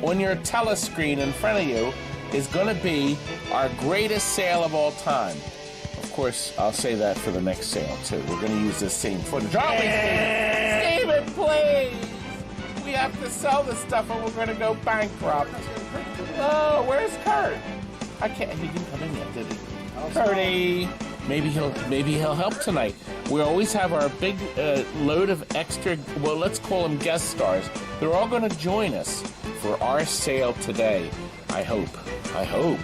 on your telescreen in front of you is going to be our greatest sale of all time. Of course, I'll say that for the next sale, too. We're going to use this same footage. Aren't we, Steven? Steven, please! We have to sell this stuff or we're going to go bankrupt. Oh, where's Kurt? I can't. He didn't come in yet, did he? Kurtie! Maybe he'll help tonight. We always have our big load of extra, well, let's call them guest stars. They're all going to join us for our sale today. I hope.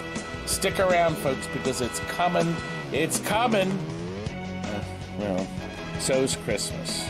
Stick around, folks, because it's coming. It's coming. Well, so's Christmas.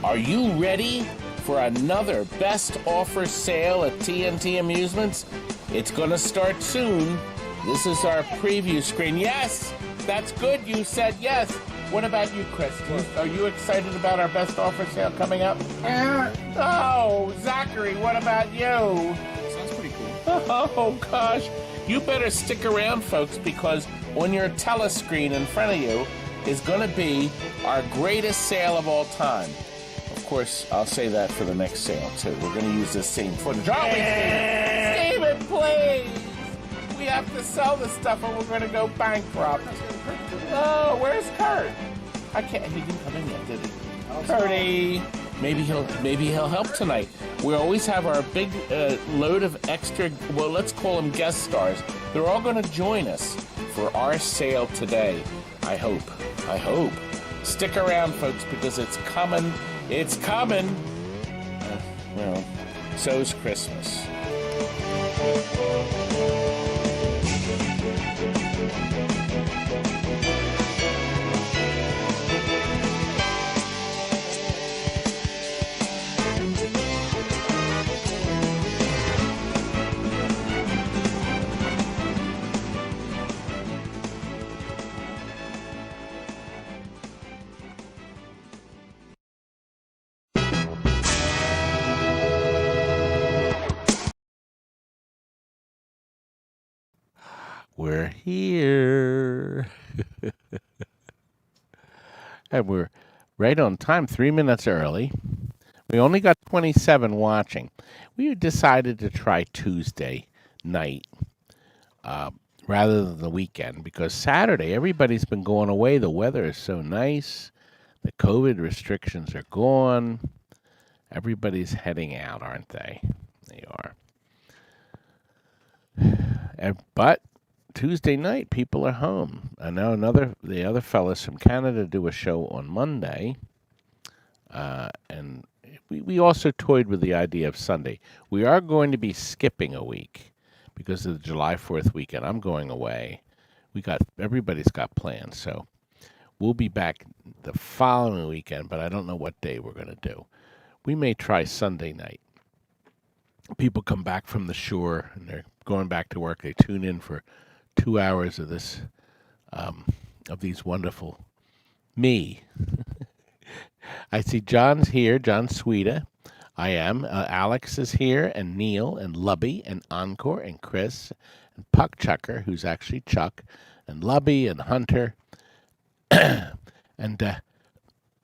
Are you ready for another best offer sale at TNT Amusements? It's going to start soon. This is our preview screen. Yes, that's good. You said yes. What about you, Chris? Are you excited about our best offer sale coming up? Oh, Zachary, what about you? Sounds pretty cool. Oh, gosh. You better stick around, folks, because on your telescreen in front of you is going to be our greatest sale of all time. Of course, I'll say that for the next sale, too. We're going to use this same footage. Aren't we, Steven? Steven, please! We have to sell this stuff or we're going to go bankrupt. Oh, where's Kurt? I can't. He didn't come in yet, did he? Kurtie! Maybe he'll help tonight. We always have our big load of extra, well, let's call them guest stars. They're all going to join us for our sale today. I hope. Stick around, folks, because it's coming. It's coming. Well, so's Christmas. We're here. And we're right on time, 3 minutes early. We only got 27 watching. We decided to try Tuesday night rather than the weekend because Saturday, everybody's been going away. The weather is so nice. The COVID restrictions are gone. Everybody's heading out, aren't they? They are. But Tuesday night, people are home. I know the other fellas from Canada do a show on Monday, and we also toyed with the idea of Sunday. We are going to be skipping a week because of the July 4th weekend. I'm going away. Everybody's got plans, so we'll be back the following weekend, but I don't know what day we're going to do. We may try Sunday night. People come back from the shore and they're going back to work. They tune in for 2 hours of this, of these wonderful me. I see John's here, John Sweeta. I am. Alex is here, and Neil, and Lubby, and Encore, and Chris, and Puck Chucker, who's actually Chuck, and Lubby, and Hunter, and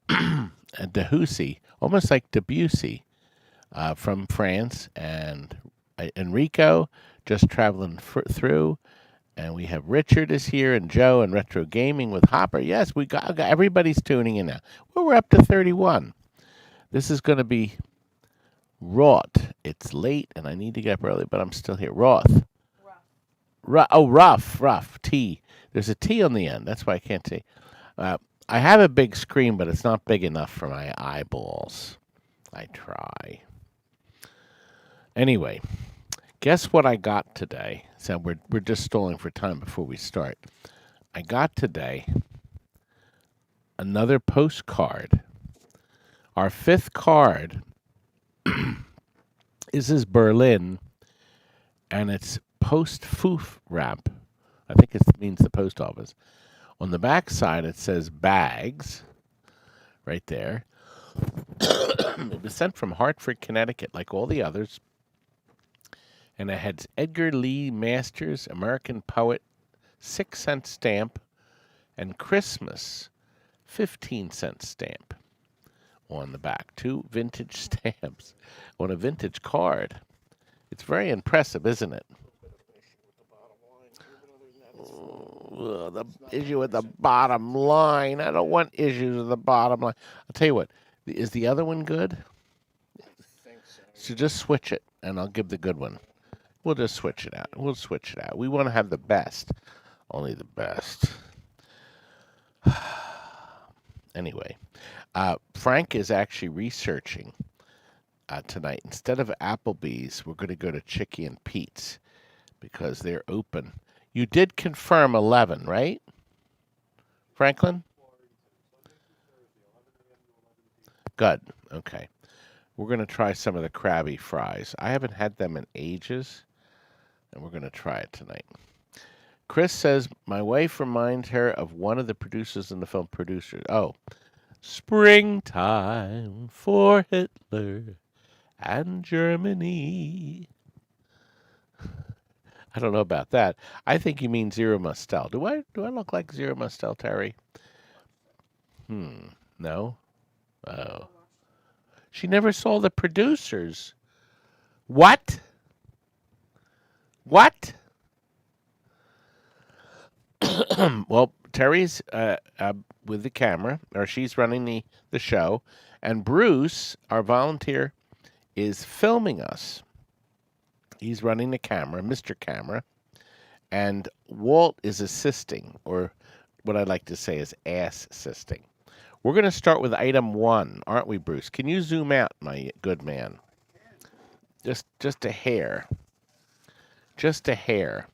and Debussy, almost like Debussy, from France, and Enrico, just traveling through. And we have Richard is here, and Joe, and Retro Gaming with Hopper. Yes, we got everybody's tuning in now. Well, we're up to 31. This is going to be Roth. It's late, and I need to get up early, but I'm still here. Roth. Rough. T. There's a T on the end. That's why I can't see. I have a big screen, but it's not big enough for my eyeballs. I try. Anyway, guess what I got today? So we're just stalling for time before we start. I got today another postcard. Our fifth card is Berlin, and it's post foof ramp. I think it means the post office. On the back side, it says bags, right there. It was sent from Hartford, Connecticut, like all the others. And it had Edgar Lee Masters, American poet, 6-cent stamp, and Christmas, 15-cent stamp on the back. 2 vintage stamps on a vintage card. It's very impressive, isn't it? The issue with the bottom line. I don't want issues with the bottom line. I'll tell you what. Is the other one good? So just switch it, and I'll give the good one. We'll just switch it out. We'll switch it out. We want to have the best. Only the best. Anyway, Frank is actually researching tonight. Instead of Applebee's, we're going to go to Chicky and Pete's because they're open. You did confirm 11, right, Franklin? Good. Okay. We're going to try some of the Krabby Fries. I haven't had them in ages, and we're going to try it tonight. Chris says, my wife reminds her of one of the producers in the film Producers. Oh, springtime for Hitler and Germany. I don't know about that. I think you mean Zero Mostel. Do I look like Zero Mostel, Terry? No? Oh. She never saw the Producers. What? What? Well, Terry's with the camera, or she's running the show, and Bruce, our volunteer, is filming us. He's running the camera, Mr. Camera, and Walt is assisting, or what I like to say is ass-assisting. We're going to start with item 1, aren't we, Bruce? Can you zoom out, my good man? Just a hair. Just a hair.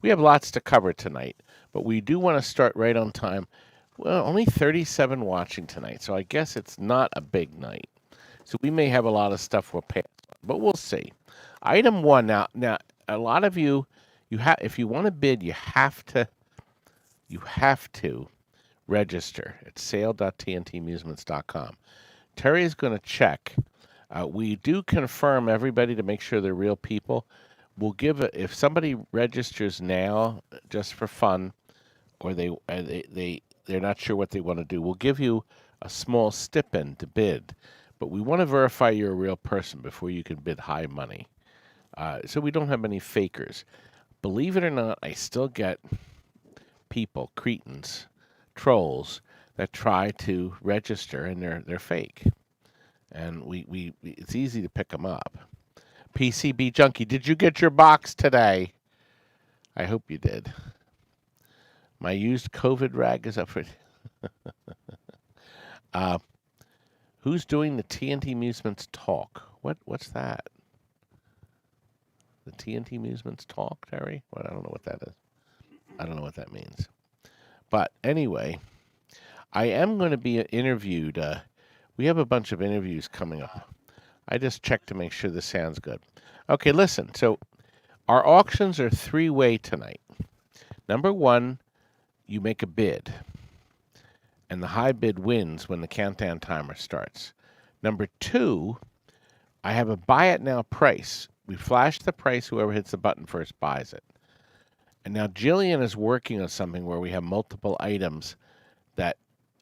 We have lots to cover tonight, but we do want to start right on time. Well, only 37 watching tonight, so I guess it's not a big night. So we may have a lot of stuff we'll pass on, but we'll see. Item 1. Now, a lot of you have, if you want to bid, you have to register at sale.tntamusements.com. Terry is going to check. We do confirm everybody to make sure they're real people. We'll give if somebody registers now just for fun, or they're not sure what they want to do, we'll give you a small stipend to bid. But we want to verify you're a real person before you can bid high money. So we don't have any fakers. Believe it or not, I still get people, cretins, trolls, that try to register and they're fake. And we it's easy to pick them up. PCB Junkie, did you get your box today? I hope you did. My used COVID rag is up for who's doing the TNT Amusements talk? What's that? The TNT Amusements talk, Terry? Well, I don't know what that is. I don't know what that means. But anyway, I am going to be interviewed. We have a bunch of interviews coming up. I just checked to make sure this sounds good. Okay, listen. So our auctions are 3-way tonight. Number 1, you make a bid, and the high bid wins when the countdown timer starts. Number 2, I have a buy it now price. We flash the price. Whoever hits the button first buys it. And now Jillian is working on something where we have multiple items that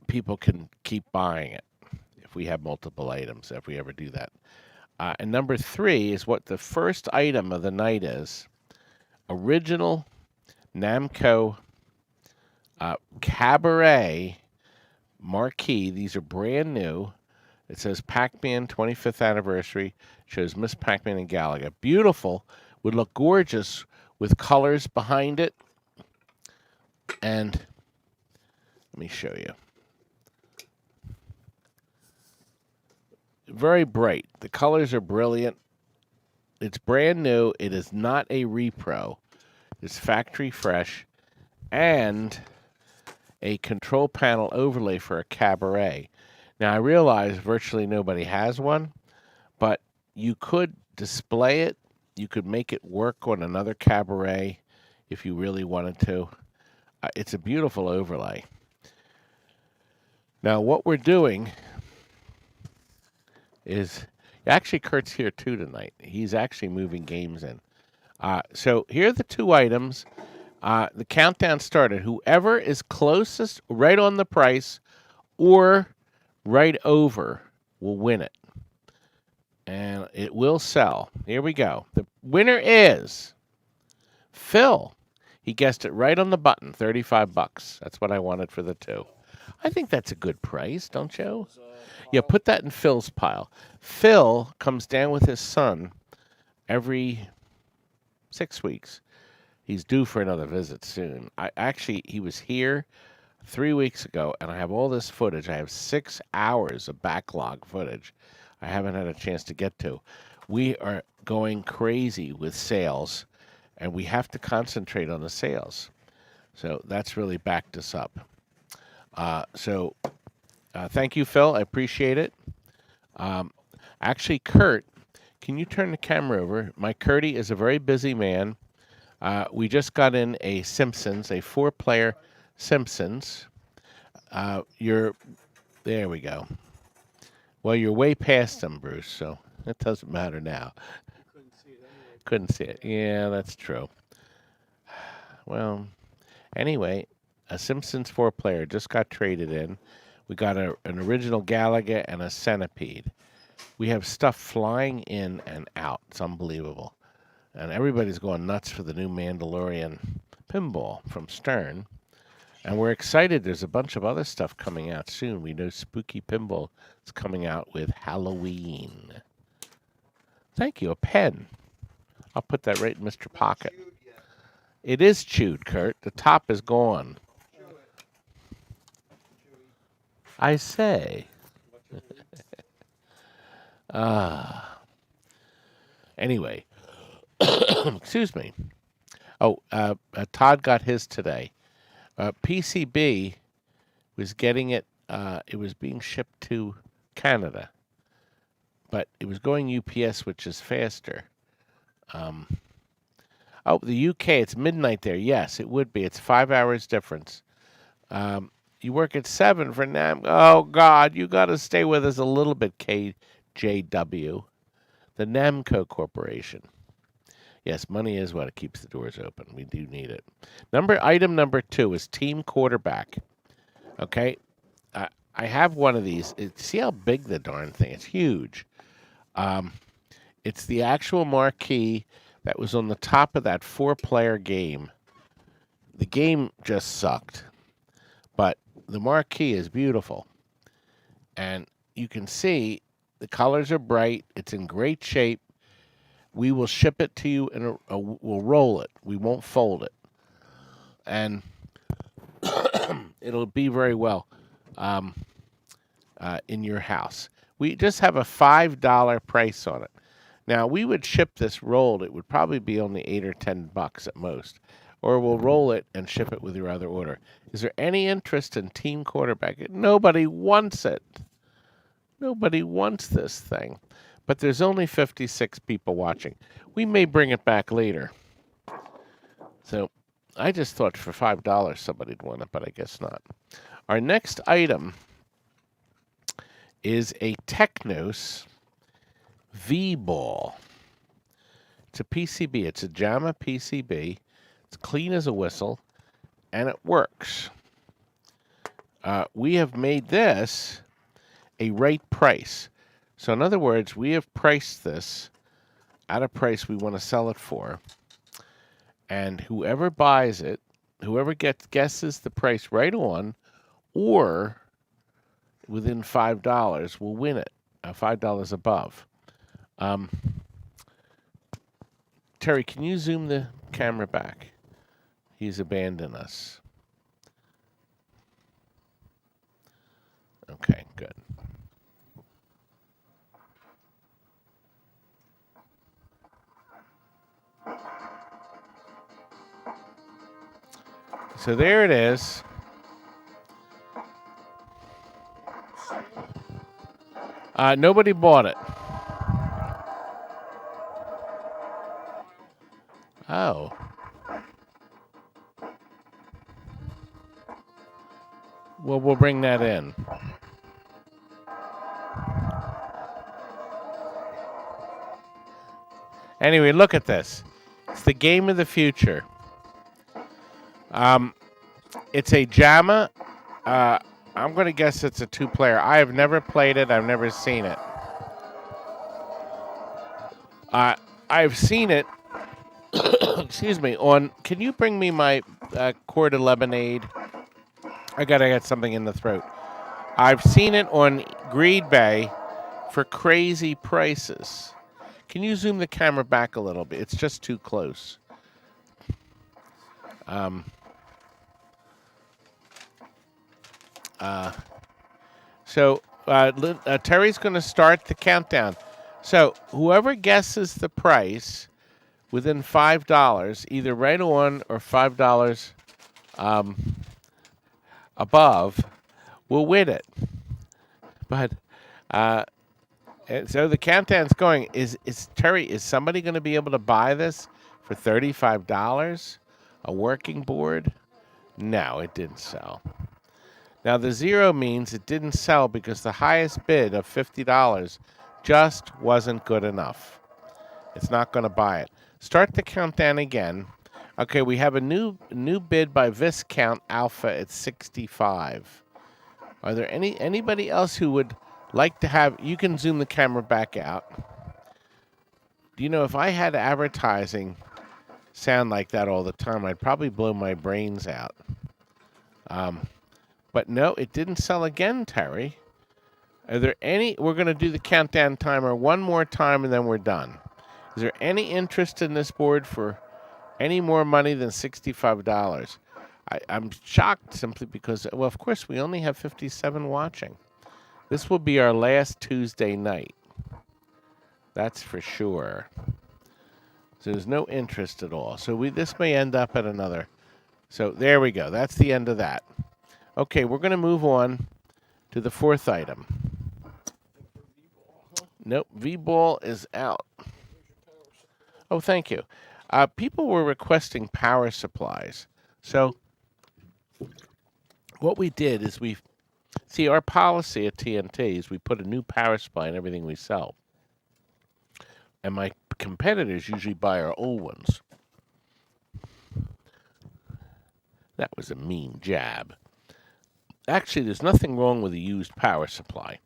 people can keep buying it if we have multiple items, if we ever do that. And number 3 is what the first item of the night is. Original Namco Cabaret marquee. These are brand new. It says Pac-Man 25th anniversary. Shows Miss Pac-Man and Galaga. Beautiful. Would look gorgeous with colors behind it. And let me show you. Very bright. The colors are brilliant. It's brand new. It is not a repro. It's factory fresh, and a control panel overlay for a cabaret. Now, I realize virtually nobody has one, but you could display it. You could make it work on another cabaret if you really wanted to. It's a beautiful overlay. Now, what we're doing is actually Kurt's here too tonight. He's actually moving games in. So here are the two items. The countdown started. Whoever is closest, right on the price, or right over, will win it. And it will sell. Here we go. The winner is Phil. He guessed it right on the button, $35. That's what I wanted for the two. I think that's a good price, don't you? Yeah, put that in Phil's pile. Phil comes down with his son every 6 weeks. He's due for another visit soon. He was here 3 weeks ago, and I have all this footage. I have 6 hours of backlog footage I haven't had a chance to get to. We are going crazy with sales, and we have to concentrate on the sales. So that's really backed us up. Thank you, Phil. I appreciate it. Actually, Kurt, can you turn the camera over? My Kurtie is a very busy man. We just got in a Simpsons, a 4-player Simpsons. There we go. Well, you're way past them, Bruce, so it doesn't matter now. Couldn't see it. Yeah, that's true. Well, anyway, a Simpsons 4-player just got traded in. We got an original Galaga and a Centipede. We have stuff flying in and out. It's unbelievable. And everybody's going nuts for the new Mandalorian pinball from Stern. And we're excited. There's a bunch of other stuff coming out soon. We know Spooky Pinball is coming out with Halloween. Thank you. A pen. I'll put that right in Mr. Pocket. It is chewed, Kurt. The top is gone. I say. Anyway. Excuse me. Todd got his today. PCB was getting it. It was being shipped to Canada, but it was going UPS, which is faster. The UK, it's midnight there. Yes, it would be. It's 5 hours difference. You work at 7 for NAM. Oh, God, you got to stay with us a little bit, KJW. The Namco Corporation. Yes, money is what keeps the doors open. We do need it. Item number 2 is team quarterback. Okay, I have one of these. See how big the darn thing is? It's huge. It's the actual marquee that was on the top of that 4-player game. The game just sucked, but the marquee is beautiful. And you can see the colors are bright. It's in great shape. We will ship it to you, and we'll roll it. We won't fold it. And it'll be very well in your house. We just have a $5 price on it. Now, we would ship this rolled. It would probably be only $8 or $10 at most. Or we'll roll it and ship it with your other order. Is there any interest in team quarterback? Nobody wants it. Nobody wants this thing. But there's only 56 people watching. We may bring it back later. So I just thought for $5 somebody'd want it, but I guess not. Our next item is a Technos V-Ball. It's a PCB. It's a JAMA PCB. It's clean as a whistle, and it works. We have made this a right price. So in other words, we have priced this at a price we want to sell it for. And whoever buys it, whoever guesses the price right on, or within $5 will win it, $5 above. Terry, can you zoom the camera back? He's abandoned us. Okay, good. So there it is. Nobody bought it. Oh. Well, we'll bring that in. Anyway, look at this. It's the game of the future. It's a JAMA. I'm going to guess it's a 2-player. I have never played it. I've never seen it. I've seen it. Excuse me. Can you bring me my quart of lemonade? I gotta get something in the throat. I've seen it on Greed Bay for crazy prices. Can you zoom the camera back a little bit? It's just too close. Terry's going to start the countdown. So whoever guesses the price within $5, either right on or $5 above, will win it. But so the countdown's going. Is Terry? Is somebody going to be able to buy this for $35? A working board? No, it didn't sell. Now the 0 means it didn't sell because the highest bid of $50 just wasn't good enough. It's not going to buy it. Start the countdown again. Okay, we have a new bid by Viscount Alpha at 65. Are there anybody else who would like to have? You can zoom the camera back out. Do you know, if I had advertising sound like that all the time, I'd probably blow my brains out. But no, it didn't sell again, Terry. Are there any? We're going to do the countdown timer one more time and then we're done. Is there any interest in this board for any more money than $65? I'm shocked simply because, well, of course, we only have 57 watching. This will be our last Tuesday night. That's for sure. So there's no interest at all. So this may end up at another. So there we go. That's the end of that. Okay, we're going to move on to the fourth item. Nope, V-Ball is out. Oh, thank you. People were requesting power supplies. So what we did is our policy at TNT is we put a new power supply in everything we sell. And my competitors usually buy our old ones. That was a mean jab. Actually, there's nothing wrong with a used power supply.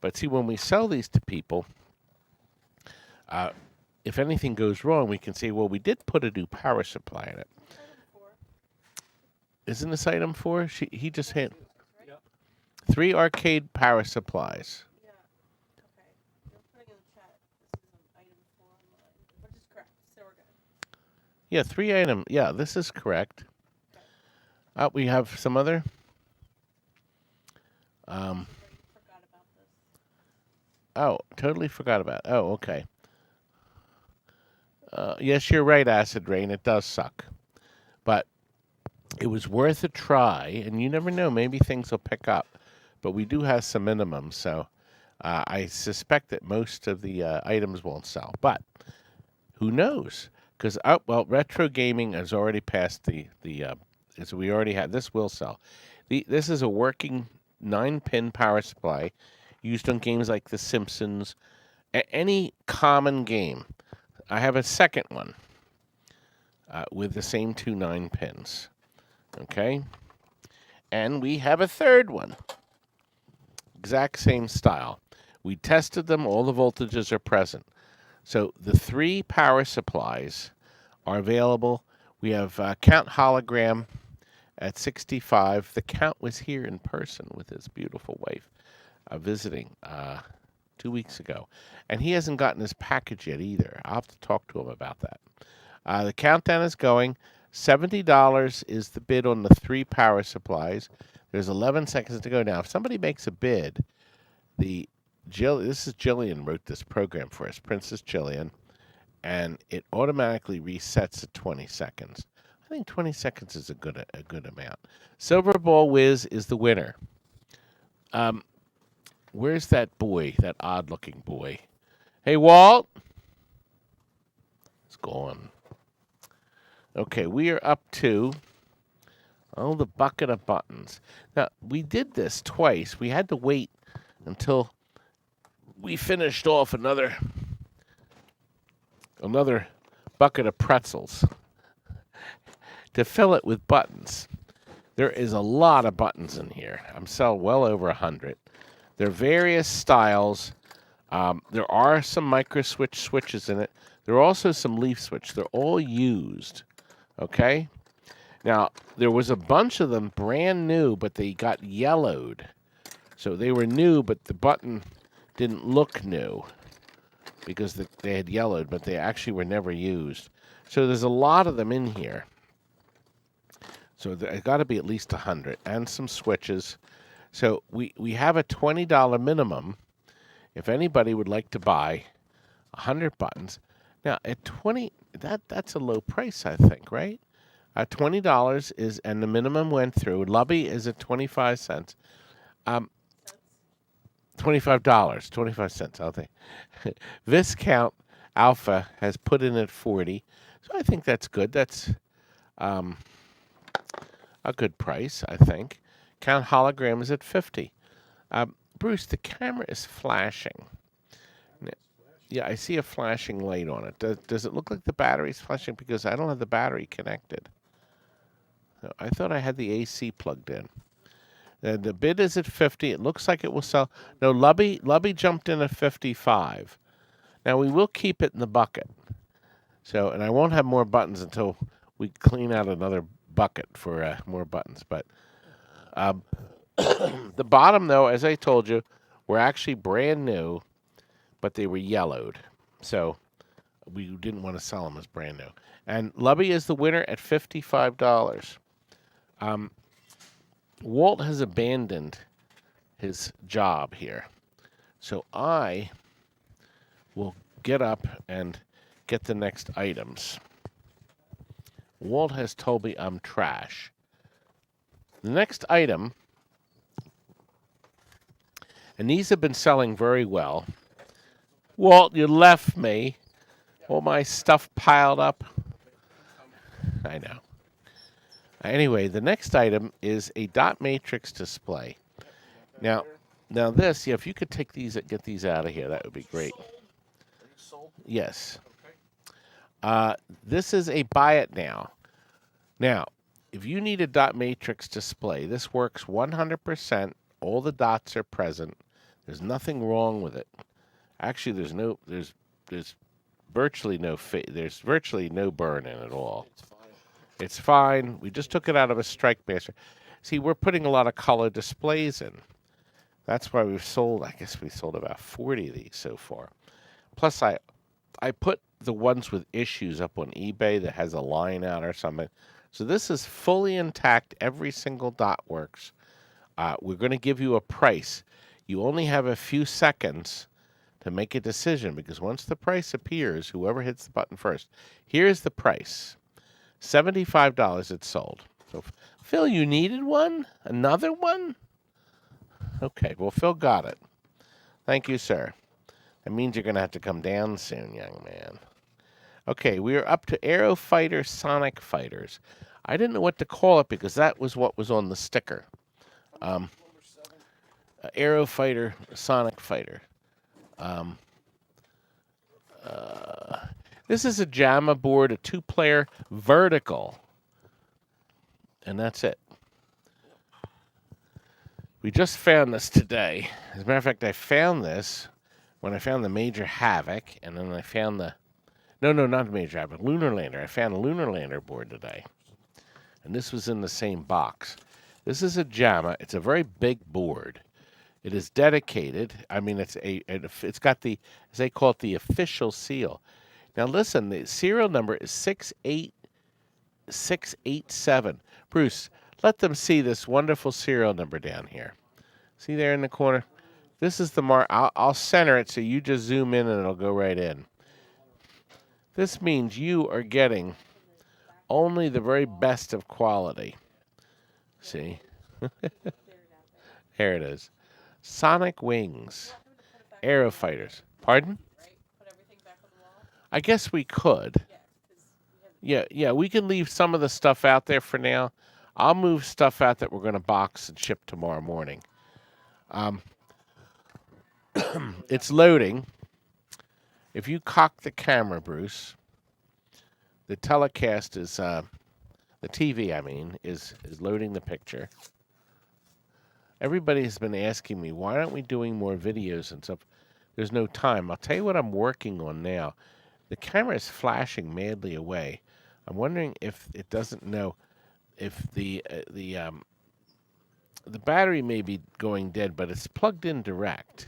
But see, when we sell these to people, if anything goes wrong, we can say, well, we did put a new power supply in it. Isn't this item 4? He just hit 3 arcade power supplies. Yeah. Okay. You're putting in the chat. This is an item 4 online, which is correct. So we're good. Yeah, 3 item. Yeah, this is correct. Okay. We have some other. Forgot about this. Oh, totally forgot about it. Oh, okay. Yes, you're right, Acid Rain. It does suck. But it was worth a try, and you never know. Maybe things will pick up. But we do have some minimums, so I suspect that most of the items won't sell. But who knows? Because, retro gaming has already passed so we already had. This will sell. This is a working 9-pin power supply used on games like The Simpsons, any common game. I have a second one with the same 2 9-pins. Okay? And we have a third one. Exact same style. We tested them. All the voltages are present. So the 3 power supplies are available. We have Count Hologram at 65. The Count was here in person with his beautiful wife visiting 2 weeks ago. And he hasn't gotten his package yet either. I'll have to talk to him about that. The countdown is going. $70 is the bid on the 3 power supplies. There's 11 seconds to go now. If somebody makes a bid, this is Jillian wrote this program for us, Princess Jillian, and it automatically resets at 20 seconds. I think 20 seconds is a good amount. Silver Ball Whiz is the winner. Where's that boy? That odd-looking boy? Hey, Walt. It's gone. Okay, we are up to the bucket of buttons. Now, we did this twice. We had to wait until we finished off another bucket of pretzels to fill it with buttons. There is a lot of buttons in here. I'm selling well over 100. There are various styles. There are some micro switches in it. There are also some leaf switch. They're all used. Okay? Now, there was a bunch of them brand new, but they got yellowed. So they were new, but the button didn't look new because they had yellowed, but they actually were never used. So there's a lot of them in here. So there's got to be at least 100 and some switches. So we have a $20 minimum if anybody would like to buy 100 buttons. Now, at 20, that's a low price, I think, right? $20 is, and the minimum went through. Lubby is at 25 cents. $25, 25 cents, I'll think. Viscount Alpha has put in at 40. So I think that's good. That's a good price, I think. Count Hologram is at 50. Bruce, the camera is flashing. Yeah, I see a flashing light on it. Does it look like the battery's flashing? Because I don't have the battery connected. So I thought I had the AC plugged in. The bid is at 50. It looks like it will sell. No, Lubby jumped in at 55. Now, we will keep it in the bucket. So, and I won't have more buttons until we clean out another bucket for more buttons. But the bottom, though, as I told you, were actually brand new, but they were yellowed. So we didn't want to sell them as brand new. And Lubby is the winner at $55. Walt has abandoned his job here. So I will get up and get the next items. Walt has told me I'm trash. The next item, and these have been selling very well. Walt, you left me. All my stuff piled up. I know. Anyway, the next item is a dot matrix display. Now this, if you could take these, get these out of here, that would be great. Yes. This is a buy it now. Now, if you need a dot matrix display, this works 100%. All the dots are present. There's nothing wrong with it. Actually, there's virtually no burn in it at all. It's fine. We just took it out of a Strike Master. See, we're putting a lot of color displays in. That's why we've sold, I guess we sold about 40 of these so far. Plus, I put the ones with issues up on eBay that has a line out or something. So this is fully intact. Every single dot works. We're going to give you a price. You only have a few seconds to make a decision because once the price appears, whoever hits the button first, here's the price. $75 it's sold. So, Phil, you needed one? Another one? Okay, well, Phil got it. Thank you, sir. That means you're going to have to come down soon, young man. Okay, we are up to Aero Fighter Sonic Fighters. I didn't know what to call it because that was what was on the sticker. Aero Fighter Sonic Fighter. This is a JAMA board, a 2-player vertical. And that's it. We just found this today. As a matter of fact, I found this when I found the Major Havoc, and then I found the... No, not the Major Havoc, Lunar Lander. I found a Lunar Lander board today. And this was in the same box. This is a JAMA. It's a very big board. It is dedicated. I mean, it's got the, as they call it, the official seal. Now, listen, the serial number is 68687. Bruce, let them see this wonderful serial number down here. See there in the corner? This is the mark. I'll center it so you just zoom in and it'll go right in. This means you are getting only the very best of quality. See? There it is. Sonic Wings. Aerofighters. Pardon? Right? Put everything back on the wall? I guess we could. Yeah, because we have Yeah, we can leave some of the stuff out there for now. I'll move stuff out that we're going to box and ship tomorrow morning. It's loading. If you cock the camera, Bruce, the telecast is, the TV, I mean, is loading the picture. Everybody has been asking me, why aren't we doing more videos and stuff? There's no time. I'll tell you what I'm working on now. The camera is flashing madly away. I'm wondering if it doesn't know if the battery may be going dead, but it's plugged in direct.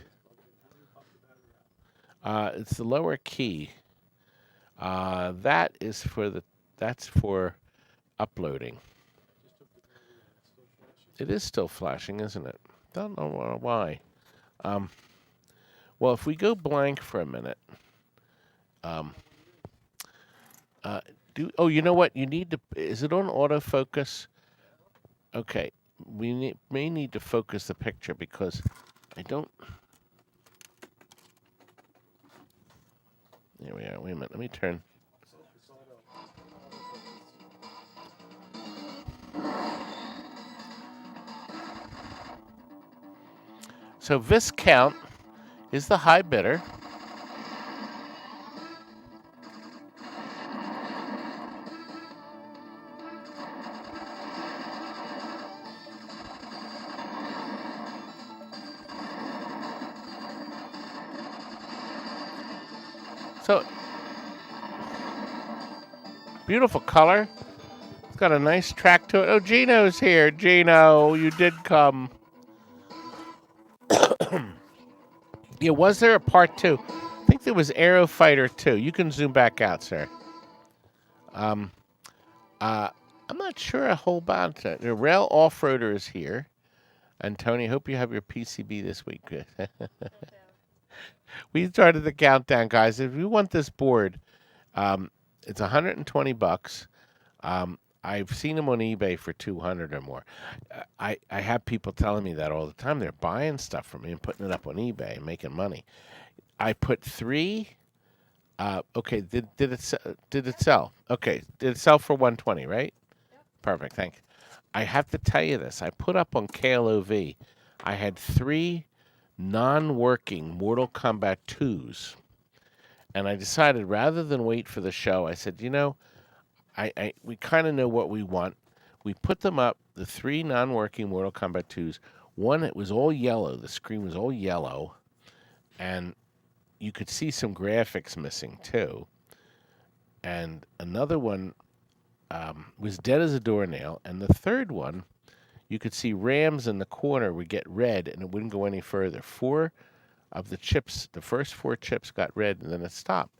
It's the lower key. That's for uploading. It is still flashing, isn't it? Don't know why. Well, if we go blank for a minute, you know what? You need to. Is it on autofocus? Okay, we may need to focus the picture because I don't. There we are. Wait a minute. Let me turn. So Viscount is the high bidder. So beautiful color. It's got a nice track to it. Oh, Gino's here. Gino, you did come. Yeah, was there a part 2? I think there was Aero Fighter 2. You can zoom back out, sir. I'm not sure a whole bunch. The Rail Off-Roader is here. And Tony, hope you have your PCB this week. We started the countdown, guys. If you want this board, it's $120. I've seen them on eBay for $200 or more. I have people telling me that all the time. They're buying stuff from me and putting it up on eBay and making money. I put 3. Okay, did it sell? Okay, did it sell for $120? Right? Yep. Perfect. Thank you. I have to tell you this. I put up on KLOV. I had 3 non-working Mortal Kombat 2s, and I decided rather than wait for the show, I said, we kind of know what we want. We put them up, the 3 non-working Mortal Kombat 2s. One, it was all yellow. The screen was all yellow, and you could see some graphics missing too. And another one was dead as a doornail. And the third one, you could see rams in the corner would get red, and it wouldn't go any further. 4 of the chips, the first 4 chips got red, and then it stopped.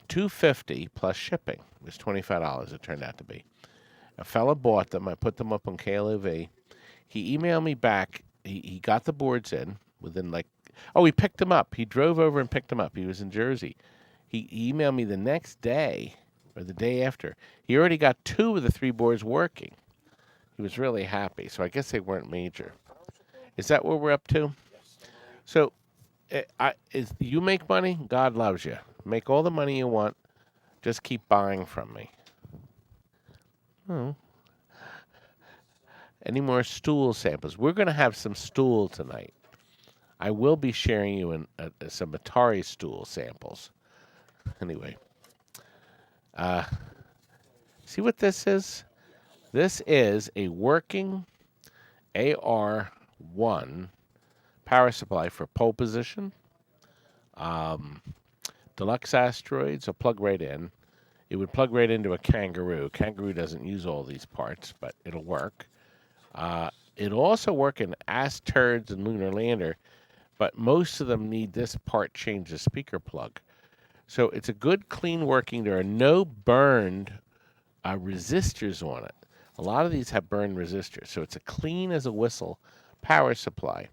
$250 plus shipping. It was $25, it turned out to be. A fella bought them. I put them up on KLOV. He emailed me back. He got the boards in within he picked them up. He drove over and picked them up. He was in Jersey. He emailed me the next day or the day after. He already got 2 of the 3 boards working. He was really happy. So I guess they weren't major. Is that what we're up to? So you make money, God loves you. Make all the money you want. Just keep buying from me. Oh. Any more stool samples? We're going to have some stool tonight. I will be sharing you some Atari stool samples. Anyway. See what this is? This is a working AR1 power supply for pole position. Deluxe Asteroids will plug right in. It would plug right into a Kangaroo. Kangaroo doesn't use all these parts, but it'll work. It'll also work in Asteroids and Lunar Lander, but most of them need this part change, the speaker plug. So it's a good, clean working. There are no burned resistors on it. A lot of these have burned resistors, so it's a clean as a whistle power supply.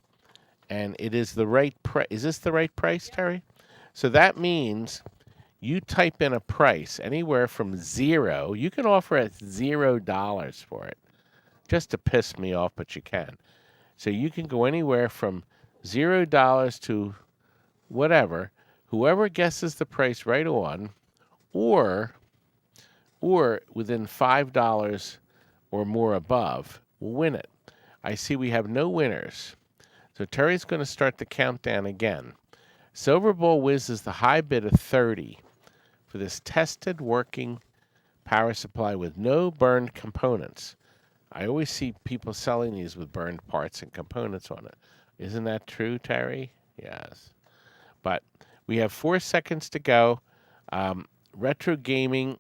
And it is the right price. Is this the right price, Terry? So that means you type in a price anywhere from zero. You can offer at $0 for it, just to piss me off, but you can. So you can go anywhere from $0 to whatever. Whoever guesses the price right on, or within $5 or more above, will win it. I see we have no winners. So Terry's going to start the countdown again. Silver Ball Wiz is the high bid of 30 for this tested working power supply with no burned components. I always see people selling these with burned parts and components on it. Isn't that true, Terry? Yes. But we have 4 seconds to go. Retro Gaming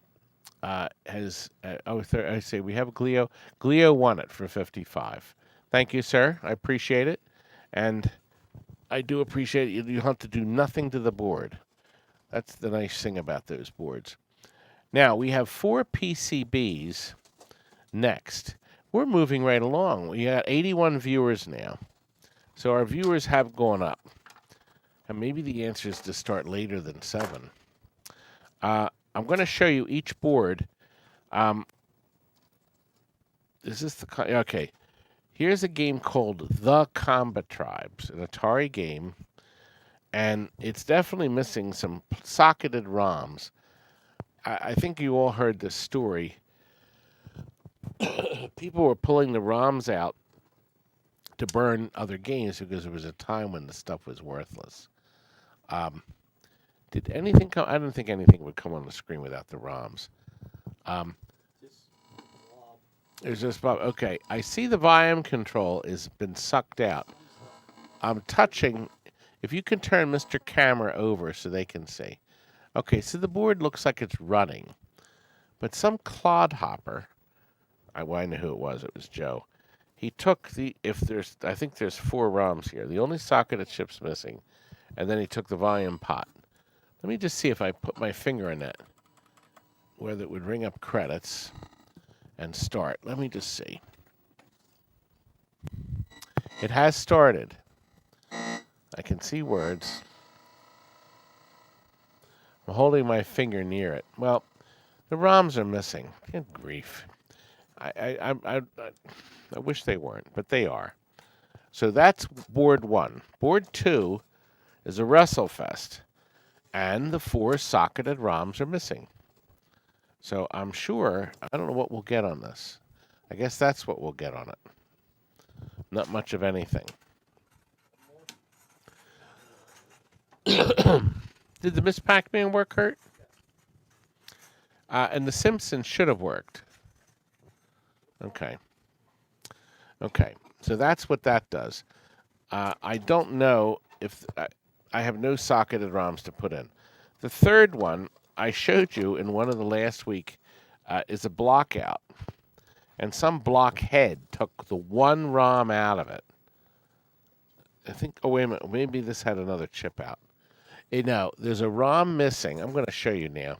has, I say we have Gleo. Gleo won it for 55. Thank you, sir. I appreciate it. And I do appreciate it. You don't have to do nothing to the board. That's the nice thing about those boards. Now, we have 4 PCBs next. We're moving right along. We got 81 viewers now. So our viewers have gone up. And maybe the answer is to start later than 7. I'm going to show you each board. Is this the... Okay. Here's a game called The Kombat Tribes, an Atari game. And it's definitely missing some socketed ROMs. I think you all heard this story. People were pulling the ROMs out to burn other games because there was a time when the stuff was worthless. Did anything come? I don't think anything would come on the screen without the ROMs. There's just okay. I see the volume control has been sucked out. I'm touching. If you can turn Mr. Camera over so they can see. Okay, so the board looks like it's running, but some clodhopper. I know who it was. It was Joe. He took the I think there's 4 ROMs here. The only socketed chip's missing, and then he took the volume pot. Let me just see if I put my finger in it, whether it would ring up credits and start. Let me just see. It has started. I can see words. I'm holding my finger near it. Well, the ROMs are missing. Good grief. I wish they weren't, but they are. So that's board 1. Board 2 is a WrestleFest, and the 4 socketed ROMs are missing. So I'm sure, I don't know what we'll get on this. I guess that's what we'll get on it. Not much of anything. Did the Miss Pac-Man work, Kurt? And the Simpsons should have worked. Okay. Okay. So that's what that does. I don't know if... I have no socketed ROMs to put in. The third one I showed you in one of the last week is a block out. And some blockhead took the 1 ROM out of it. I think... Oh, wait a minute. Maybe this had another chip out. No, there's a ROM missing. I'm going to show you now.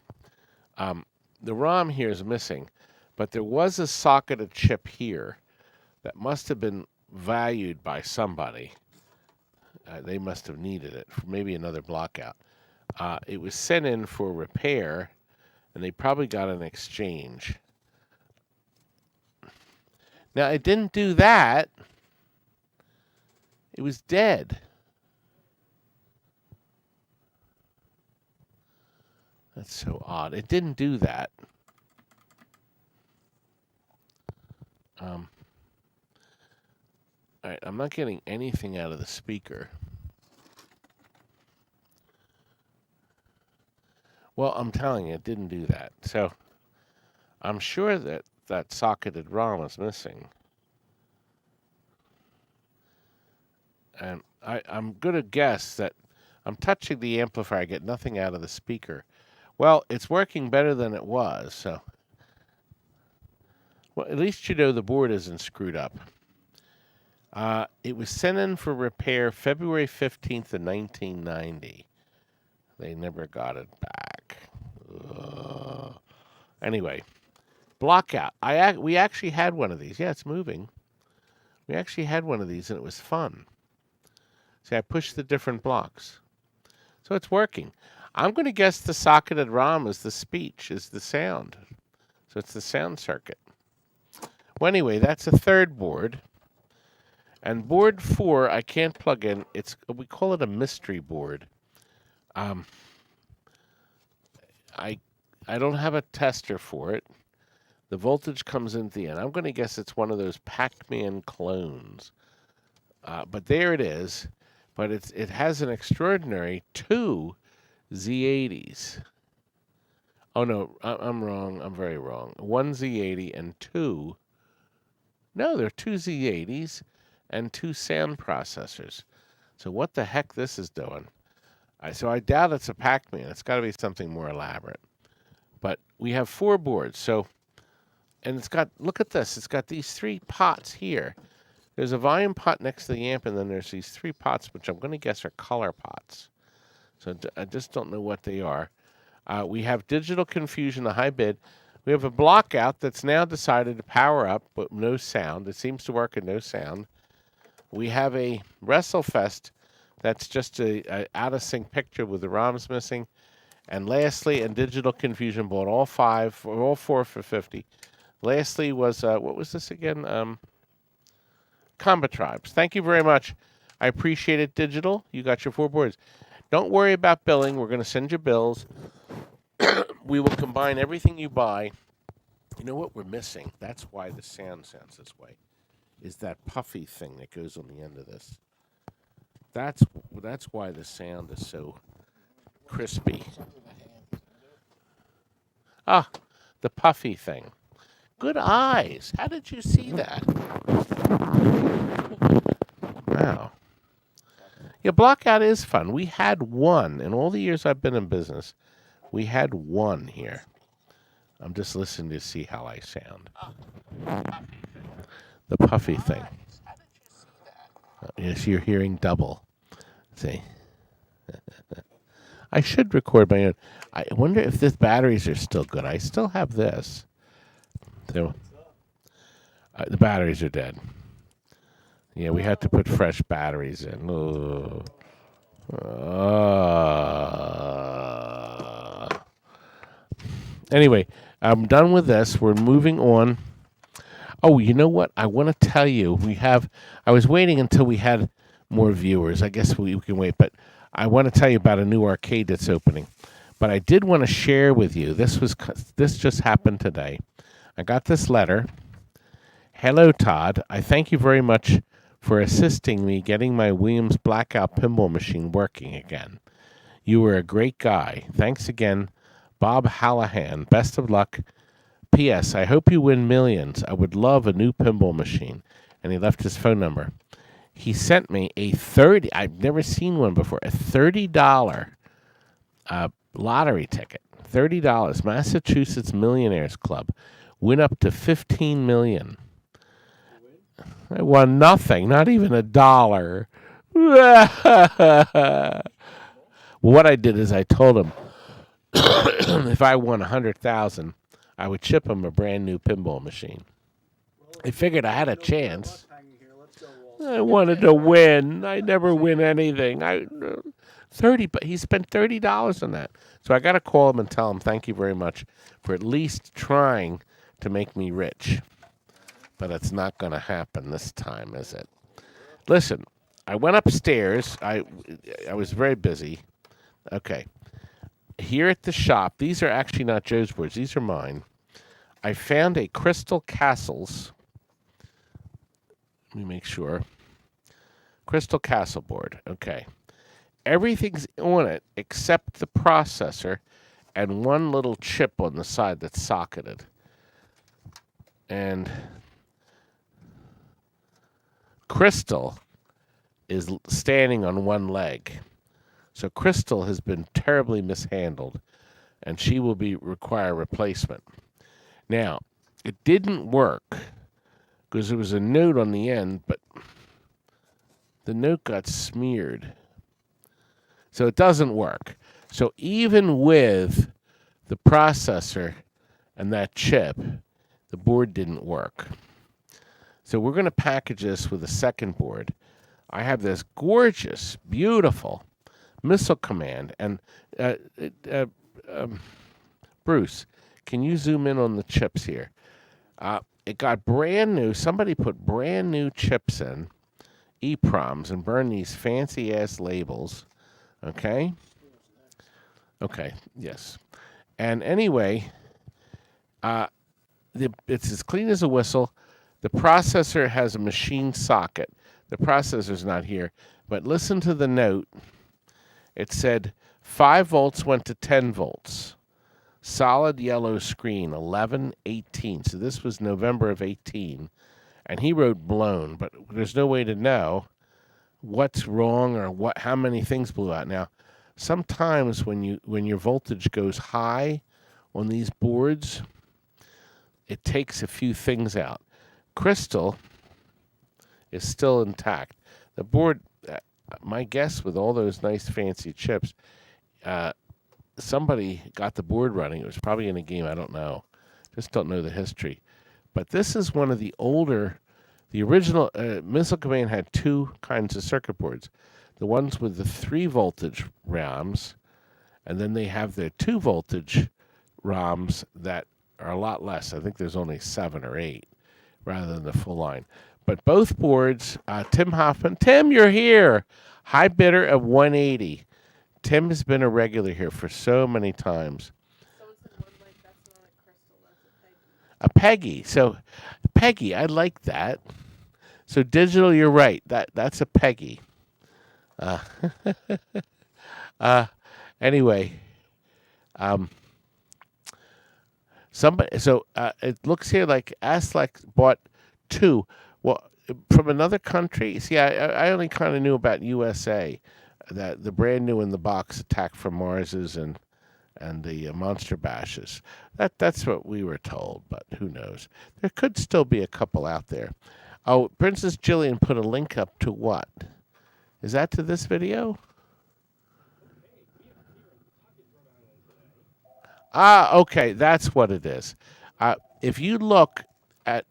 The ROM here is missing, but there was a socketed chip here that must have been valued by somebody. They must have needed it for maybe another block out. It was sent in for repair, and they probably got an exchange. Now, it didn't do that. It was dead. That's so odd. It didn't do that. All right, I'm not getting anything out of the speaker. Well, I'm telling you, it didn't do that. So I'm sure that that socketed ROM is missing. And I'm going to guess that I'm touching the amplifier. I get nothing out of the speaker. Well, it's working better than it was, so... Well, at least you know the board isn't screwed up. It was sent in for repair February 15th of 1990. They never got it back. Anyway, block out. We actually had one of these. Yeah, it's moving. We actually had one of these, and it was fun. See, I pushed the different blocks. So it's working. I'm going to guess the socketed ROM is the speech, is the sound. So it's the sound circuit. Well, anyway, that's a third board. And board 4, I can't plug in. We call it a mystery board. I don't have a tester for it. The voltage comes in at the end. I'm going to guess it's one of those Pac-Man clones. But there it is. But it has an extraordinary 2 Z80s. Oh, no, I'm wrong. I'm very wrong. 1 Z80 and 2. No, there are 2 Z80s and 2 sound processors. So what the heck this is doing? So I doubt it's a Pac-Man. It's got to be something more elaborate. But we have 4 boards. And it's got, look at this. It's got these 3 pots here. There's a volume pot next to the amp, and then there's these 3 pots, which I'm going to guess are color pots. So I just don't know what they are. We have digital confusion, a high bid. We have a block out that's now decided to power up, but no sound. It seems to work at no sound. We have a WrestleFest that's just a out-of-sync picture with the ROMs missing. And lastly, and digital confusion bought all 4 for 50. Lastly was, what was this again? Kombat Tribes. Thank you very much. I appreciate it, Digital. You got your 4 boards. Don't worry about billing. We're going to send you bills. We will combine everything you buy. You know what we're missing? That's why the sound sounds this way, is that puffy thing that goes on the end of this. That's why the sound is so crispy. Ah, the puffy thing. Good eyes. How did you see that? Wow. Yeah, blockout is fun. We had one. In all the years I've been in business, we had one here. I'm just listening to see how I sound. The puffy thing. Yes, you're hearing double. See? I should record my own. I wonder if the batteries are still good. I still have this. So, the batteries are dead. Yeah, we had to put fresh batteries in. Anyway, I'm done with this. We're moving on. Oh, you know what? I want to tell you. I was waiting until we had more viewers. I guess we can wait, but I want to tell you about a new arcade that's opening. But I did want to share with you. This just happened today. I got this letter. Hello, Todd. I thank you very much for assisting me getting my Williams Blackout pinball machine working again. You were a great guy. Thanks again, Bob Hallahan. Best of luck. P.S. I hope you win millions. I would love a new pinball machine. And he left his phone number. He sent me I've never seen one before, a $30 lottery ticket. $30. Massachusetts Millionaires Club. Win up to $15 million. I won nothing, not even $1. Well, what I did is I told him if I won $100,000, I would ship him a brand new pinball machine. I figured I had a chance. I wanted to win. I never win anything. But he spent $30 on that. So I got to call him and tell him thank you very much for at least trying to make me rich. But it's not going to happen this time, is it? Listen, I went upstairs. I was very busy. Okay. Here at the shop, these are actually not Joe's boards. These are mine. I found a Crystal Castles. Let me make sure. Crystal Castle board. Okay. Everything's on it except the processor and one little chip on the side that's socketed. And Crystal is standing on one leg. So Crystal has been terribly mishandled, and she will require replacement. Now, it didn't work because there was a note on the end, but the note got smeared. So it doesn't work. So even with the processor and that chip, the board didn't work. So we're going to package this with a second board. I have this gorgeous, beautiful missile command. And Bruce, can you zoom in on the chips here? It got brand new. Somebody put brand new chips in, EPROMs, and burned these fancy ass labels. Okay? Okay, yes. And anyway, it's as clean as a whistle. The processor has a machine socket. The processor's not here. But listen to the note. It said 5 volts went to 10 volts. Solid yellow screen, 11/18. So this was November of 18. And he wrote blown, but there's no way to know what's wrong or how many things blew out. Now, sometimes when your voltage goes high on these boards, it takes a few things out. Crystal is still intact. The board, my guess with all those nice fancy chips, somebody got the board running. It was probably in a game, I don't know. Just don't know the history. But this is one of the older, the original Missile Command had 2 kinds of circuit boards. The ones with the 3 voltage ROMs, and then they have their 2 voltage ROMs that are a lot less. I think there's only 7 or 8 rather than the full line. But both boards, Tim Hoffman, Tim, you're here. High bidder of 180. Tim has been a regular here for so many times. Someone said one like that's not a crystal, that's a Peggy. A Peggy. So, Peggy, I like that. So, digital, you're right. That's a Peggy. Anyway, somebody. So it looks here like Aslak bought 2. Well, from another country. See, I only kind of knew about USA. That the brand new in the box Attack from Marses and the Monster Bashes. That's what we were told, but who knows? There could still be a couple out there. Oh, Princess Jillian put a link up to what? Is that to this video? Okay, that's what it is. If you look at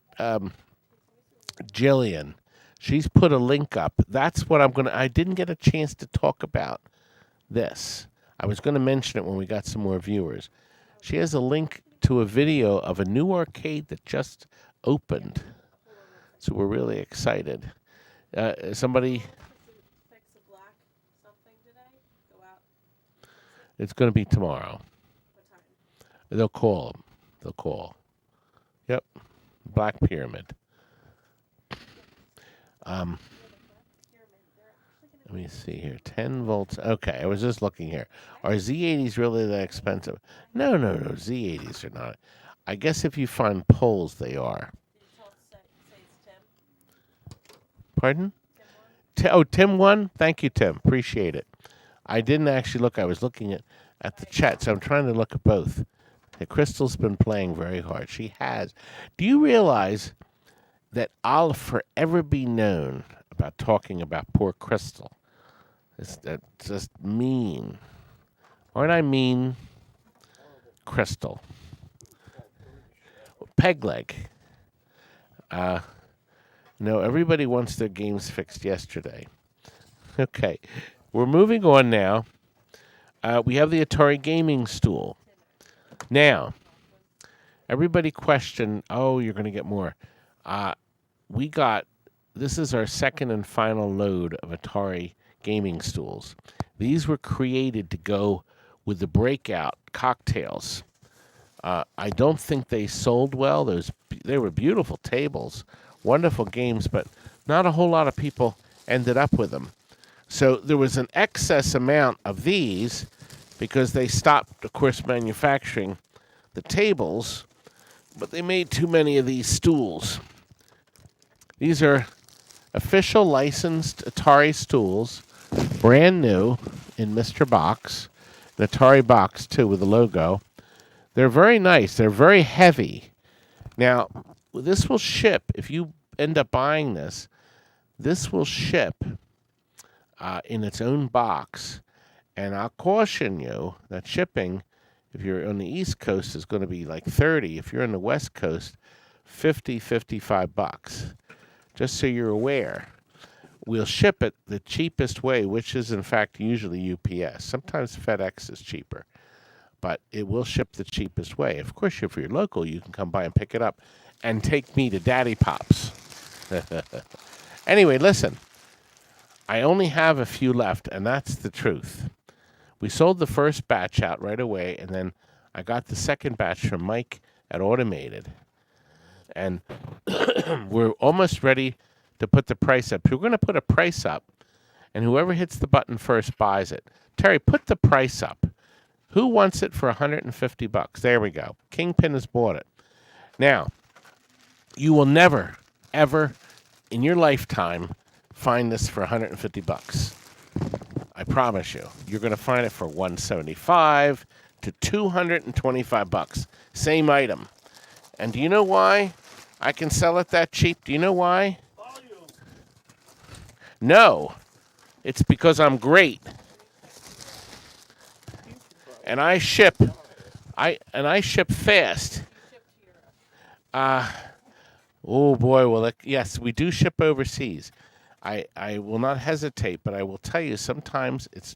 Jillian, she's put a link up. That's what I didn't get a chance to talk about this. I was going to mention it when we got some more viewers. She has a link to a video of a new arcade that just opened. So we're really excited. Somebody... Fix a black something today? Go out. It's going to be tomorrow. What time? They'll call them. They'll call. Yep. Black Pyramid. Let me see here. 10 volts. Okay, I was just looking here. Are Z80s really that expensive? No. Z80s are not. I guess if you find poles, they are. Did you say it's Tim? Pardon? Tim 1? Tim 1? Thank you, Tim. Appreciate it. I didn't actually look. I was looking at the chat, so I'm trying to look at both. Crystal's been playing very hard. She has. Do you realize that I'll forever be known about talking about poor Crystal? That's just mean. Aren't I mean? Crystal. Peg leg. No, everybody wants their games fixed yesterday. Okay. We're moving on now. We have the Atari gaming stool. Now, everybody questioned, you're going to get more. This is our second and final load of Atari gaming stools. These were created to go with the breakout cocktails. I don't think they sold well. They were beautiful tables, wonderful games, but not a whole lot of people ended up with them. So there was an excess amount of these because they stopped, of course, manufacturing the tables, but they made too many of these stools. These are official licensed Atari stools, brand new in Mr. Box, an Atari box too with the logo. They're very nice. They're very heavy. Now, this will ship, if you end up buying this will ship in its own box. And I'll caution you that shipping, if you're on the East Coast, is going to be like $30. If you're on the West Coast, $50, $55. Just so you're aware. we'll ship it the cheapest way, which is in fact usually UPS. Sometimes FedEx is cheaper, but it will ship the cheapest way. Of course, if you're local, you can come by and pick it up and take me to Daddy Pop's. Anyway, listen, I only have a few left, and that's the truth. We sold the first batch out right away, and then I got the second batch from Mike at Automated. And we're almost ready to put the price up. We're going to put a price up, and whoever hits the button first buys it. Terry, put the price up. Who wants it for $150? There we go. Kingpin has bought it. Now, you will never, ever in your lifetime find this for $150. I promise you. You're going to find it for $175 to $225. Same item. And do you know why I can sell it that cheap? Do you know why? No. It's because I'm great. And I ship fast. Oh boy, well yes, we do ship overseas. I will not hesitate, but I will tell you sometimes it's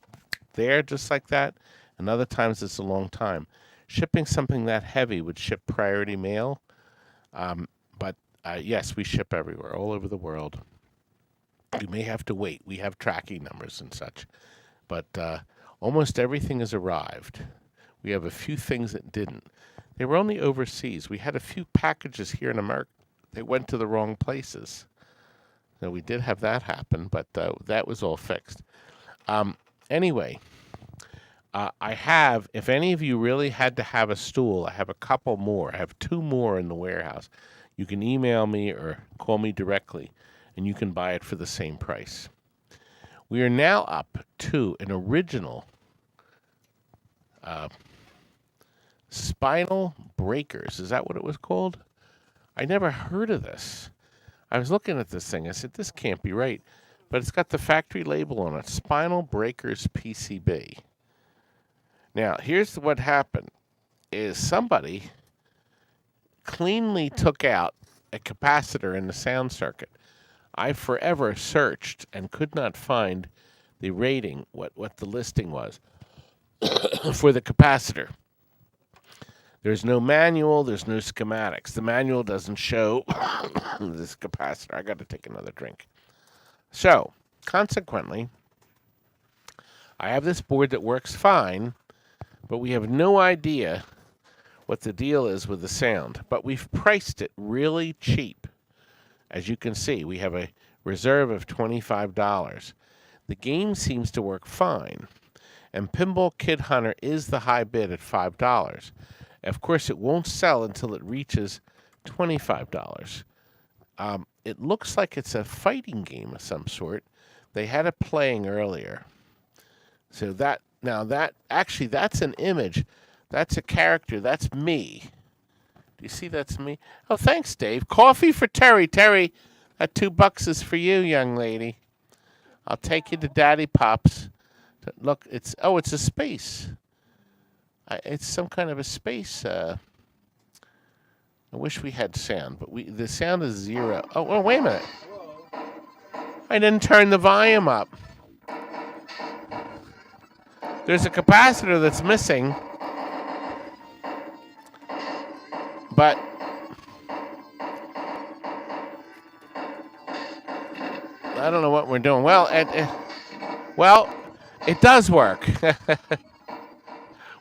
there just like that, and other times it's a long time. Shipping something that heavy would ship priority mail, but yes, we ship everywhere, all over the world. You may have to wait. We have tracking numbers and such, but almost everything has arrived. We have a few things that didn't. They were only overseas. We had a few packages here in America. They went to the wrong places. So we did have that happen, but that was all fixed. Anyway, I have, if any of you really had to have a stool, I have a couple more. I have 2 more in the warehouse. You can email me or call me directly, and you can buy it for the same price. We are now up to an original Spinal Breakers. Is that what it was called? I never heard of this. I was looking at this thing. I said, this can't be right. But it's got the factory label on it, Spinal Breakers PCB. Now, here's what happened, is somebody cleanly took out a capacitor in the sound circuit. I forever searched and could not find the rating, what the listing was for the capacitor. There's no manual, there's no schematics. The manual doesn't show this capacitor. I got to take another drink. So, consequently, I have this board that works fine, but we have no idea what the deal is with the sound. But we've priced it really cheap. As you can see, we have a reserve of $25. The game seems to work fine. And Pinball Kid Hunter is the high bid at $5. Of course, it won't sell until it reaches $25. It looks like it's a fighting game of some sort. They had it playing earlier. So that's an image. That's a character. That's me. Do you see that's me? Oh, thanks, Dave. Coffee for Terry. Terry, that $2 is for you, young lady. I'll take you to Daddy Pop's. Look, it's a space. It's some kind of a space. I wish we had sound, but the sound is 0. Oh, well, wait a minute. I didn't turn the volume up. There's a capacitor that's missing, but I don't know what we're doing. Well, it does work.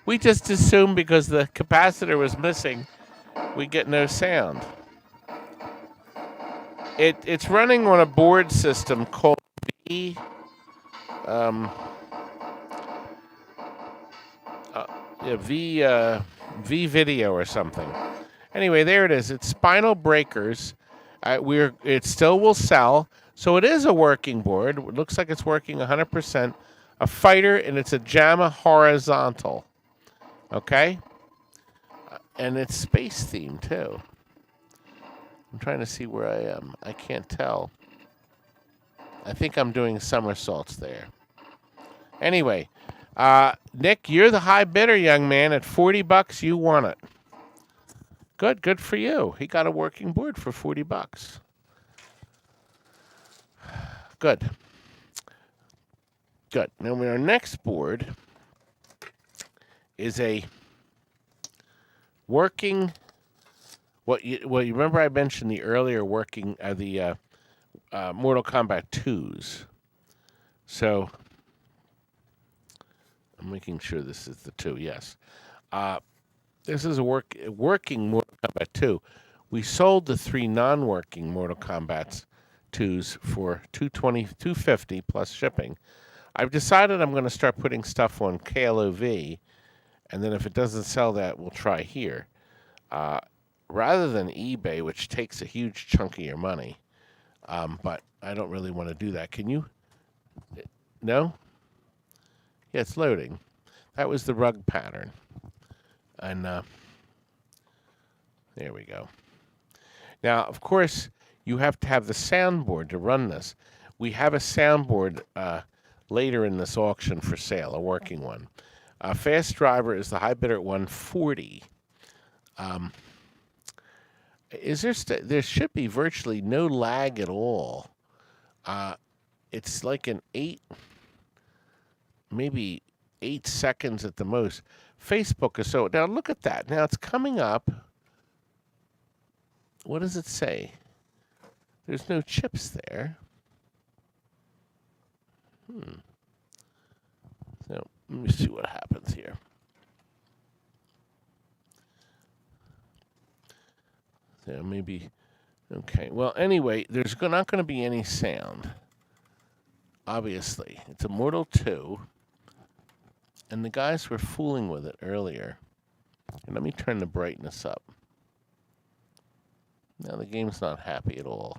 We just assumed because the capacitor was missing, we get no sound. It's running on a board system called V Video or something. Anyway, there it is. It's Spinal Breakers. It still will sell, so it is a working board. It looks like it's working 100%. A fighter, and it's a JAMA horizontal. Okay? And it's space themed, too. I'm trying to see where I am. I can't tell. I think I'm doing somersaults there. Anyway, Nick, you're the high bidder, young man. At $40, you won it. Good for you. He got a working board for $40. good. Good. Now, our next board is a working. You remember I mentioned the earlier working the Mortal Kombat 2s. So I'm making sure this is the 2. Yes. This is a working Mortal Kombat 2. We sold the 3 non-working Mortal Kombat 2s for $250 plus shipping. I've decided I'm going to start putting stuff on KLOV, and then if it doesn't sell that, we'll try here. Rather than eBay, which takes a huge chunk of your money. But I don't really want to do that. Can you? No? Yeah, it's loading. That was the rug pattern. And there we go. Now, of course, you have to have the soundboard to run this. We have a soundboard later in this auction for sale, a working one. Fast Driver is the high bidder at $140. There should be virtually no lag at all. It's like an 8 seconds at the most. Facebook is so. Now look at that. Now it's coming up. What does it say? There's no chips there. So let me see what happens here. So maybe. Okay. Well, anyway, there's not going to be any sound. Obviously, it's a Mortal 2. And the guys were fooling with it earlier. And let me turn the brightness up. Now the game's not happy at all.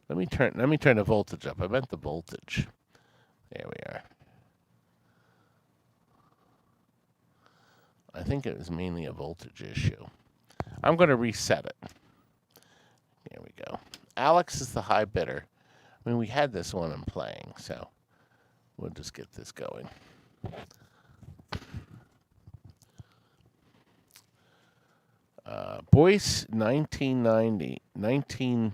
Let me turn the voltage up. I meant the voltage. There we are. I think it was mainly a voltage issue. I'm going to reset it. There we go. Alex is the high bidder. I mean, we had this one and playing, so we'll just get this going. Boyce 1990,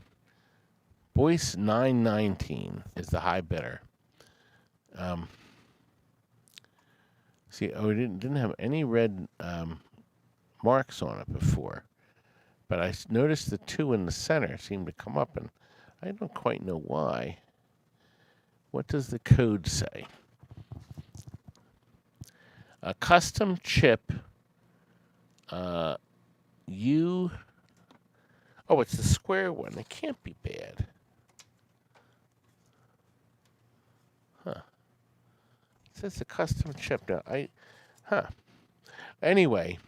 Boyce 919 is the high bidder. See, it didn't have any red marks on it before, but I noticed the 2 in the center seemed to come up, and I don't quite know why. What does the code say? A custom chip. Oh, it's the square one. It can't be bad. Huh. It says a custom chip now. Anyway,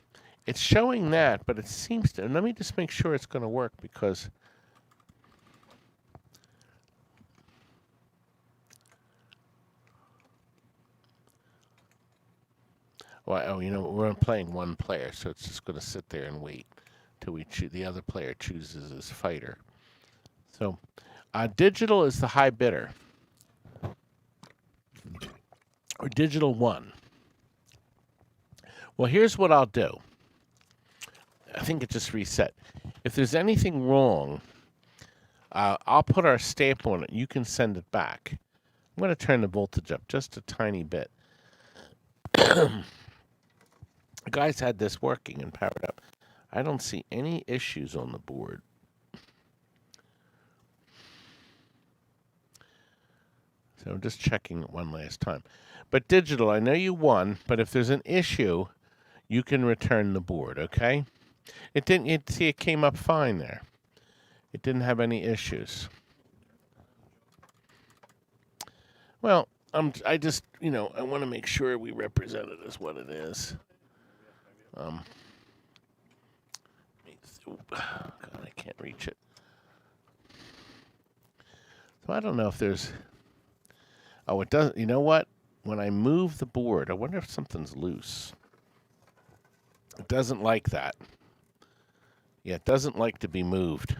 it's showing that, but it seems to. Let me just make sure it's going to work because. Well, we're playing one player, so it's just going to sit there and wait till the other player chooses his fighter. So, digital is the high bidder, or digital 1. Well, here's what I'll do. I think it just reset. If there's anything wrong, I'll put our stamp on it. You can send it back. I'm going to turn the voltage up just a tiny bit. The guys had this working and powered up. I don't see any issues on the board. So I'm just checking it one last time. But digital, I know you won, but if there's an issue, you can return the board, okay? It didn't, see, it came up fine there. It didn't have any issues. Well, I just, I want to make sure we represent it as what it is. God, I can't reach it. So I don't know if there's. Oh, it doesn't. You know what? When I move the board, I wonder if something's loose. It doesn't like that. Yeah, it doesn't like to be moved.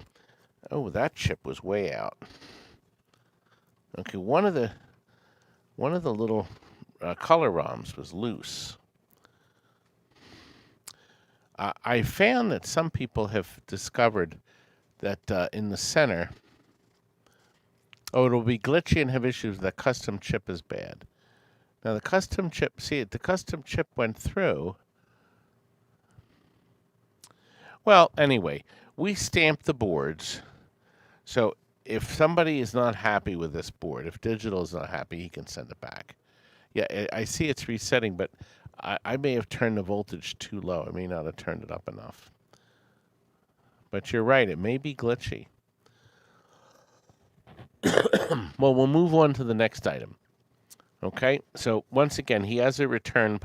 Oh, that chip was way out. Okay, one of the little color ROMs was loose. I found that some people have discovered that in the center, Oh, it'll be glitchy and have issues. The custom chip is bad. Now the custom chip, see, the custom chip went through. Well, anyway, we stamped the boards. So if somebody is not happy with this board, if digital is not happy, he can send it back. Yeah, I see it's resetting, but I may have turned the voltage too low. I may not have turned it up enough. But you're right, it may be glitchy. Well, we'll move on to the next item. Okay, so once again, he has a return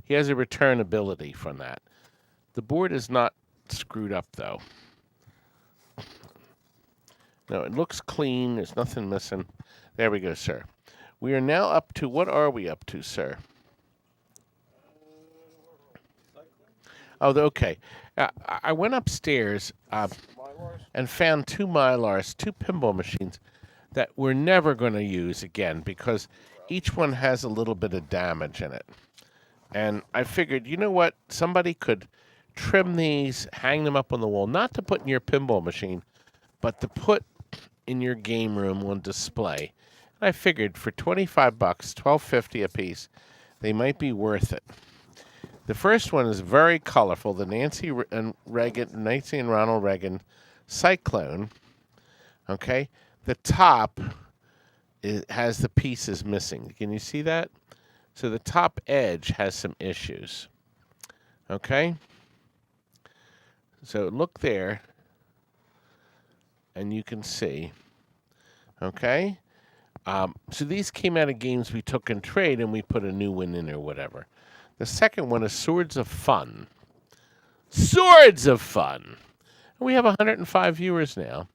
he has a return ability from that. The board is not screwed up, though. No, it looks clean. There's nothing missing. There we go, sir. We are now up to, what are we up to, sir? Oh, okay. I went upstairs and found 2 mylars, 2 pinball machines that we're never going to use again because each one has a little bit of damage in it. And I figured, you know what? Somebody could trim these, hang them up on the wall, not to put in your pinball machine, but to put in your game room on display. And I figured for $25, $12.50 a piece, they might be worth it. The first one is very colorful, the Nancy and Ronald Reagan Cyclone. Okay, the top has the pieces missing. Can you see that? So the top edge has some issues. Okay, so look there, and you can see. Okay, so these came out of games we took in trade, and we put a new one in or whatever. The second one is Swords of Fun. Swords of Fun! We have 105 viewers now.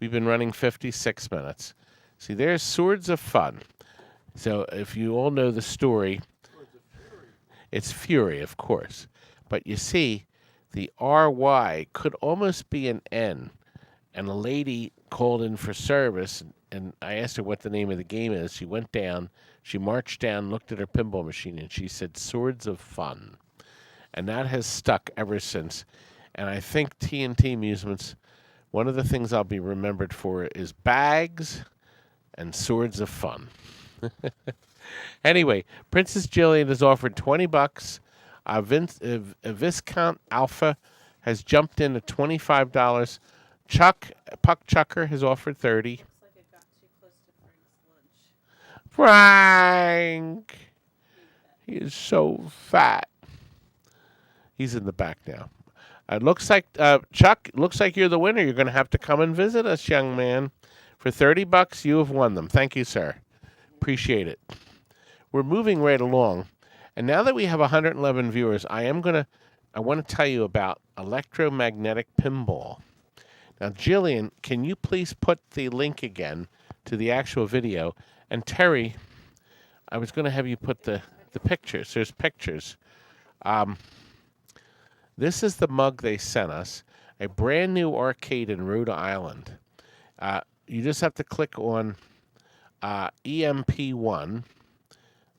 We've been running 56 minutes. See, there's Swords of Fun. So if you all know the story, it's Fury, of course. But you see, the RY could almost be an N. And a lady called in for service, and I asked her what the name of the game is. She went down, she marched down, looked at her pinball machine, and she said, Swords of Fun. And that has stuck ever since. And I think TNT Amusements, one of the things I'll be remembered for is bags and Swords of Fun. Anyway, Princess Jillian has offered $20. Viscount Alpha has jumped in at $25. Puck Chucker has offered $30. Looks like it got too close to Frank's lunch. Frank! He is so fat. He's in the back now. It looks like, Chuck, looks like you're the winner. You're going to have to come and visit us, young man. For $30, you have won them. Thank you, sir. Appreciate it. We're moving right along. And now that we have 111 viewers, I want to tell you about electromagnetic pinball. Now, Jillian, can you please put the link again to the actual video? And Terry, I was going to have you put the pictures. There's pictures. This is the mug they sent us, a brand new arcade in Rhode Island. You just have to click on EMP1,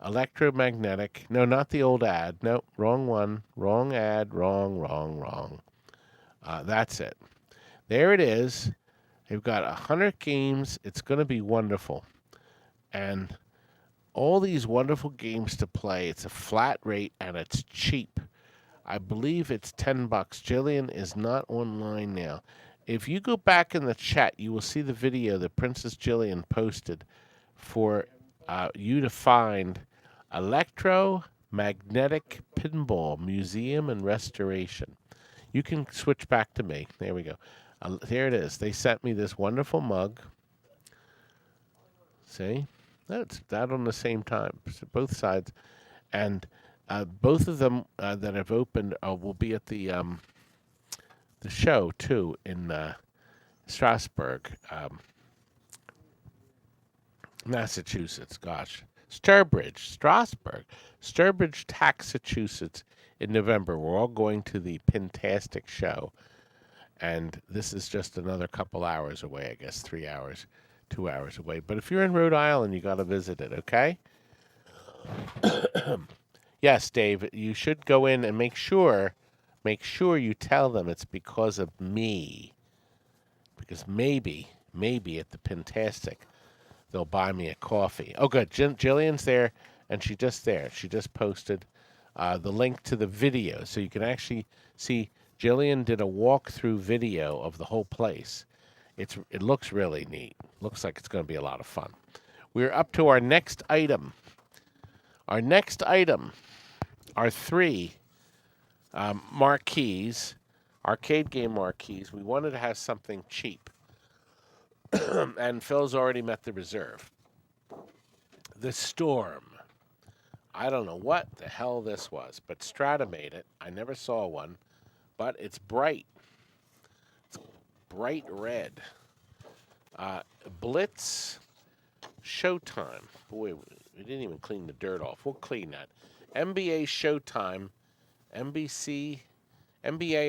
electromagnetic. No, not the old ad. No, wrong one. Wrong ad. Wrong. That's it. There it is. They've got 100 games. It's going to be wonderful. And all these wonderful games to play. It's a flat rate, and it's cheap. I believe it's $10. Jillian is not online now. If you go back in the chat, you will see the video that Princess Jillian posted for you to find Electromagnetic Pinball Museum and Restoration. You can switch back to me. There we go. There it is. They sent me this wonderful mug. See? That's that on the same time. Both sides. And both of them that have opened will be at the show, too, in Strasbourg, Massachusetts. Gosh. Sturbridge, Massachusetts in November. We're all going to the Pintastic show. And this is just another couple hours away, I guess, 3 hours, 2 hours away. But if you're in Rhode Island, you got to visit it, okay? Yes, Dave, you should go in and make sure you tell them it's because of me. Because maybe maybe at the Pintastic they'll buy me a coffee. Oh, good. Jillian's there, and she just posted the link to the video, so you can actually see Jillian did a walkthrough video of the whole place. It looks really neat. Looks like it's going to be a lot of fun. We're up to our next item. Our next item are 3 marquees, arcade game marquees. We wanted to have something cheap, and Phil's already met the reserve. The Storm. I don't know what the hell this was, but Strata made it. I never saw one, but it's bright. It's bright red. Blitz Showtime. Boy, we didn't even clean the dirt off. We'll clean that. NBA Showtime. NBA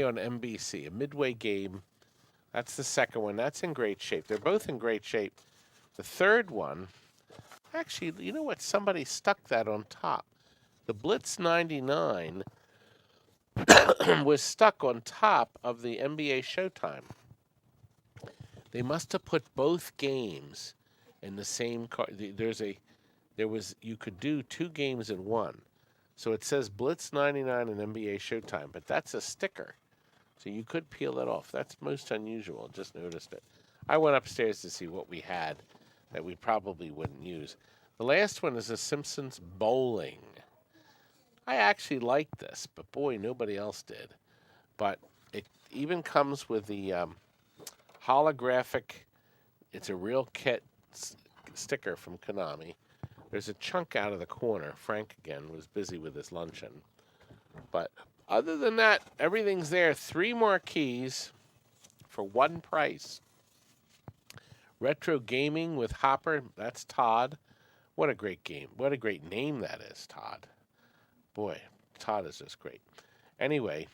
on NBC. A midway game. That's the second one. That's in great shape. They're both in great shape. The third one, actually, you know what? Somebody stuck that on top. The Blitz 99 was stuck on top of the NBA Showtime. They must have put both games in the same car. You could do 2 games in one. So it says Blitz 99 and NBA Showtime, but that's a sticker. So you could peel that off. That's most unusual. Just noticed it. I went upstairs to see what we had that we probably wouldn't use. The last one is a Simpsons Bowling. I actually like this, but boy, nobody else did. But it even comes with the holographic, it's a real kit sticker from Konami. There's a chunk out of the corner. Frank, again, was busy with his luncheon. But other than that, everything's there. 3 marquees for one price. Retro Gaming with Hopper. That's Todd. What a great game. What a great name that is, Todd. Boy, Todd is just great. Anyway,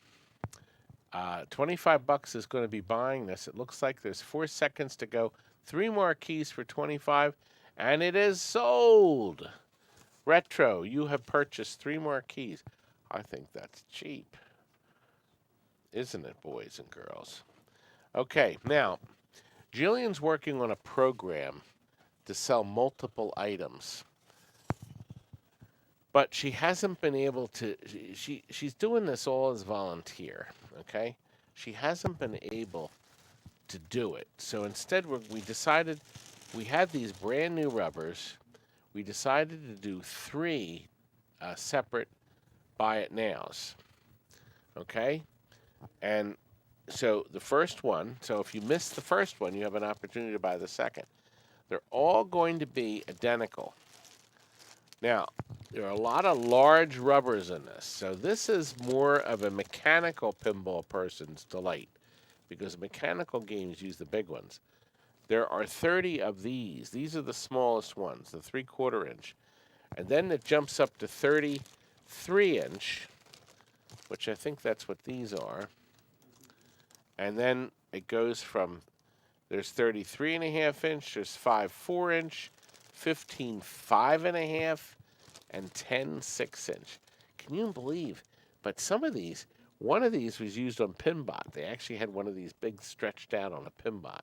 $25 is going to be buying this. It looks like there's 4 seconds to go. 3 marquees for $25, and it is sold. Retro, you have purchased 3 marquees. I think that's cheap. Isn't it, boys and girls? Okay, now, Jillian's working on a program to sell multiple items. But she hasn't been able to, she's doing this all as volunteer, okay? She hasn't been able to do it. So instead, we decided, we had these brand new rubbers. We decided to do 3 separate buy it nows, okay? And so the first one, so if you miss the first one, you have an opportunity to buy the second. They're all going to be identical. Now, there are a lot of large rubbers in this, so this is more of a mechanical pinball person's delight, because mechanical games use the big ones. There are 30 of these. These are the smallest ones, the 3/4 inch. And then it jumps up to 33 inch, which I think that's what these are. And then it goes from, there's 33.5 inch, there's 5/4 inch, 15 5.5, and 10 6 inch. Can you believe? But some of these, one of these was used on Pinbot. They actually had one of these big stretched out on a Pinbot.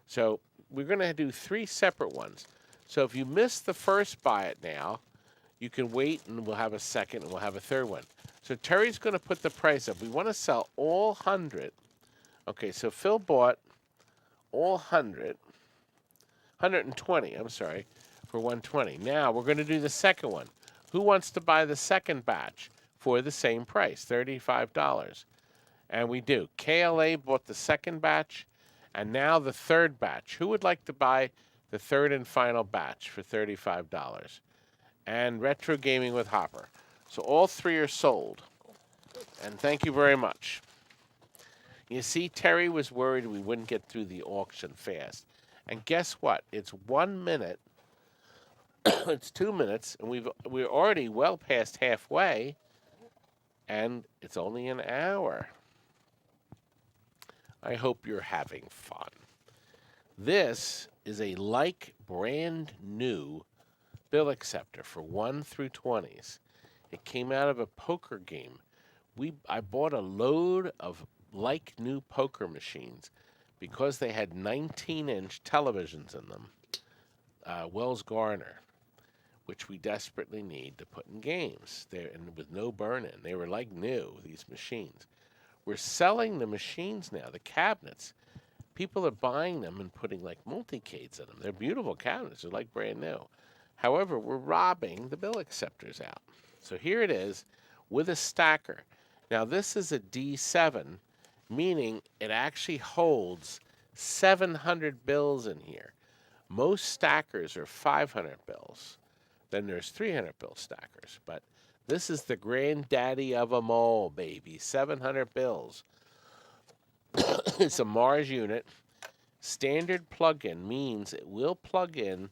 So we're going to do 3 separate ones. So if you miss the first buy it now, you can wait and we'll have a second and we'll have a third one. So Terry's going to put the price up. We want to sell all 100. Okay, so Phil bought all 100, 120, I'm sorry, for 120. Now we're going to do the second one. Who wants to buy the second batch for the same price, $35? And we do. KLA bought the second batch, and now the third batch. Who would like to buy the third and final batch for $35? And Retro Gaming with Hopper. So all 3 are sold. And thank you very much. You see, Terry was worried we wouldn't get through the auction fast. And guess what? It's 1 minute. It's 2 minutes, and we're already well past halfway, and it's only an hour. I hope you're having fun. This is a brand new bill acceptor for 1 through 20s. It came out of a poker game. I bought a load of new poker machines because they had 19-inch televisions in them, Wells Garner, which we desperately need to put in games, and with no burn-in. They were like new, these machines. We're selling the machines now, the cabinets. People are buying them and putting like multicades in them. They're beautiful cabinets. They're like brand new. However, we're robbing the bill acceptors out. So here it is with a stacker. Now this is a D7, meaning it actually holds 700 bills in here. Most stackers are 500 bills. Then there's 300 bill stackers. But this is the granddaddy of them all, baby. 700 bills. It's a Mars unit. Standard plug-in means it will plug in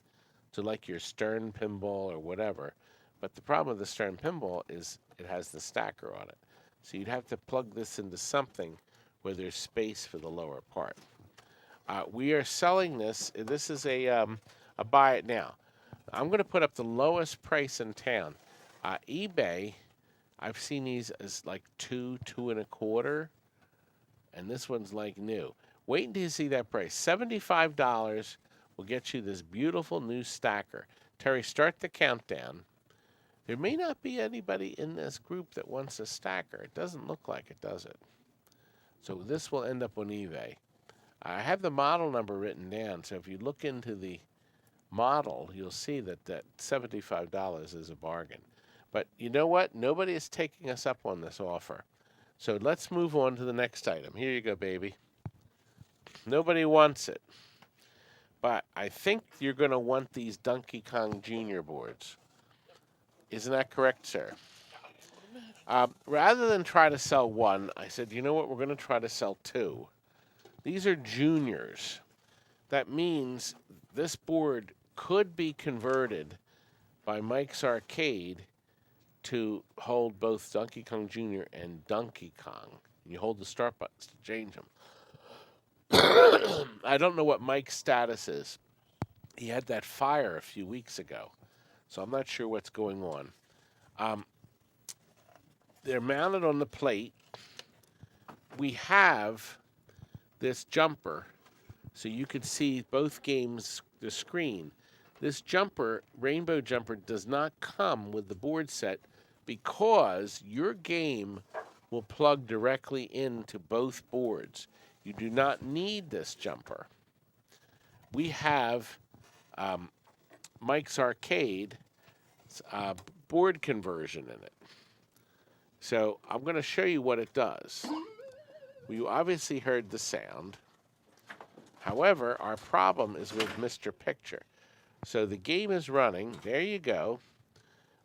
to like your Stern Pinball or whatever. But the problem with the Stern Pinball is it has the stacker on it. So you'd have to plug this into something where there's space for the lower part. We are selling this. This is a buy it now. I'm going to put up the lowest price in town. eBay, I've seen these as like $2, $2.25, and this one's like new. Wait until you see that price. $75 will get you this beautiful new stacker. Terry, start the countdown. There may not be anybody in this group that wants a stacker. It doesn't look like it, does it? So this will end up on eBay. I have the model number written down, so if you look into the model, you'll see that that $75 is a bargain. But you know what? Nobody is taking us up on this offer. So let's move on to the next item. Here you go, baby. Nobody wants it. But I think you're going to want these Donkey Kong Jr. boards. Isn't that correct, sir? Rather than try to sell one, I said, you know what? We're going to try to sell two. These are juniors. That means this board could be converted by Mike's Arcade to hold both Donkey Kong Jr. and Donkey Kong. You hold the start buttons to change them. I don't know what Mike's status is. He had that fire a few weeks ago, so I'm not sure what's going on. They're mounted on the plate. We have this jumper, so you can see both games, the screen. This jumper, rainbow jumper, does not come with the board set because your game will plug directly into both boards. You do not need this jumper. We have Mike's Arcade board conversion in it. So I'm going to show you what it does. You obviously heard the sound. However, our problem is with Mr. Picture. So the game is running. There you go.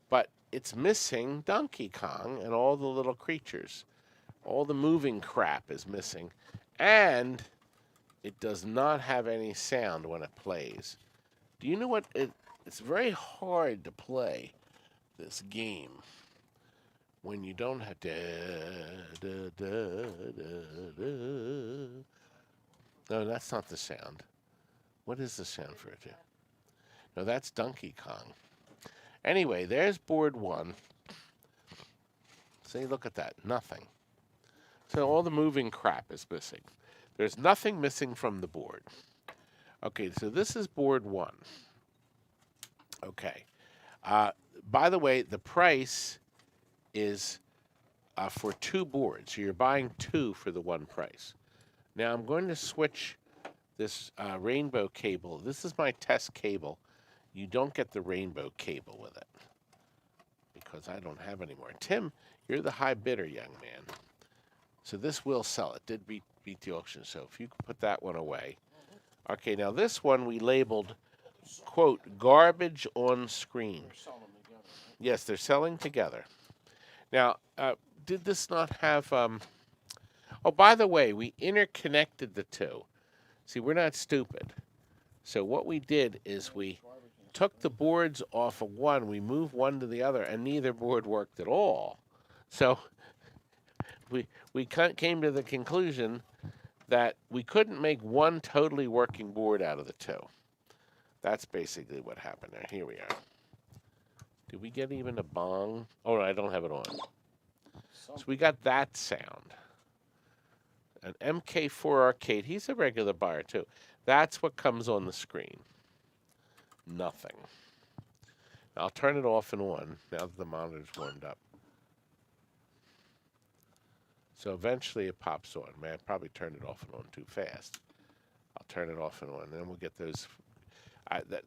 But it's missing Donkey Kong and all the little creatures. All the moving crap is missing. And it does not have any sound when it plays. Do you know what? It's very hard to play this game when you don't have No, that's not the sound. What is the sound for it? No, that's Donkey Kong. Anyway, there's board one. See, look at that. Nothing. So all the moving crap is missing. There's nothing missing from the board. Okay, so this is board one. Okay. By the way, the price is for two boards. So you're buying two for the one price. Now I'm going to switch this rainbow cable. This is my test cable. You don't get the rainbow cable with it because I don't have any more. Tim, you're the high bidder, young man. So this will sell. It did beat the auction. So if you could put that one away. Okay, now this one we labeled, quote, garbage on screen. Yes, they're selling together. Now, did this not have... Oh, by the way, we interconnected the two. See, we're not stupid. So what we did is we took the boards off of one, we moved one to the other, and neither board worked at all. So we came to the conclusion that we couldn't make one totally working board out of the two. That's basically what happened there. Here we are. Did we get even a bong? Oh, no, I don't have it on. So we got that sound. An MK4 arcade. He's a regular buyer too. That's what comes on the screen. Nothing. I'll turn it off and on now that the monitor's warmed up. So eventually it pops on. Man, I probably turned it off and on too fast. I'll turn it off and on, and then we'll get those.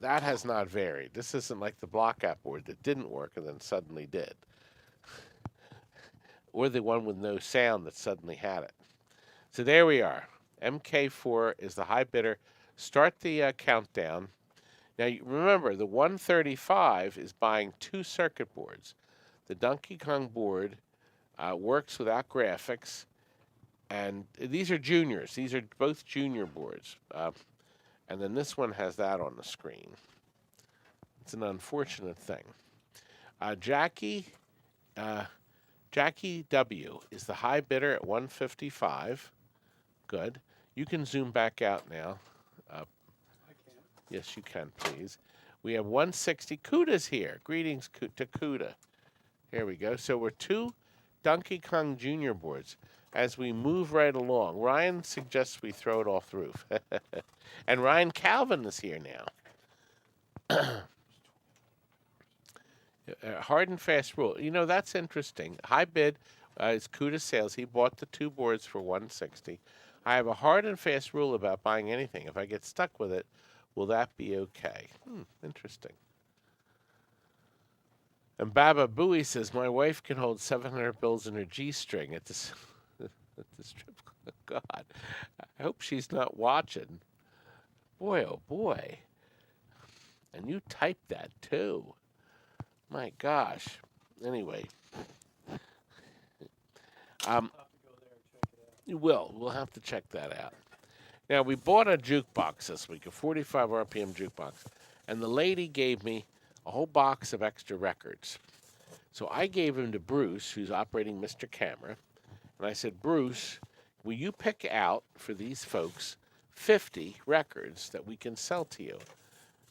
That has not varied. This isn't like the block app board that didn't work and then suddenly did. Or the one with no sound that suddenly had it. So there we are. MK4 is the high bidder. Start the countdown. Now, remember, the 135 is buying 2 circuit boards. The Donkey Kong board works without graphics, and these are juniors. These are both junior boards. And then this one has that on the screen. It's an unfortunate thing. Jackie W. is the high bidder at 155. Good. You can zoom back out now. Yes, you can, please. We have 160. Kuda's here. Greetings to Kuda. Here we go. So we're 2 Donkey Kong Junior boards as we move right along. Ryan suggests we throw it off the roof. And Ryan Calvin is here now. Hard and fast rule. You know, that's interesting. High bid is Kuda Sales. He bought the 2 boards for 160. I have a hard and fast rule about buying anything. If I get stuck with it, will that be okay? Interesting. And Baba Booey says, my wife can hold 700 bills in her G-string at this, at the strip club. God, I hope she's not watching. Boy, oh boy. And you typed that too. My gosh. Anyway. You will. We'll have to check that out. Now, we bought a jukebox this week, a 45 RPM jukebox, and the lady gave me a whole box of extra records. So I gave them to Bruce, who's operating Mr. Camera, and I said, Bruce, will you pick out for these folks 50 records that we can sell to you?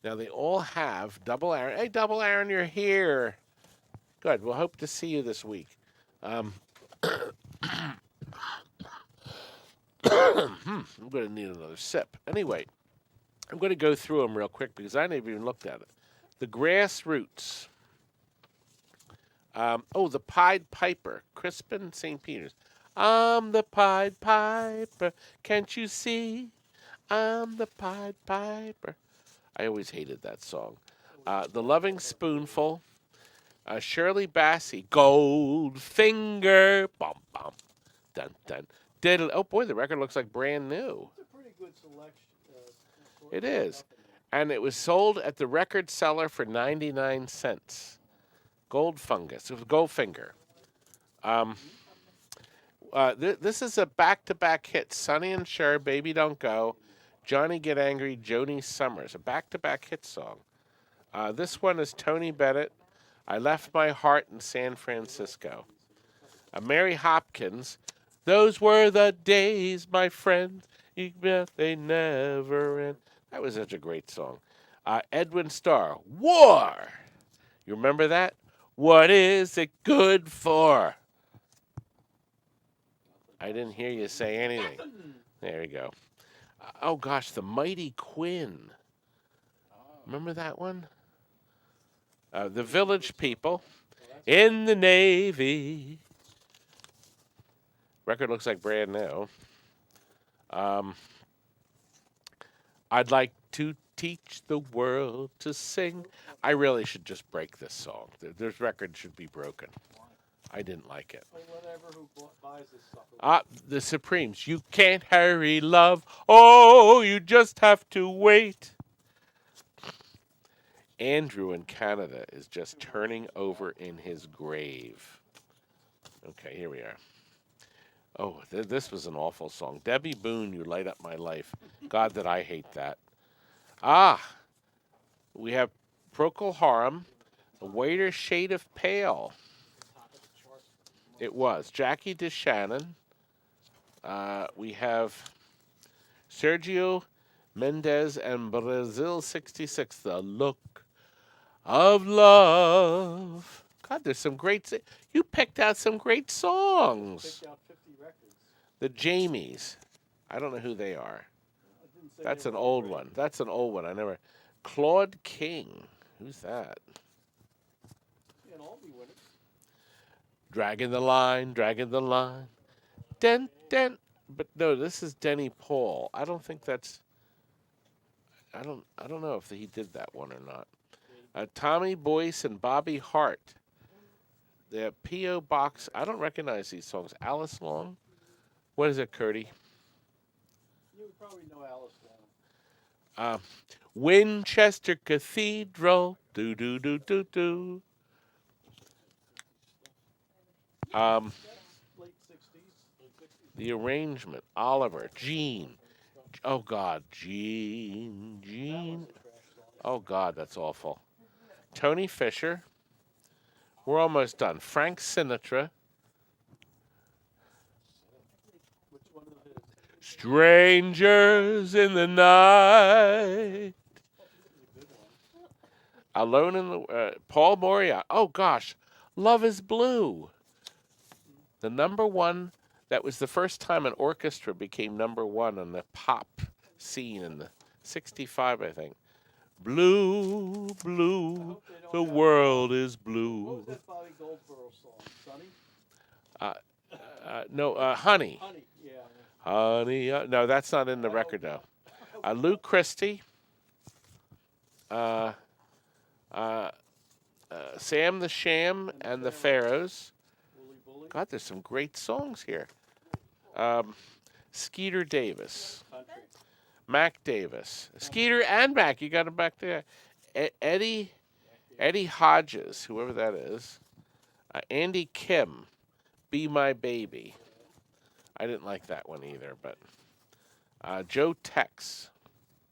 Now, they all have Double Aaron. Hey, Double Aaron, you're here. Good. We'll hope to see you this week. I'm going to need another sip. Anyway, I'm going to go through them real quick because I never even looked at it. The Grassroots. The Pied Piper. Crispin St. Peter's. I'm the Pied Piper. Can't you see? I'm the Pied Piper. I always hated that song. The Loving Spoonful. Shirley Bassey. Goldfinger. Bum, bum. Dun, dun. Oh, boy, the record looks like brand new. It's a pretty good selection. It is. And it was sold at the record seller for 99 cents. Goldfinger. This is a back-to-back hit. Sonny and Cher, Baby Don't Go. Johnny Get Angry, Joni Summers. A back-to-back hit song. This one is Tony Bennett. I Left My Heart in San Francisco. Mary Hopkins. Those were the days, my friend. They never end. That was such a great song. Edwin Starr. War. You remember that? What is it good for? I didn't hear you say anything. There you go. Oh, gosh, The Mighty Quinn. Remember that one? The Village People. In the Navy. Record looks like brand new. I'd like to teach the world to sing. I really should just break this song. This record should be broken. I didn't like it. Whatever who buys this stuff. The Supremes. You can't hurry, love. Oh, you just have to wait. Andrew in Canada is just turning over in his grave. Okay, here we are. Oh, this was an awful song. Debbie Boone, You Light Up My Life. God, that I hate that. We have Procol Harum, A Whiter Shade of Pale. It was. Jackie DeShannon. We have Sergio Mendes and Brazil 66, The Look of Love. God, there's some great... You picked out some great songs. Picked out 50 records. The Jamies. I don't know who they are. I didn't say That's they an were old great. one. That's an old one. I never. Claude King. Who's that? Yeah, and all the winners. Dragging the line, dragging the line. Den. But no, this is Denny Paul. I don't think that's. I don't know if he did that one or not. Tommy Boyce and Bobby Hart. The P.O. Box. I don't recognize these songs. Alice Long. What is it, Curdy? You would probably know Alice Long. Winchester Cathedral. Do do do do do. Late 60s. The arrangement. Oliver. Gene. Oh God. Gene. Oh God, that's awful. Tony Fisher. We're almost done. Frank Sinatra. Which one of his? Strangers in the night. Alone in the Paul Moriarty. Oh gosh, Love Is Blue. The number one. That was the first time an orchestra became number one on the pop scene in the '65, I think. Blue, blue, the world is What blue. was that Bobby Goldberg song? Sonny? No, Honey. Honey, yeah. Honey, no, that's not in the record though. Lou Christie, Sam the Sham and the Pharaohs. Wooly Bully. God, there's some great songs here. Skeeter Davis, Country. Mac Davis, Skeeter and Mac. You got him back there. Eddie Hodges, whoever that is. Andy Kim, Be My Baby. I didn't like that one either, but Joe Tex,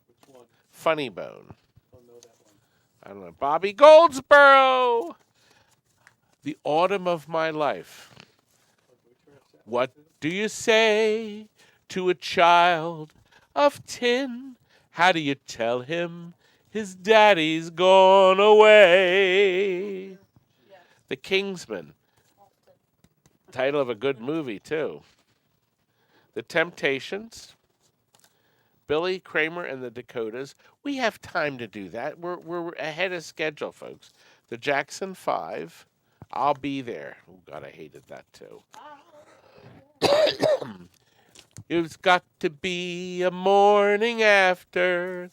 Which one? Funny Bone. Don't know that one. I don't know. Bobby Goldsboro, The Autumn of My Life. What do you say to a child of tin? How do you tell him his daddy's gone away? Yes. The Kingsman. Title of a good movie, too. The Temptations. Billy Kramer and the Dakotas. We have time to do that. We're ahead of schedule, folks. The Jackson 5. I'll Be There. Oh, God, I hated that, too. It's got to be a morning after.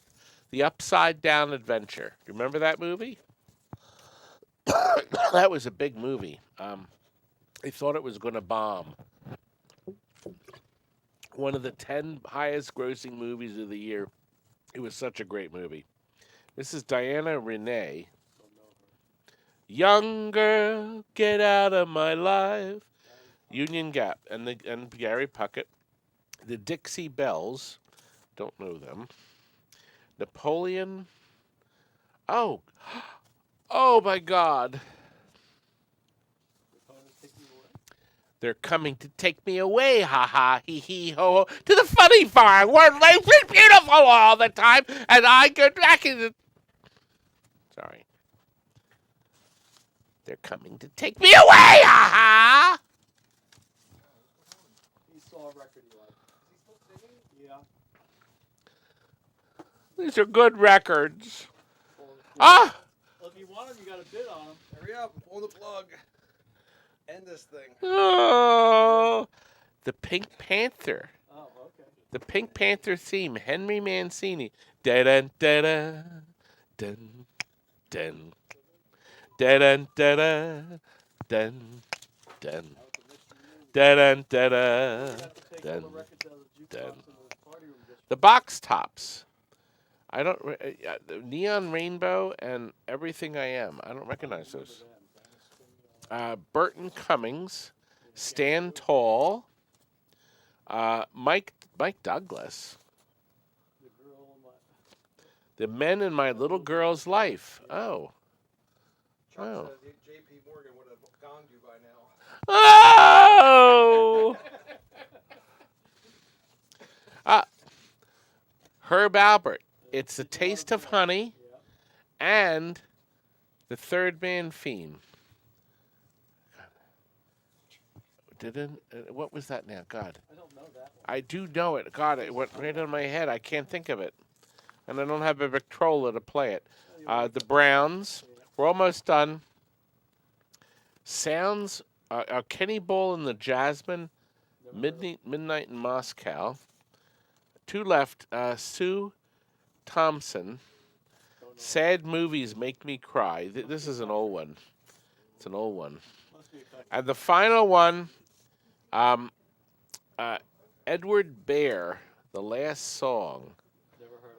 The Upside Down Adventure. You remember that movie? That was a big movie. They thought it was going to bomb. One of the 10 highest grossing movies of the year. It was such a great movie. This is Diana Renee. Young girl, get out of my life. Union Gap and Gary Puckett. The Dixie Bells. Don't know them. Napoleon. Oh my God. They're coming to take me away, ha ha, hee hee ho ho, to the funny farm where life is beautiful all the time, and I go back in the... Sorry. They're coming to take me away, ha ha! He saw a record he liked. Is he still singing? Yeah. These are good records. Well, if you want him, you got to bid on him. Hurry up, pull the plug. End this thing. Oh, the Pink Panther. Oh, okay. The Pink Panther theme, Henry Mancini. Da-dun, da-dun, dun, dun, da-dun, da-dun, dun, dun, da-dun, da-dun, dun, dun. The Box Tops. I don't... Neon Rainbow and Everything I Am. I don't recognize those. Burton Cummings, Stand Tall, Mike Douglas, The Men in My Little Girl's Life. Oh. Chuck Oh. says J.P. Morgan would have gonged you by now. Oh! Herb Albert, It's a Taste of Honey, and The Third Man theme. What was that now? God. I don't know that one. I do know it. God, it went right on my head. I can't think of it. And I don't have a Victrola to play it. The Browns. We're almost done. Sounds. Kenny Bull and the Jasmine. Midnight in Moscow. 2 left. Sue Thompson. Sad Movies Make Me Cry. This is an old one. It's an old one. And the final one, Edward Bear, The Last Song. Never heard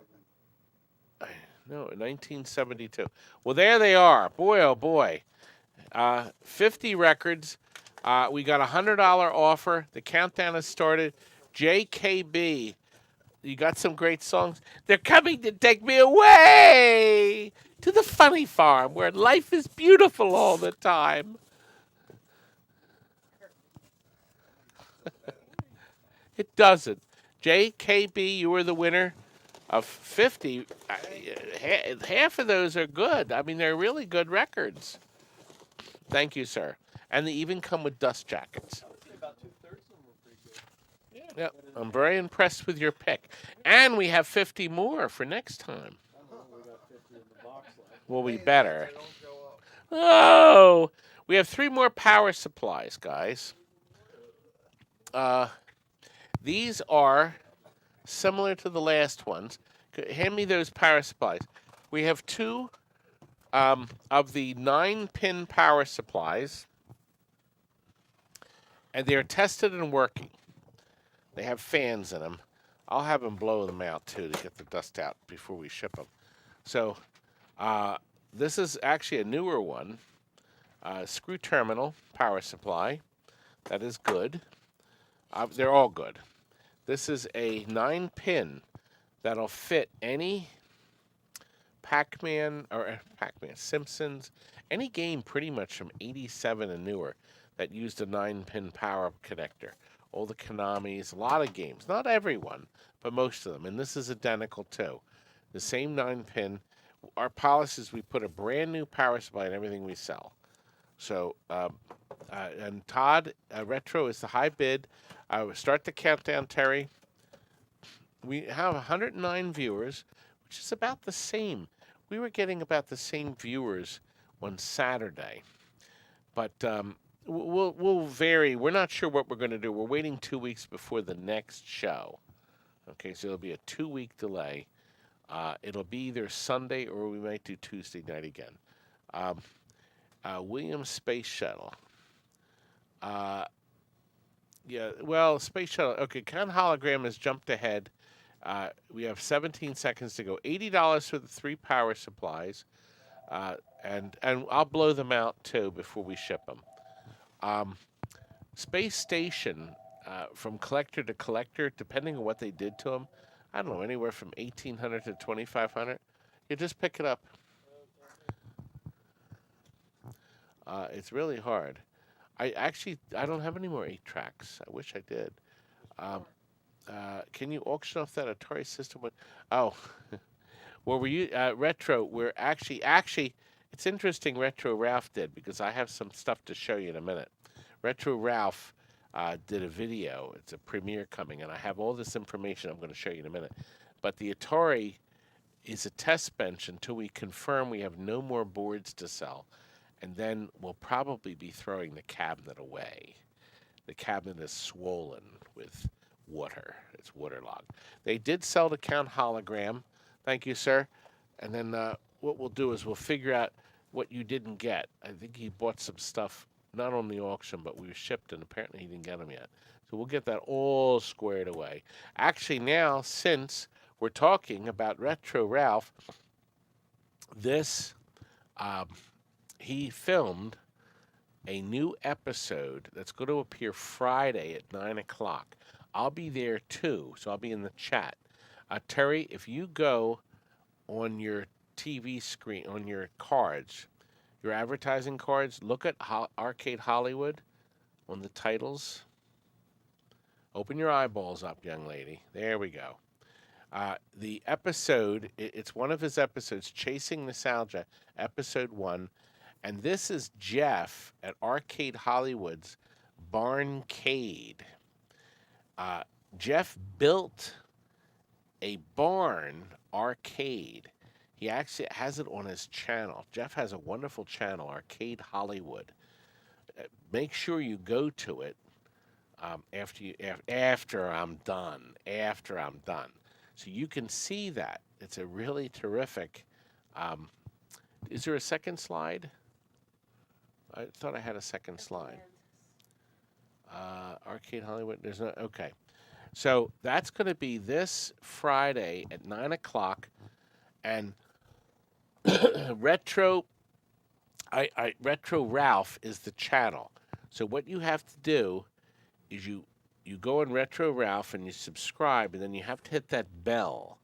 of him. No, 1972. Well, there they are. Boy, oh boy. 50 records. We got a $100 offer. The countdown has started. JKB. You got some great songs. They're coming to take me away to the funny farm where life is beautiful all the time. It doesn't. JKB, you were the winner of 50. Half of those are good. I mean, they're really good records. Thank you, sir. And they even come with dust jackets. I would say about 2/3 of them were pretty good. Yep, I'm very impressed with your pick. And we have 50 more for next time. We got 50 in the box left. Well, we better. They don't show up. Oh! We have 3 more power supplies, guys. These are similar to the last ones. Hand me those power supplies. We have 2 of the 9-pin power supplies, and they're tested and working. They have fans in them. I'll have them blow them out, too, to get the dust out before we ship them. So this is actually a newer one. Screw terminal power supply. That is good. They're all good. This is a 9-pin that'll fit any Pac-Man, Simpsons, any game pretty much from 87 and newer that used a 9-pin power connector. All the Konamis, a lot of games. Not everyone, but most of them. And this is identical too. The same 9-pin. Our policy is we put a brand new power supply in everything we sell. So, and Todd, Retro is the high bid. Start the countdown, Terry. We have 109 viewers, which is about the same. We were getting about the same viewers on Saturday. But we'll vary. We're not sure what we're going to do. We're waiting 2 weeks before the next show. Okay, so it'll be a 2-week delay. It'll be either Sunday or we might do Tuesday night again. Williams Space Shuttle. Yeah, well, Space Shuttle. Okay, Con Hologram has jumped ahead. We have 17 seconds to go. $80 for the 3 power supplies. And I'll blow them out, too, before we ship them. Space Station, from collector to collector, depending on what they did to them, I don't know, anywhere from $1,800 to $2,500. You just pick it up. It's really hard. I don't have any more 8-tracks. I wish I did. Can you auction off that Atari system? Oh, well, were you Retro? We're actually, it's interesting. Retro Ralph did, because I have some stuff to show you in a minute. Retro Ralph did a video. It's a premiere coming, and I have all this information I'm going to show you in a minute. But the Atari is a test bench until we confirm we have no more boards to sell. And then we'll probably be throwing the cabinet away. The cabinet is swollen with water. It's waterlogged. They did sell the Count Hologram. Thank you, sir. And then what we'll do is we'll figure out what you didn't get. I think he bought some stuff, not on the auction, but we were shipped, and apparently he didn't get them yet. So we'll get that all squared away. Actually, now, since we're talking about Retro Ralph, this... he filmed a new episode that's going to appear Friday at 9 o'clock. I'll be there too, so I'll be in the chat. Terry, if you go on your TV screen, on your cards, your advertising cards, look at Arcade Hollywood on the titles. Open your eyeballs up, young lady. There we go. The episode, it's one of his episodes, Chasing Nostalgia, episode 1. And this is Jeff at Arcade Hollywood's Barncade. Jeff built a barn arcade. He actually has it on his channel. Jeff has a wonderful channel, Arcade Hollywood. Make sure you go to it after I'm done. After I'm done, so you can see that it's a really terrific. Is there a second slide? I thought I had a second slide. Arcade Hollywood. There's no. Okay. So that's going to be this Friday at 9 o'clock, and Retro Ralph is the channel. So what you have to do is you go on Retro Ralph and you subscribe, and then you have to hit that bell,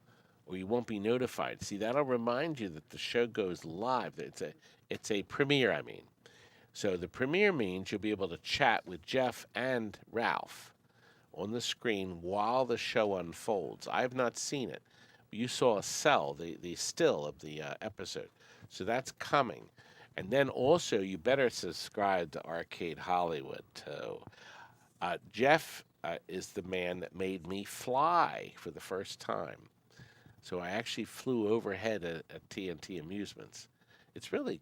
or you won't be notified. See, that'll remind you that the show goes live. It's a premiere, I mean. So the premiere means you'll be able to chat with Jeff and Ralph on the screen while the show unfolds. I have not seen it, but you saw a the still of the episode. So that's coming. And then also, you better subscribe to Arcade Hollywood, too. Jeff is the man that made me fly for the first time. So I actually flew overhead at TNT Amusements. It's really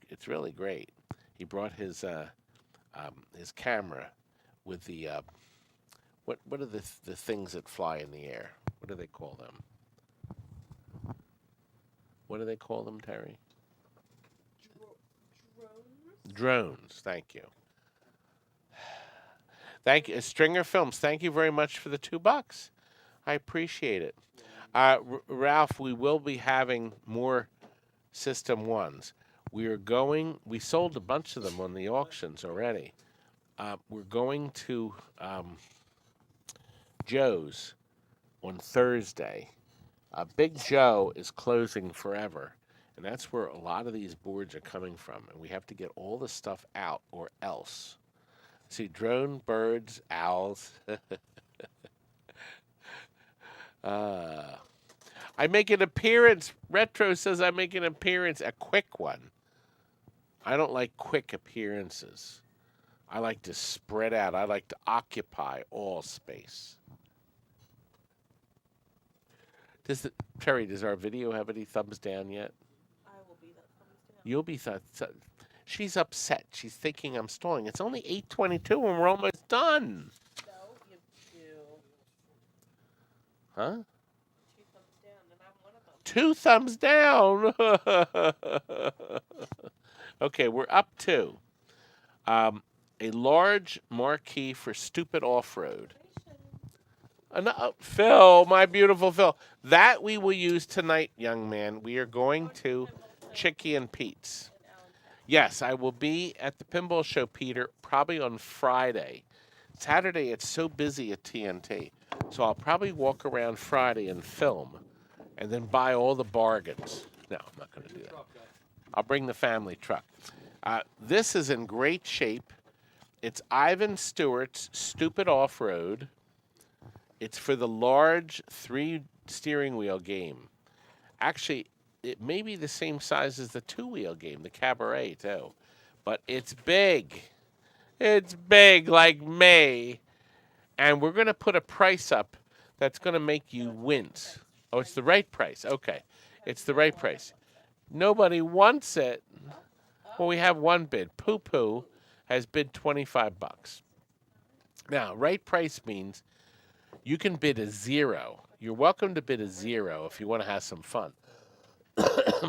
great. He brought his camera with the what are the things that fly in the air? What do they call them? What do they call them, Terry? Drones. Thank you. Thank you, Stringer Films. Thank you very much for the $2. I appreciate it. Ralph, we will be having more System 1s. We sold a bunch of them on the auctions already. We're going to Joe's on Thursday. Big Joe is closing forever, and that's where a lot of these boards are coming from, and we have to get all the stuff out or else. See, drone, birds, owls. I make an appearance. Retro says I make an appearance, a quick one. I don't like quick appearances. I like to spread out. I like to occupy all space. Terry, does our video have any thumbs down yet? I will be that thumbs down. You'll be she's upset. She's thinking I'm stalling. It's only 8:22 and we're almost done. No, you do. Huh? 2 thumbs down, and I'm one of them. 2 thumbs down. Okay, we're up to a large marquee for stupid off-road. Phil, my beautiful Phil. That we will use tonight, young man. We are going to Chicky and Pete's. Yes, I will be at the Pinball Show, Peter, probably on Friday. Saturday, it's so busy at TNT. So I'll probably walk around Friday and film and then buy all the bargains. No, I'm not going to do that. I'll bring the family truck. This is in great shape. It's Ivan Stewart's Stupid Off-Road. It's for the large 3 steering wheel game. Actually, it may be the same size as the 2-wheel game, the Cabaret, too. But it's big. It's big like me. And we're going to put a price up that's going to make you wince. Oh, it's the right price. Okay. It's the right price. Nobody wants it. Well, we have one bid. Poo Poo has bid $25. Now, right price means you can bid a 0. You're welcome to bid a 0 if you want to have some fun.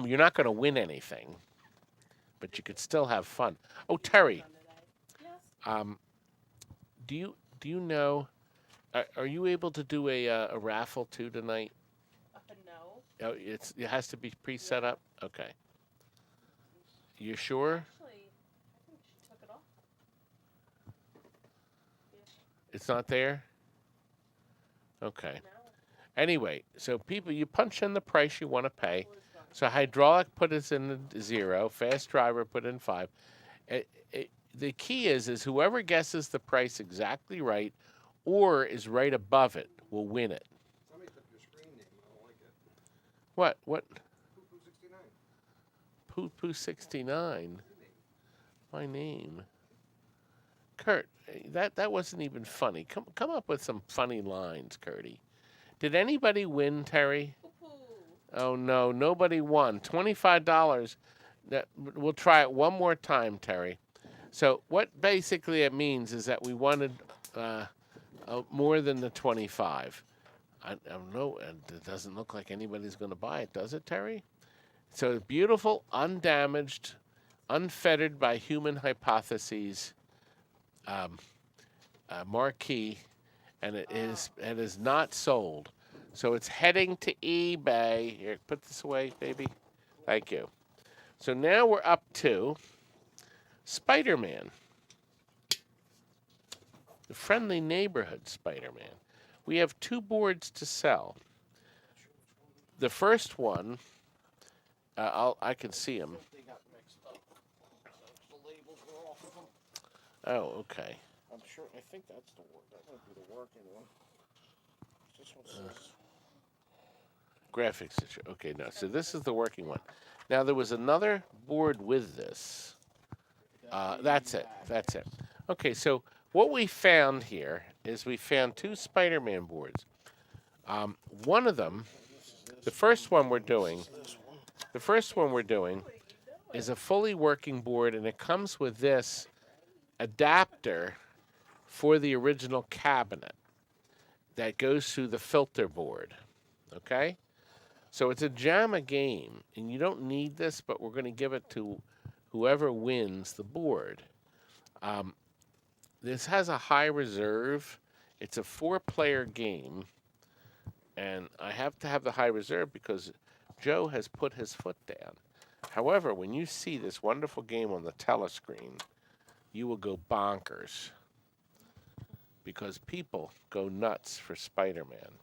You're not going to win anything, but you could still have fun. Oh, Terry, do you know? Are you able to do a raffle too tonight? No. Oh, it has to be pre-set up. Okay. You sure? Actually, I think she took it off. It's not there? Okay. No. Anyway, so people, you punch in the price you want to pay. So hydraulic put us in 0. Fast driver put in 5. The key is whoever guesses the price exactly right or is right above it will win it. Somebody took your screen name. I don't like it. What? Poo-poo 69. Poo-poo 69. My name. Kurt, that wasn't even funny. Come up with some funny lines, Curdy. Did anybody win, Terry? Oh no, nobody won. $25. We'll try it one more time, Terry. So what basically it means is that we wanted more than the 25. I don't know. It doesn't look like anybody's going to buy it, does it, Terry? So beautiful, undamaged, unfettered by human hypotheses marquee, and it is not sold. So it's heading to eBay. Here, put this away, baby. Thank you. So now we're up to Spider-Man. The friendly neighborhood Spider-Man. We have 2 boards to sell. The first one, I can see them. They got mixed up. The labels were off of them. Oh, okay. I'm sure. I think that's the word. That might be the working one. This one says. Graphics. Okay, no. So this is the working one. Now there was another board with this. That's it. That's it. Okay, so what we found here is we found 2 Spider-Man boards. One of them, the first one we're doing is a fully working board, and it comes with this adapter for the original cabinet that goes through the filter board. Okay? So it's a JAMA game, and you don't need this, but we're going to give it to whoever wins the board. This has a high reserve. It's a 4-player game, and I have to have the high reserve because Joe has put his foot down. However, when you see this wonderful game on the telescreen, you will go bonkers because people go nuts for Spider-Man.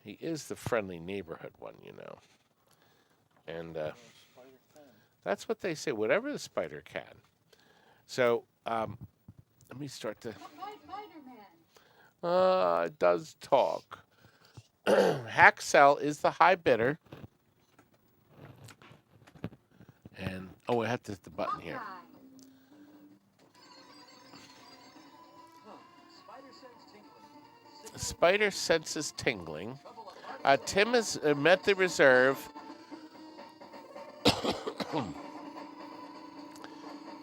He is the friendly neighborhood one, you know. And that's what they say, whatever the spider can. So, let me start to... It does talk. Haxel is the high bidder. And, oh, I have to hit the button here. Spider senses tingling. Tim has met the reserve.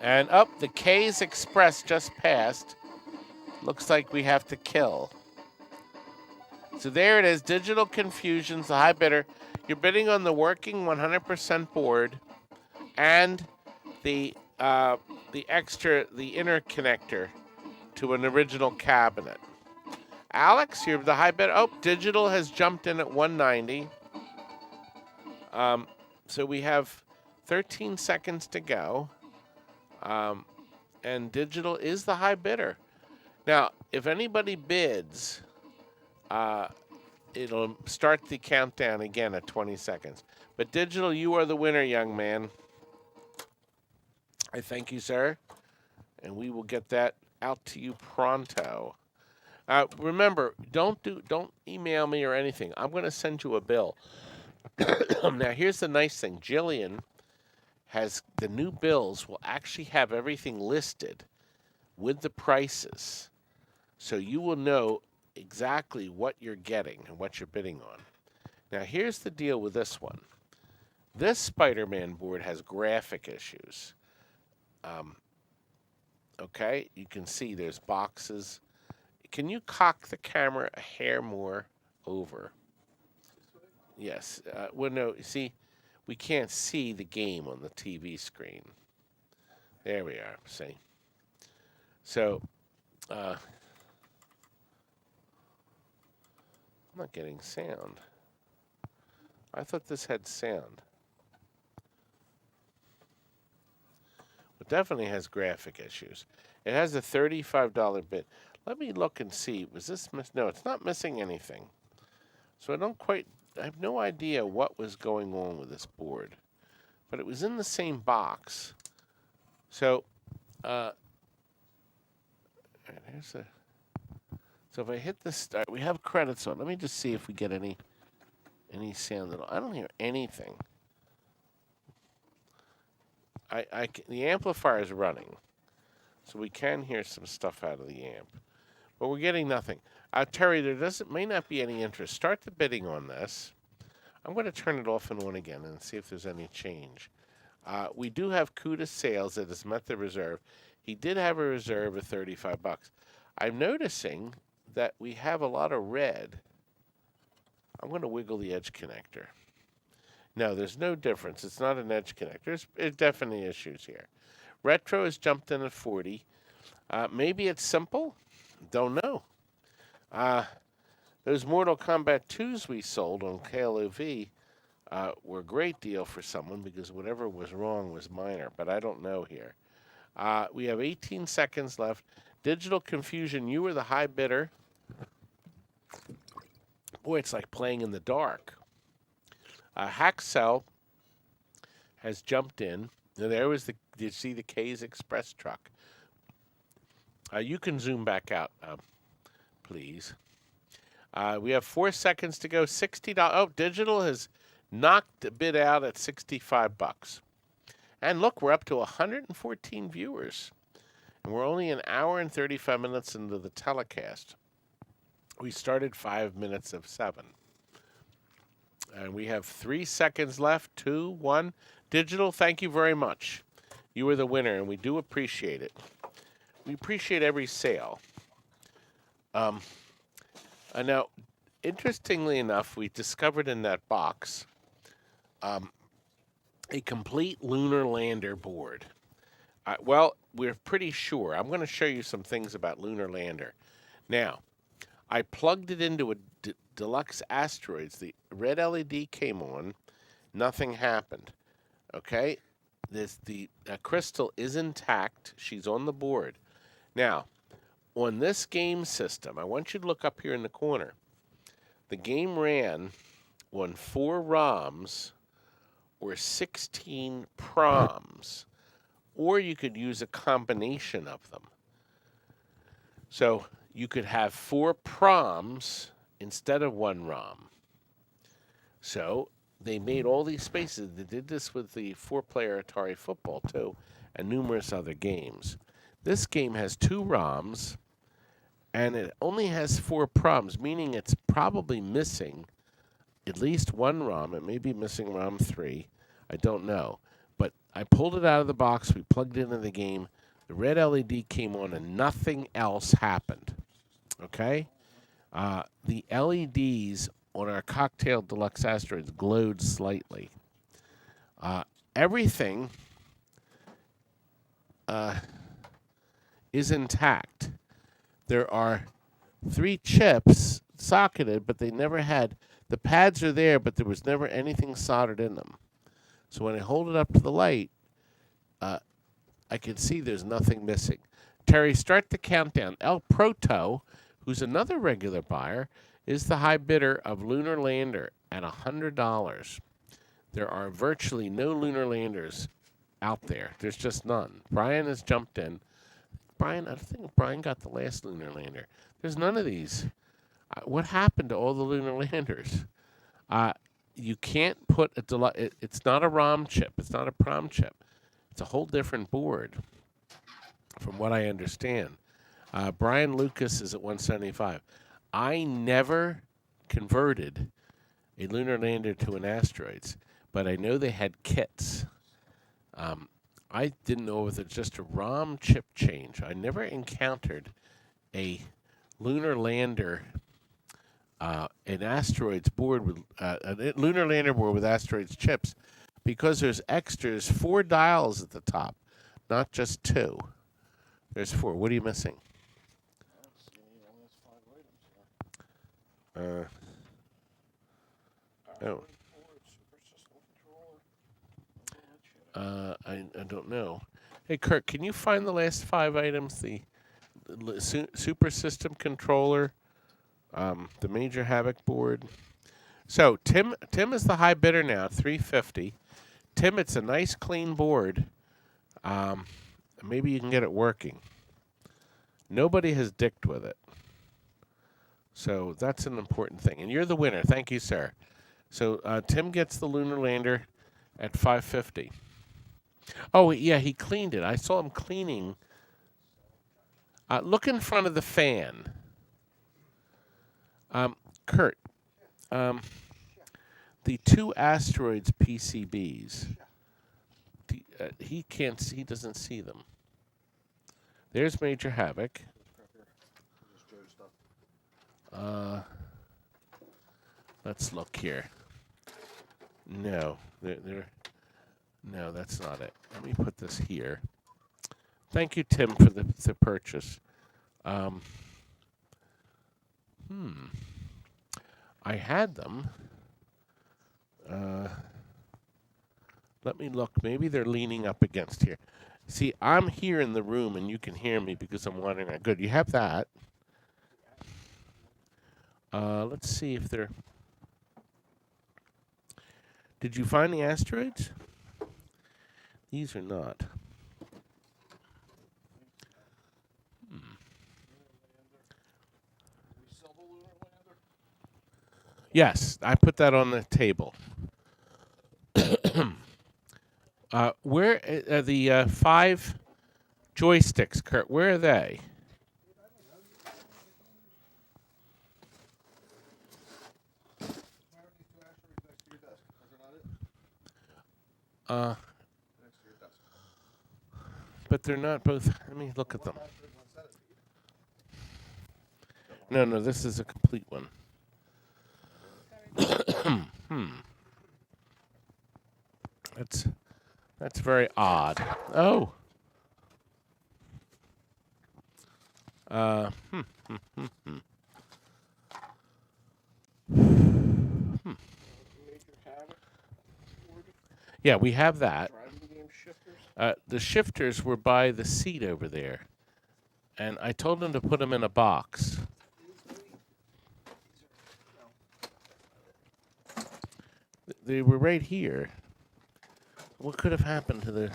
And up, the K's Express just passed. Looks like we have to kill. So there it is, Digital Confusions, the high bidder. You're bidding on the working 100% board and the interconnector to an original cabinet. Alex, you're the high bidder. Oh, Digital has jumped in at 190. So we have 13 seconds to go. And Digital is the high bidder. Now, if anybody bids, it'll start the countdown again at 20 seconds. But Digital, you are the winner, young man. I thank you, sir. And we will get that out to you pronto. Remember, don't email me or anything. I'm going to send you a bill. Now, here's the nice thing. Jillian has the new bills will actually have everything listed with the prices. So you will know exactly what you're getting and what you're bidding on. Now, here's the deal with this one. This Spider-Man board has graphic issues. Okay, you can see there's boxes. Can you cock the camera a hair more over? Yes. Well, no, see, we can't see the game on the TV screen. There we are, see. So, I'm not getting sound. I thought this had sound. It definitely has graphic issues. It has a $35 bid. Let me look and see. Was this no, it's not missing anything. So I have no idea what was going on with this board. But it was in the same box. So, so if I hit the start, we have credits on. Let me just see if we get any sound at all. I don't hear anything. The amplifier is running. So we can hear some stuff out of the amp. But we're getting nothing. Terry, there may not be any interest. Start the bidding on this. I'm going to turn it off and on again and see if there's any change. We do have Kuda sales that has met the reserve. He did have a reserve of $35. I'm noticing that we have a lot of red. I'm going to wiggle the edge connector. No, there's no difference. It's not an edge connector. There's definitely issues here. Retro has jumped in at 40. Maybe it's simple. Don't know. Those Mortal Kombat 2s we sold on KLOV were a great deal for someone because whatever was wrong was minor, but I don't know here. We have 18 seconds left. Digital Confusion, you were the high bidder. Boy, it's like playing in the dark. Hackcell has jumped in. Now, there was did you see the K's Express truck? You can zoom back out, please. We have 4 seconds to go. $60. Oh, Digital has knocked the bid out at $65. And look, we're up to 114 viewers. And we're only an hour and 35 minutes into the telecast. We started 5 minutes of 7. And we have 3 seconds left. 2, 1. Digital, thank you very much. You were the winner, and we do appreciate it. We appreciate every sale. Now, interestingly enough, we discovered in that box a complete Lunar Lander board. Well, we're pretty sure. I'm going to show you some things about Lunar Lander. Now, I plugged it into a deluxe Asteroids. The red LED came on. Nothing happened. Okay? The crystal is intact. She's on the board. Now, on this game system, I want you to look up here in the corner. The game ran on 4 ROMs or 16 PROMs, or you could use a combination of them. So you could have 4 PROMs instead of 1 ROM. So they made all these spaces. They did this with the 4-player Atari football, too, and numerous other games. This game has 2 ROMs, and it only has 4 PROMs, meaning it's probably missing at least 1 ROM. It may be missing ROM 3. I don't know. But I pulled it out of the box. We plugged it into the game. The red LED came on, and nothing else happened. Okay? The LEDs on our Cocktail Deluxe Asteroids glowed slightly. Everything is intact. There are 3 chips socketed, but they never had, the pads are there, but there was never anything soldered in them. So when I hold it up to the light, I can see there's nothing missing. Terry, start the countdown. El Proto, who's another regular buyer, is the high bidder of Lunar Lander at $100. There are virtually no Lunar Landers out there. There's just none. Brian has jumped in. I think Brian got the last Lunar Lander. There's none of these. What happened to all the Lunar Landers? You can't put it's not a ROM chip. It's not a PROM chip. It's a whole different board, from what I understand. Brian Lucas is at 175. I never converted a Lunar Lander to an Asteroids, but I know they had kits. I didn't know if it's just a ROM chip change. I never encountered a Lunar Lander, an Asteroids board with a Lunar Lander board with Asteroids chips, because there's extras, 4 dials at the top, not just 2. There's 4. What are you missing? I don't know. Hey, Kirk, can you find the last 5 items? The Super System controller, the Major Havoc board. So Tim is the high bidder now, $350. Tim, it's a nice clean board. Maybe you can get it working. Nobody has dicked with it. So that's an important thing. And you're the winner. Thank you, sir. So Tim gets the Lunar Lander at $550. Oh, yeah, he cleaned it. I saw him cleaning Look in front of the fan. Kurt, the two Asteroids PCBs, he can't see, he doesn't see them. There's Major Havoc. Let's look here. No, no, that's not it. Let me put this here. Thank you, Tim, for the purchase. I had them. Let me look. Maybe they're leaning up against here. See, I'm here in the room, and you can hear me because I'm wandering around. Good, you have that. Let's see if they're... Did you find the asteroids? These are not. Yes, I put that on the table. Where are the 5 joysticks, Kurt? Where are they? But they're not both. Let me look at them. No, this is a complete one. That's very odd. Oh. Yeah, we have that. The shifters were by the seat over there, and I told them to put them in a box. They were right here. What could have happened to the...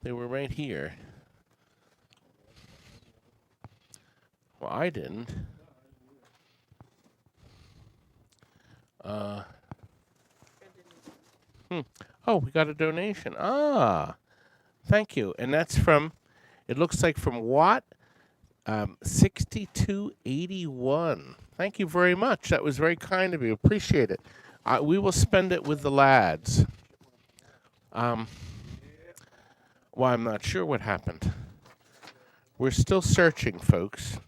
They were right here. Well, I didn't. Oh, we got a donation. Thank you. And that's from, it looks like from Watt 6281. Thank you very much. That was very kind of you. Appreciate it. We will spend it with the lads. Well, I'm not sure what happened. We're still searching, folks.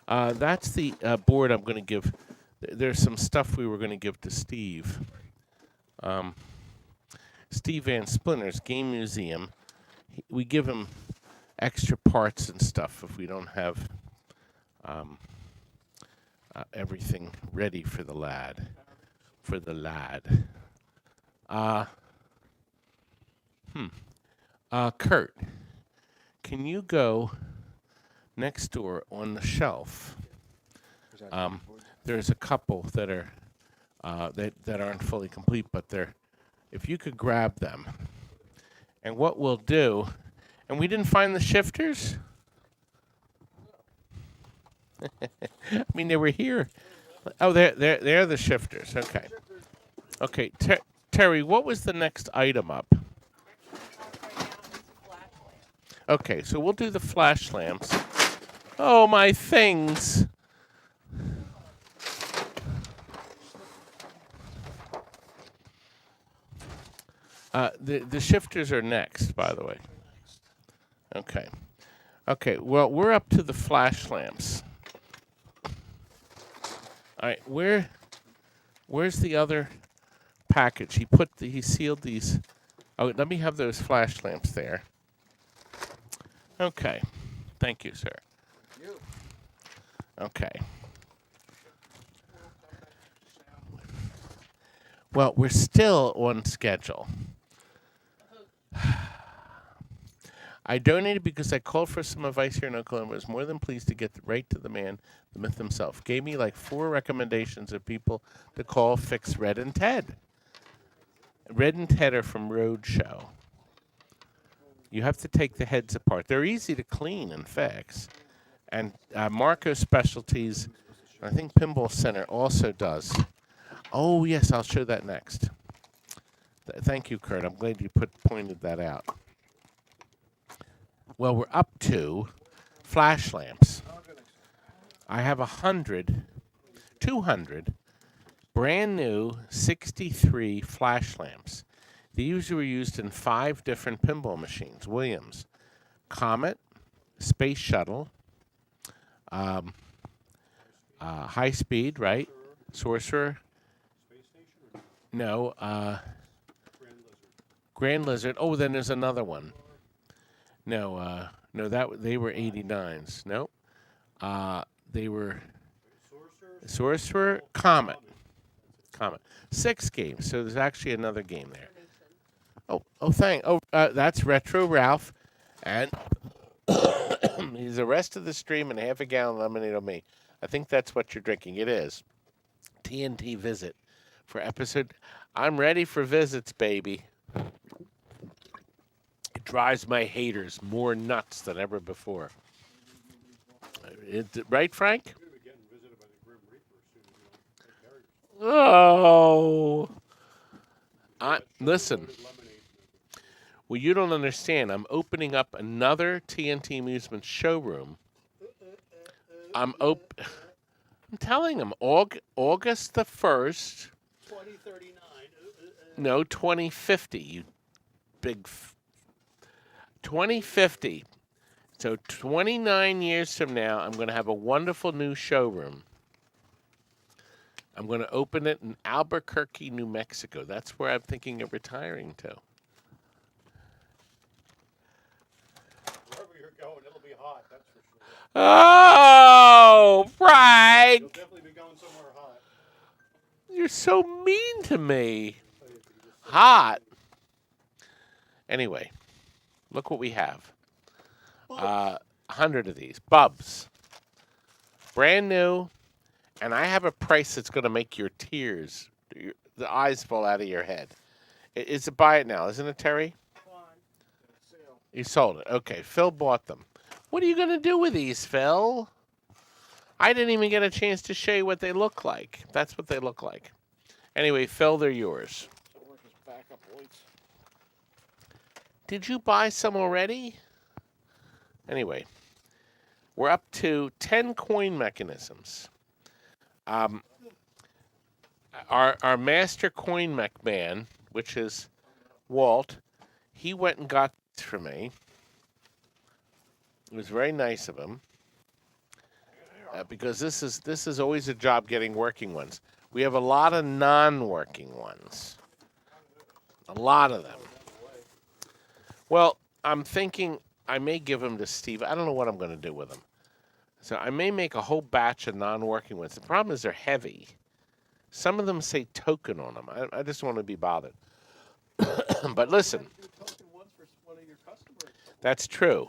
That's the board I'm going to give. There's some stuff we were going to give to Steve. Steve Van Splinter's Game Museum. We give him extra parts and stuff if we don't have everything ready for the lad. Kurt, can you go next door on the shelf? There's a couple that are that aren't fully complete, but they're. If you could grab them, and what we'll do, and we didn't find the shifters. I mean, they were here. Oh, they're the shifters. Okay. Okay, Terry, what was the next item up? Okay, so we'll do the flash lamps. Oh, my things. The shifters are next, by the way. Okay. Okay, well, we're up to the flash lamps. All right, where's the other package? He sealed these. Oh, let me have those flash lamps there. Okay. Thank you, sir. Thank you. Okay. Well, we're still on schedule. I donated because I called for some advice here in Oklahoma. I was more than pleased to get right to the man, the myth himself. Gave me like 4 recommendations of people to call, fix Red and Ted. Red and Ted are from Roadshow. You have to take the heads apart. They're easy to clean and fix. And Marco Specialties, I think Pinball Center also does. Oh, yes, I'll show that next. Thank you, Kurt. I'm glad you pointed that out. Well, we're up to flash lamps. I have 200 brand new 63 flash lamps. These were used in 5 different pinball machines. Williams, Comet, Space Shuttle, High Speed, right? Sorcerer. No, Grand Lizard. Oh, then there's another one. No, they were 89s. No, they were Sorcerer, Comet. 6 games. So there's actually another game there. That's Retro Ralph, and he's the rest of the stream and half a gallon of lemonade on me. I think that's what you're drinking. It is. TNT visit for episode. I'm ready for visits, baby. It drives my haters more nuts than ever before. Right, Frank? Oh. Listen. Well, you don't understand. I'm opening up another TNT Amusements showroom. I'm telling them August the 1st. 2039. No, 2050. You big. 2050. So 29 years from now, I'm going to have a wonderful new showroom. I'm going to open it in Albuquerque, New Mexico. That's where I'm thinking of retiring to. Wherever you're going, it'll be hot, that's for sure. Oh, Frank! You'll definitely be going somewhere hot. You're so mean to me. Hot. Anyway, look what we have. 100 of these. Bubs. Brand new. And I have a price that's going to make your tears, the eyes fall out of your head. It's a buy it now, isn't it, Terry? You sold it. Okay, Phil bought them. What are you going to do with these, Phil? I didn't even get a chance to show you what they look like. That's what they look like. Anyway, Phil, they're yours. Did you buy some already? Anyway, we're up to 10 coin mechanisms. Our master coin mech man, which is Walt, he went and got this for me. It was very nice of him, because this is always a job getting working ones. We have a lot of non-working ones, a lot of them. Well, I'm thinking I may give them to Steve. I don't know what I'm going to do with them. So I may make a whole batch of non-working ones. The problem is they're heavy. Some of them say token on them. I just don't want to be bothered. But listen. That's true.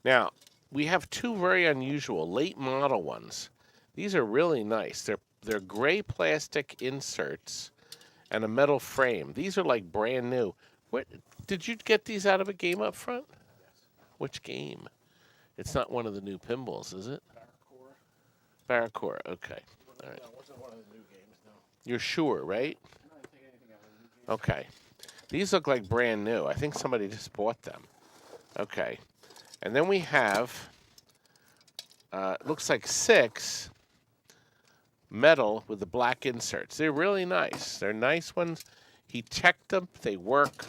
Now, we have 2 very unusual late model ones. These are really nice. They're gray plastic inserts and a metal frame. These are like brand new. Did you get these out of a game up front? Which game? It's not one of the new pinballs, is it? Barracore, okay. All right. It wasn't one of the new games, no. You're sure, right? I don't think anything out of the new games. Okay. These look like brand new. I think somebody just bought them. Okay. And then we have, looks like 6 metal with the black inserts. They're really nice. They're nice ones. He checked them. They work.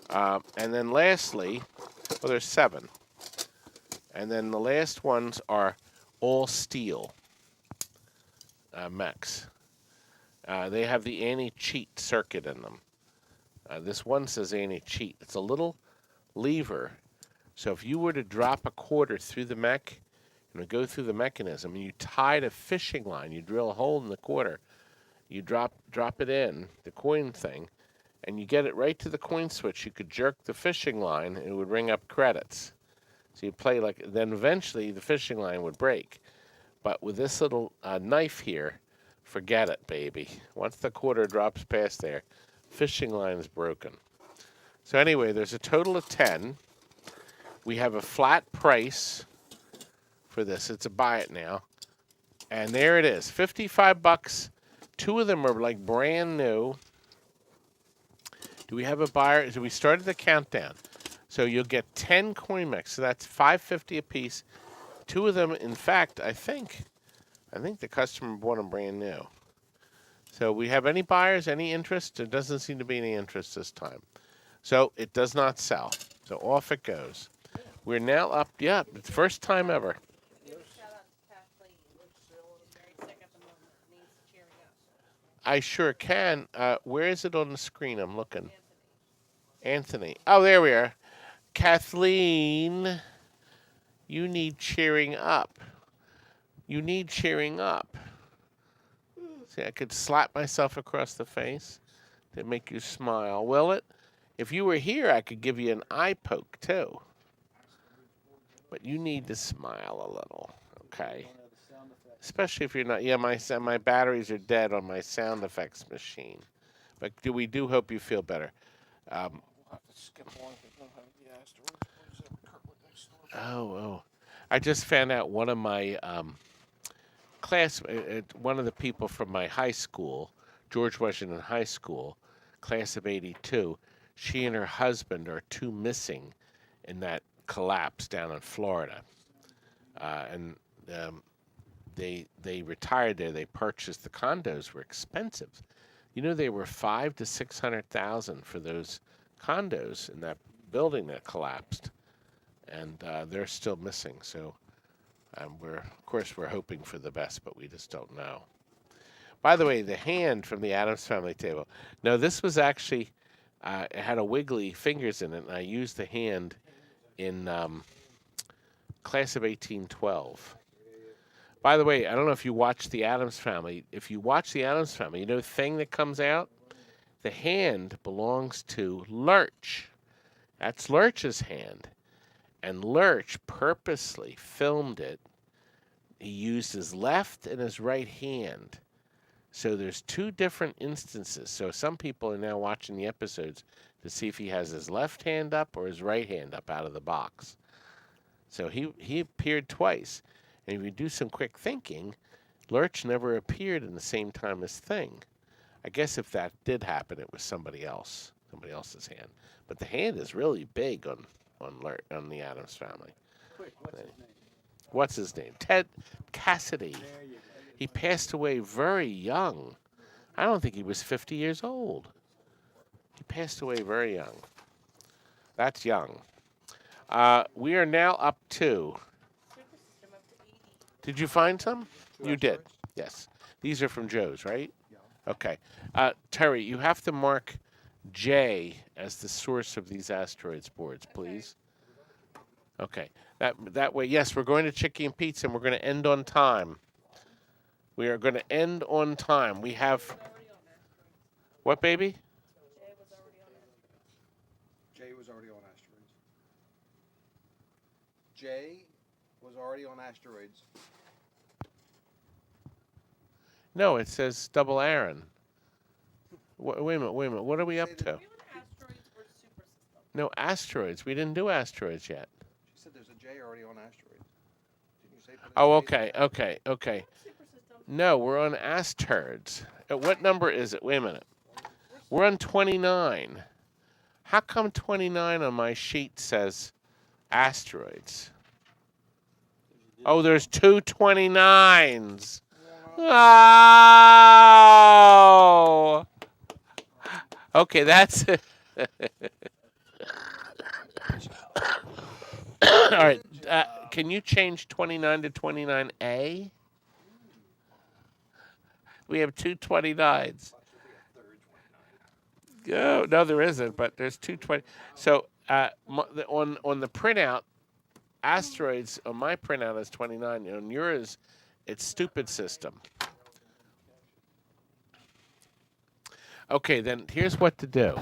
And then lastly, well, there's 7. And then the last ones are all steel mechs. They have the anti-cheat circuit in them. This one says anti-cheat. It's a little lever. So if you were to drop a quarter through the mech, and it would go through the mechanism, and you tied a fishing line, you drill a hole in the quarter, you drop it in, the coin thing, and you get it right to the coin switch, you could jerk the fishing line, and it would ring up credits. So you play then eventually the fishing line would break. But with this little knife here, forget it, baby. Once the quarter drops past there, fishing line is broken. So anyway, there's a total of 10. We have a flat price for this. It's a buy it now. And there it is, $55. 2 of them are like brand new. Do we have a buyer? So we started the countdown. So you'll get 10 coin mechs. So that's $5.50 a piece. 2 of them, in fact, I think the customer bought them brand new. So we have any buyers, any interest? There doesn't seem to be any interest this time. So it does not sell. So off it goes. We're now up, yeah, it's the first time ever. Give a shout out to Kathleen. She's very sick at the moment. Needs cheering up. I sure can. Where is it on the screen? I'm looking. Anthony. Oh, there we are. Kathleen, you need cheering up. You need cheering up. See, I could slap myself across the face to make you smile. Will it? If you were here, I could give you an eye poke, too. But you need to smile a little, okay? Especially if you're not... Yeah, my batteries are dead on my sound effects machine. But we do hope you feel better. We'll have to skip on if we don't have the asteroids. What is that Kirkwood next door? Oh. I just found out one of my one of the people from my high school, George Washington High School, class of 82, she and her husband are 2 missing in that collapse down in Florida. And they retired there. They purchased the condos. Were expensive. You know, they were $500,000 to $600,000 for those condos in that building that collapsed, and they're still missing. So of course we're hoping for the best, but we just don't know. By the way, the hand from the Addams Family table. No, this was actually it had a wiggly fingers in it, and I used the hand in class of 1812. By the way, I don't know if you watch the Addams Family. If you watch the Addams Family, you know the thing that comes out? The hand belongs to Lurch. That's Lurch's hand. And Lurch purposely filmed it. He used his left and his right hand. So there's 2 different instances. So some people are now watching the episodes to see if he has his left hand up or his right hand up out of the box. So he appeared twice. And if you do some quick thinking, Lurch never appeared in the same time as Thing. I guess if that did happen, it was somebody else's hand. But the hand is really big on the Addams Family. Quick, what's his name? What's his name? Ted Cassidy. There you go. He passed away very young. I don't think he was 50 years old. He passed away very young. That's young. We are now up to... Did you find some? You did. Yes. These are from Joe's, right? Yeah. Okay. Terry, you have to mark J as the source of these asteroids boards, please. Okay. That way, yes, we're going to Chicky and Pizza, and we're going to end on time. We are going to end on time. We have... What, baby? Jay was already on asteroids. Jay was already on asteroids. No, it says double Aaron. Wait a minute. What are we up to? Asteroids or super system? No, asteroids. We didn't do asteroids yet. She said there's a J already on asteroids. Didn't you say? Oh, okay. Super system. No, we're on asteroids. What number is it? Wait a minute. We're on 29. How come 29 on my sheet says asteroids? Oh, there's 2 29s. Oh! Okay, that's it. All right. Can you change 29 to 29A? We have 2 29s. No, there isn't, but there's 2 20. So on the printout, asteroids on my printout is 29. On yours, it's stupid system. Okay, then here's what to do.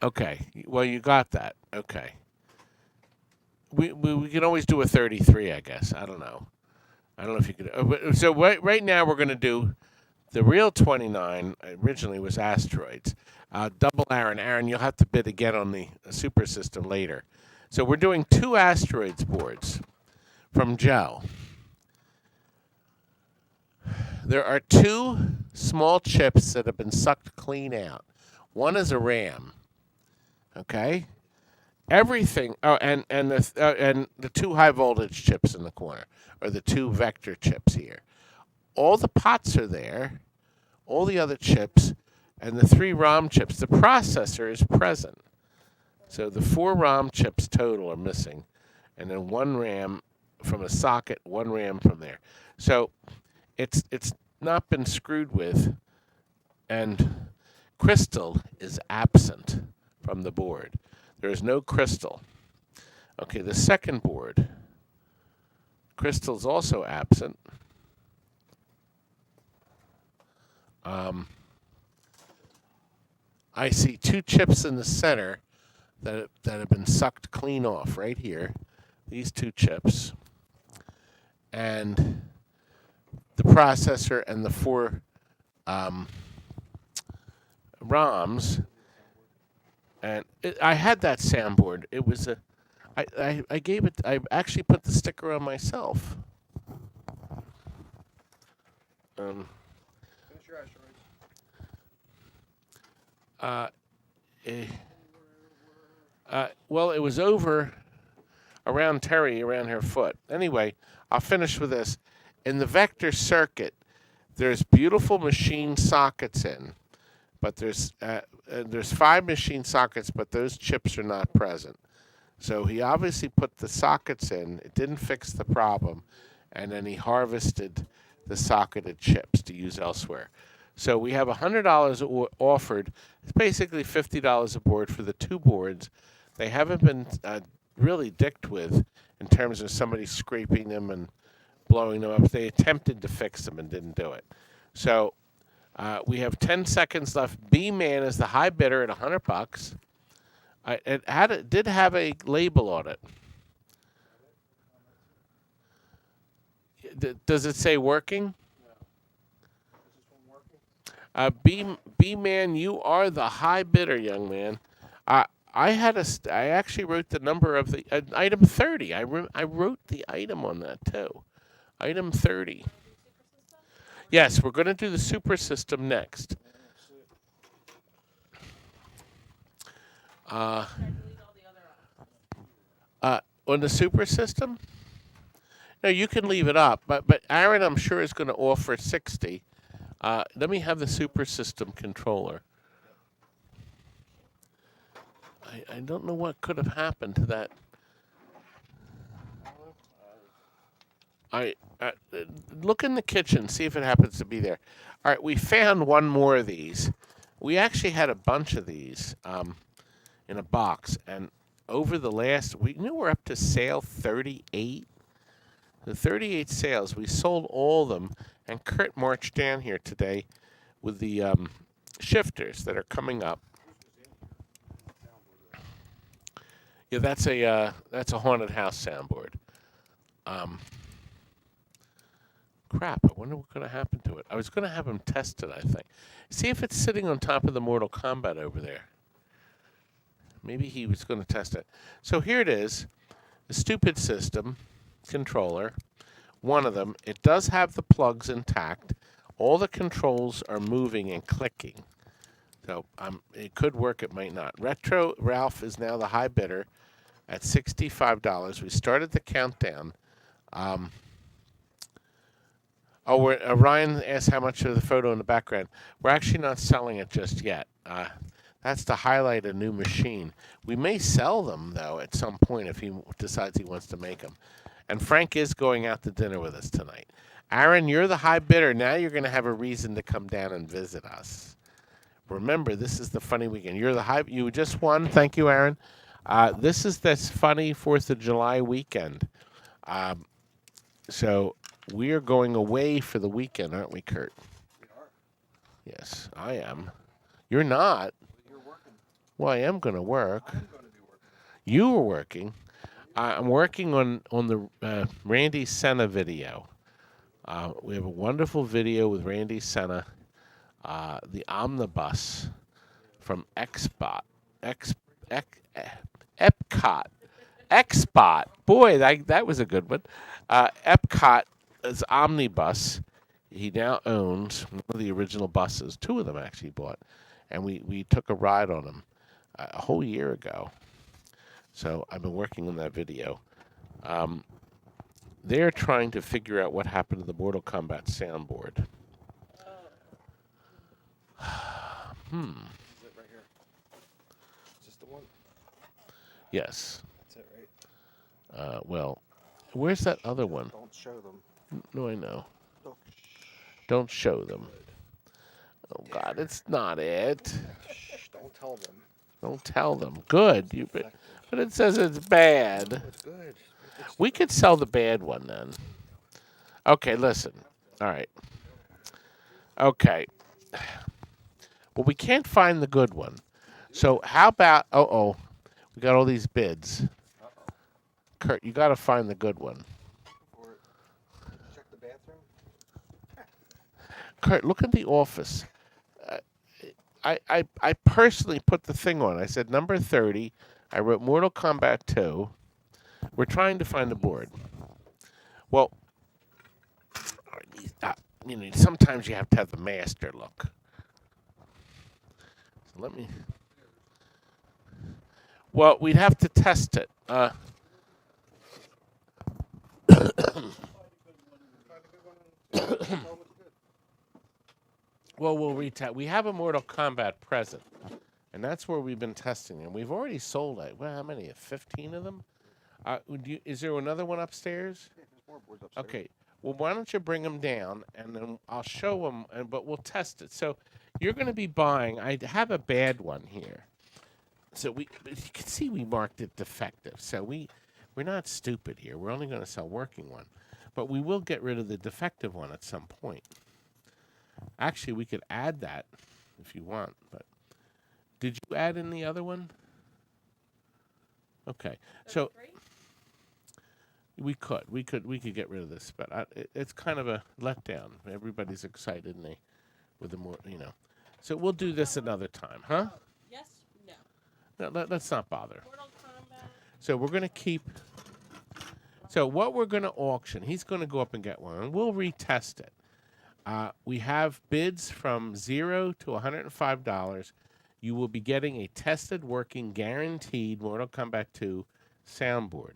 Okay, well, you got that. Okay. We can always do a 33, I guess. I don't know if you could. So right now we're going to do the real 29. Originally was asteroids. Double Aaron. Aaron, you'll have to bid again on the super system later. So we're doing 2 asteroids boards from Joe. There are 2 small chips that have been sucked clean out. One is a RAM, okay? everything. Oh, and the two high voltage chips in the corner, or the two vector chips here. All the pots are there, all the other chips, and the 3 ROM chips. The processor is present. So the 4 ROM chips total are missing, and then 1 RAM from a socket, 1 RAM from there. So it's not been screwed with, and crystal is absent from the board. There is no crystal. Okay, the second board, crystal is also absent. I see 2 chips in the center that have been sucked clean off right here. These 2 chips. And the processor and the 4 ROMs. And I had that soundboard. It was I gave it. I actually put the sticker on myself. Finish your asteroids. Well, it was over around Terry, around her foot. Anyway, I'll finish with this. In the vector circuit, there's beautiful machine sockets in, but there's 5 machine sockets, but those chips are not present. So he obviously put the sockets in. It didn't fix the problem, and then he harvested the socketed chips to use elsewhere. So we have $100 offered. It's basically $50 a board for the 2 boards. They haven't been really dicked with in terms of somebody scraping them and blowing them up. They attempted to fix them and didn't do it. So we have 10 seconds left. B-Man is the high bidder at $100. It did have a label on it. Does it say working? B-Man, you are the high bidder, young man. I actually wrote the number of the item 30. I wrote the item on that too. Item 30. Yes, we're going to do the super system next. On the super system? No, you can leave it up, but Aaron, I'm sure, is going to offer 60. Let me have the super system controller. I don't know what could have happened to that. Look in the kitchen, see if it happens to be there. All right, we found one more of these. We actually had a bunch of these in a box, and over the last week, we're up to sale 38. The 38 sales, we sold all of them, and Kurt marched down here today with the shifters that are coming up. Yeah, that's a haunted house soundboard. Crap, I wonder what's going to happen to it. I was going to have him test it, I think. See if it's sitting on top of the Mortal Kombat over there. Maybe he was going to test it. So here it is, the stupid system controller. One of them. It does have the plugs intact. All the controls are moving and clicking. So it could work, it might not. Retro Ralph is now the high bidder at $65. We started the countdown. Ryan asked how much of the photo in the background. We're actually not selling it just yet. That's to highlight a new machine. We may sell them, though, at some point if he decides he wants to make them. And Frank is going out to dinner with us tonight. Aaron, you're the high bidder. Now you're going to have a reason to come down and visit us. Remember, this is the funny weekend. You just won. Thank you, Aaron. This is this funny 4th of July weekend. So we are going away for the weekend, aren't we, Kurt? We are. Yes, I am. You're not. You're working. Well, I am going to work. I'm going to be working. You are working. I'm working on the Randy Senna video. We have a wonderful video with Randy Senna, the omnibus from Epcot. Xbot. Boy, that was a good one. Epcot's omnibus. He now owns one of the original buses. 2 of them actually bought. And we took a ride on them a whole year ago. So I've been working on that video. They're trying to figure out what happened to the Mortal Kombat soundboard. Is it right here? Is this the one? Yes. That's it, right? Well, where's that other one? Don't show them. No, I know. Don't. Don't show them. Oh, God, it's not it. Shh, don't tell them. Don't tell them. Good. Effective. But it says it's bad. No, it's good. We could sell the bad one then. Okay, listen. All right. Okay. Well, we can't find the good one. So how about... we got all these bids. Kurt, you got to find the good one. Check the bathroom. Kurt, look at the office. I personally put the thing on. I said number 30. I wrote Mortal Kombat 2. We're trying to find the board. Well, sometimes you have to have the master look. So let me... Well, we'd have to test it. Well, we'll retest. We have a Mortal Kombat present, and that's where we've been testing them. We've already sold it. Well, how many? 15 of them? Is there another one upstairs? Yeah, there's more boards upstairs. Okay. Well, why don't you bring them down, and then I'll show them, but we'll test it. So you're going to be buying. I have a bad one here. So you can see we marked it defective. So we're not stupid here. We're only going to sell working one. But we will get rid of the defective one at some point. Actually, we could add that if you want. But did you add in the other one? Okay. So we could get rid of this, but it's kind of a letdown. Everybody's excited and with the more, So we'll do this another time, huh? Yes, no. No, let's not bother. Mortal Kombat. So we're going to keep... So what we're going to auction, he's going to go up and get one, and we'll retest it. We have bids from $0 to $105. You will be getting a tested, working, guaranteed Mortal Kombat 2 soundboard.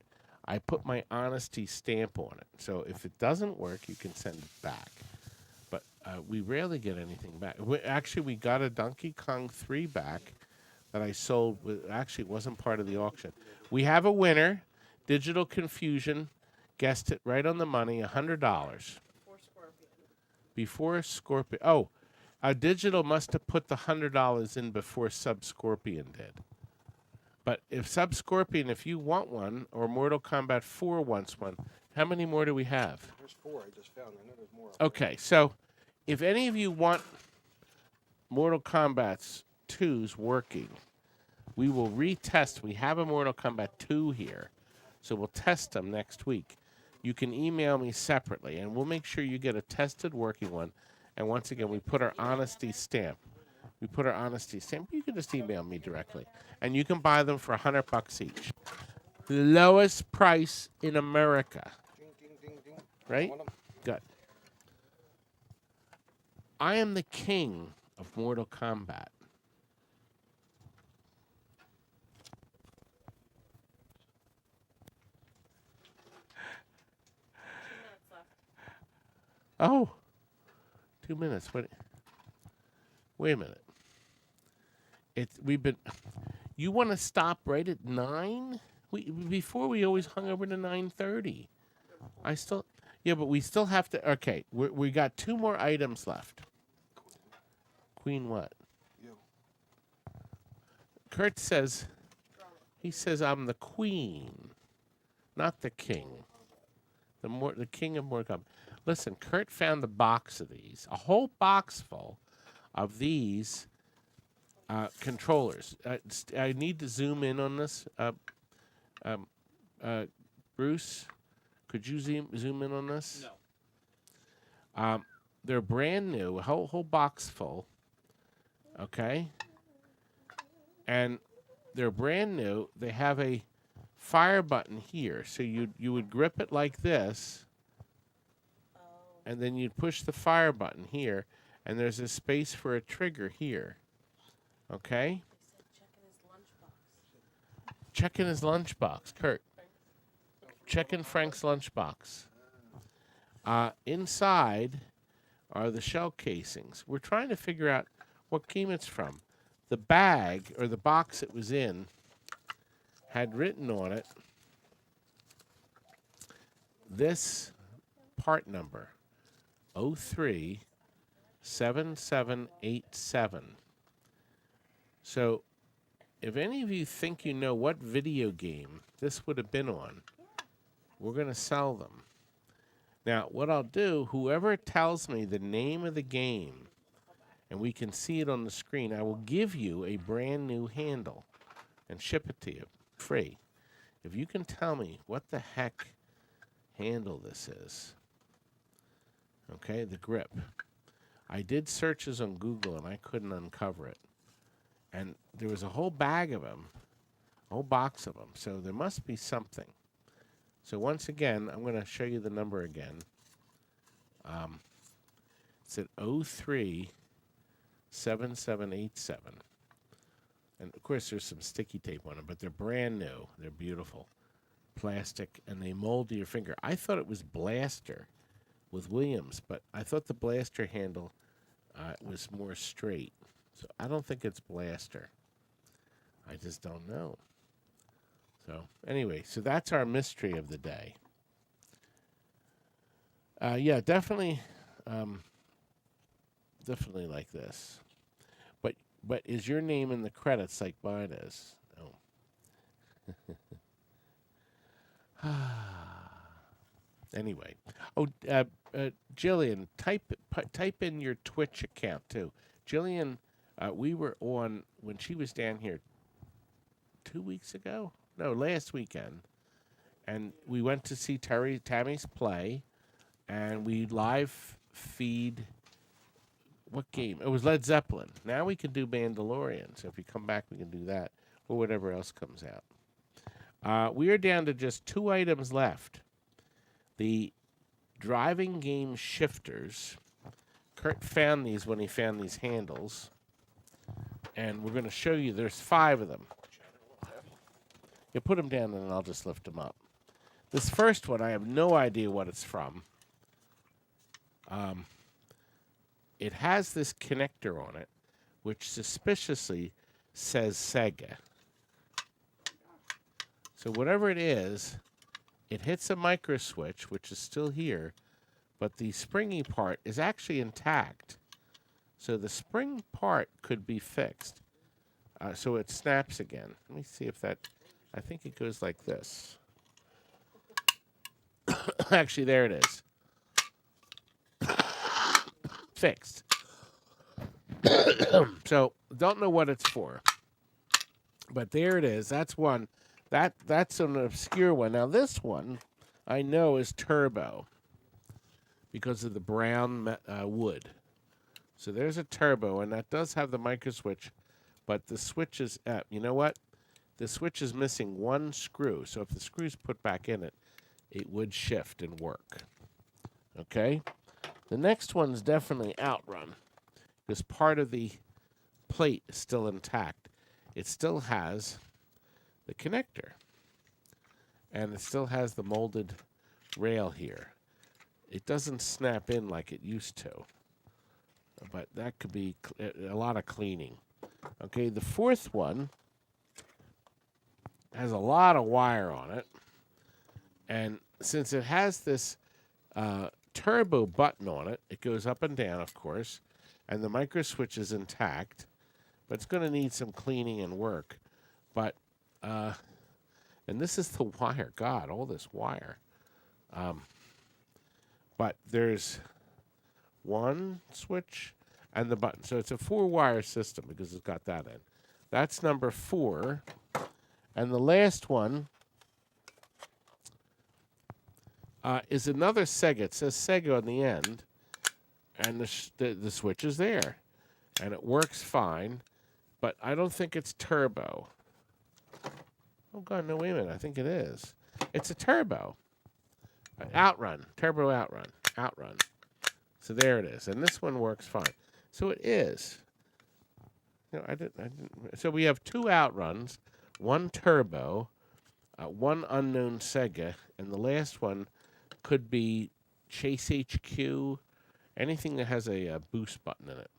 I put my honesty stamp on it. So if it doesn't work, you can send it back. But we rarely get anything back. We got a Donkey Kong 3 back that I sold. Actually, it wasn't part of the auction. We have a winner. Digital Confusion guessed it right on the money, $100. Before Scorpion. Oh, Digital must have put the $100 in before Sub-Scorpion did. But if Sub-Scorpion, if you want one, or Mortal Kombat 4 wants one, how many more do we have? There's 4 I just found. I know there's more. Okay, so if any of you want Mortal Kombat 2's working, we will retest. We have a Mortal Kombat 2 here, so we'll test them next week. You can email me separately, and we'll make sure you get a tested working one. And once again, we put our honesty stamp. You can just email me directly. And you can buy them for $100 each. The lowest price in America. Ding, ding, ding, ding. Right? Want 'em? Good. I am the king of Mortal Kombat. Oh, 2 minutes. Wait a minute. You want to stop right at 9? Before we always hung over to 9:30. But we still have to. Okay, we got 2 more items left. Queen what? You. Kurt says, I'm the queen, not the king. The king of Mortal Kombat. Listen, Kurt found the box of these, a whole box full of these controllers. I need to zoom in on this. Bruce, could you zoom in on this? No. They're brand new, a whole box full. Okay. And they're brand new. They have a fire button here, so you would grip it like this. And then you'd push the fire button here, and there's a space for a trigger here. Okay? check in his lunchbox, Kurt. Check in Frank's lunchbox. Inside are the shell casings. We're trying to figure out what game it's from. The bag, or the box it was in, had written on it this part number, 037787. So, if any of you think you know what video game this would have been on, we're going to sell them. Now, what I'll do, whoever tells me the name of the game, and we can see it on the screen, I will give you a brand new handle and ship it to you free. If you can tell me what the heck handle this is. Okay, the grip. I did searches on Google and I couldn't uncover it. And there was a whole bag of them, a whole box of them. So there must be something. So once again, I'm going to show you the number again. It's at 037787. And of course, there's some sticky tape on them, but they're brand new. They're beautiful. Plastic, and they mold to your finger. I thought it was Blaster with Williams, but I thought the Blaster handle was more straight. So I don't think it's Blaster. I just don't know. So anyway, so that's our mystery of the day. Yeah, definitely like this. But is your name in the credits like mine is? No. Anyway. Oh, Jillian, type in your Twitch account too. Jillian, we were on when she was down here 2 weeks ago. No, last weekend, and we went to see Tammy's play, and we live feed. What game? It was Led Zeppelin. Now we can do Mandalorian. So if you come back, we can do that, or whatever else comes out. We are down to just 2 items left. The driving game shifters. Kurt found these when he found these handles, and we're going to show you. There's 5 of them. You put them down, and I'll just lift them up. This first one, I have no idea what it's from. It has this connector on it, which suspiciously says Sega. So whatever it is, it hits a micro switch, which is still here, but the springy part is actually intact. So the spring part could be fixed. So it snaps again. Let me see if that... I think it goes like this. Actually, there it is. Fixed. So, don't know what it's for. But there it is. That's one. That's an obscure one. Now, this one, I know, is turbo because of the brown wood. So, there's a turbo, and that does have the micro switch, but the switch is... you know what? The switch is missing one screw, so if the screw's put back in it, it would shift and work. Okay? The next one's definitely outrun, because part of the plate is still intact. It still has the connector, and it still has the molded rail here. It doesn't snap in like it used to, but that could be a lot of cleaning. Okay, the fourth one has a lot of wire on it, and since it has this turbo button on it, it goes up and down, of course, and the micro switch is intact, but it's going to need some cleaning and work. But and this is the wire. God, all this wire. But there's one switch and the button, so it's a 4-wire system because it's got that in. That's number 4. And the last one is another Sega. It says Sega on the end, and the switch is there, and it works fine, but I don't think it's turbo. Oh, God, no, wait a minute. I think it is. It's a turbo. Outrun. Turbo outrun. Outrun. So there it is, and this one works fine. So it is. No, I didn't. So we have 2 outruns. one turbo, one unknown Sega, and the last one could be Chase HQ, anything that has a boost button in it.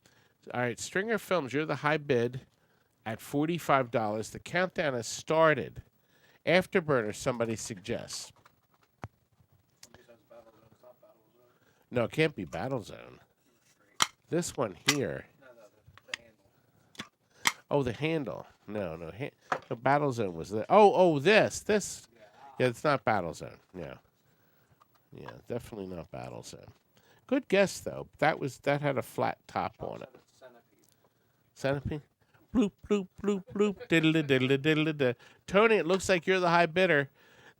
All right, Stringer Films, you're the high bid at $45. The countdown has started. Afterburner, somebody suggests. No, it can't be Battle Zone. This one here. Oh, the handle. No, the Battle Zone was there. Oh, this. Yeah, it's not Battle Zone. Yeah, definitely not Battle Zone. Good guess though. That had a flat top on it. Centipede. Bloop bloop bloop bloop. Diddle diddle diddle diddle. Tony, it looks like you're the high bidder.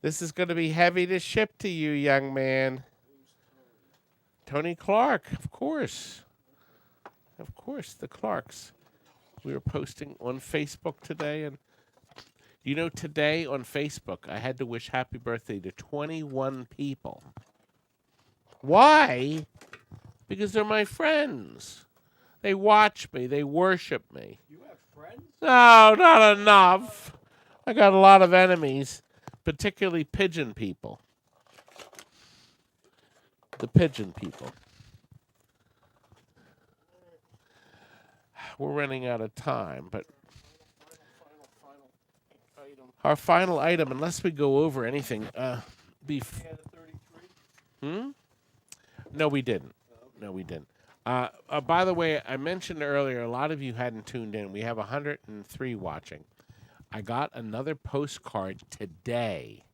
This is going to be heavy to ship to you, young man. Tony Clark, of course. Of course, the Clarks. We were posting on Facebook today, and today on Facebook, I had to wish happy birthday to 21 people. Why? Because they're my friends. They watch me. They worship me. You have friends? No, not enough. I got a lot of enemies, particularly pigeon people. The pigeon people. We're running out of time, but our final item, unless we go over anything, No, we didn't. No, we didn't. By the way, I mentioned earlier, a lot of you hadn't tuned in. We have 103 watching. I got another postcard today,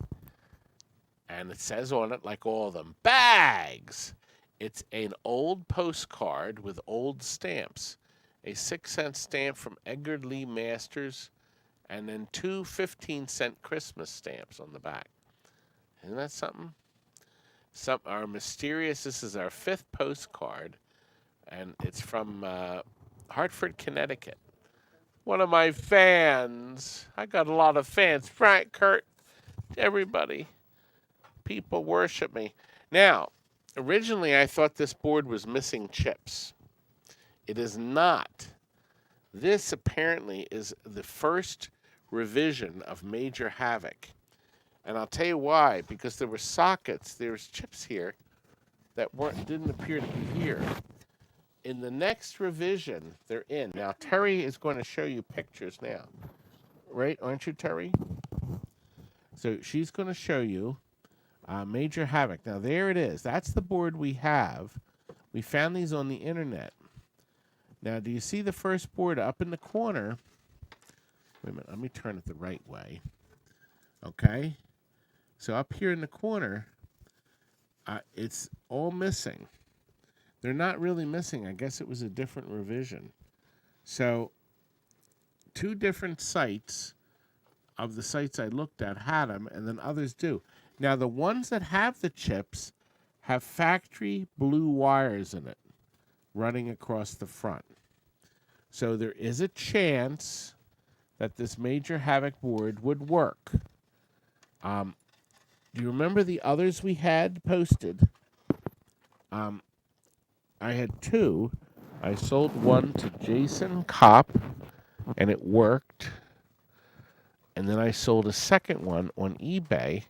and it says on it, like all of them, bags. It's an old postcard with old stamps. A 6-cent stamp from Edgar Lee Masters, and then 2 15-cent Christmas stamps on the back. Isn't that something? This is our 5th postcard, and it's from Hartford, Connecticut. One of my fans. I got a lot of fans. Frank, Kurt, everybody. People worship me. Now, originally I thought this board was missing chips. It is not. This apparently is the first revision of Major Havoc. And I'll tell you why. Because there were sockets, there's chips here that didn't appear to be here. In the next revision, they're in. Now, Terry is going to show you pictures now. Right? Aren't you, Terry? So she's going to show you Major Havoc. Now, there it is. That's the board we have. We found these on the internet. Now, do you see the first board up in the corner? Wait a minute. Let me turn it the right way. Okay. So up here in the corner, it's all missing. They're not really missing. I guess it was a different revision. So 2 different sites of the sites I looked at had them, and then others do. Now, the ones that have the chips have factory blue wires in it running across the front. So there is a chance that this Major Havoc board would work. Do you remember the others we had posted? I had 2. I sold one to Jason Kopp, and it worked. And then I sold a second one on eBay,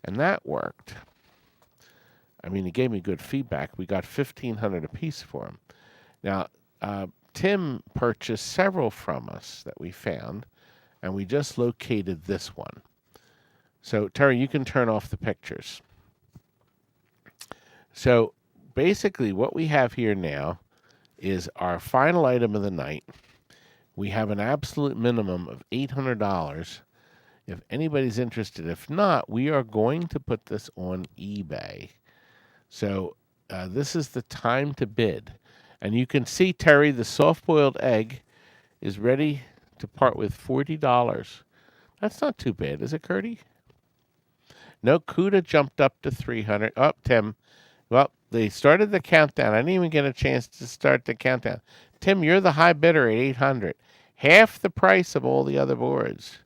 and that worked. I mean, he gave me good feedback. We got $1,500 a piece for him. Now, Tim purchased several from us that we found, and we just located this one. So, Terry, you can turn off the pictures. So, basically, what we have here now is our final item of the night. We have an absolute minimum of $800 if anybody's interested. If not, we are going to put this on eBay. So, this is the time to bid. And you can see, Terry, the soft-boiled egg is ready to part with $40. That's not too bad, is it, Curdy? No, Cuda jumped up to $300. Oh, Tim. Well, they started the countdown. I didn't even get a chance to start the countdown. Tim, you're the high bidder at $800. Half the price of all the other boards.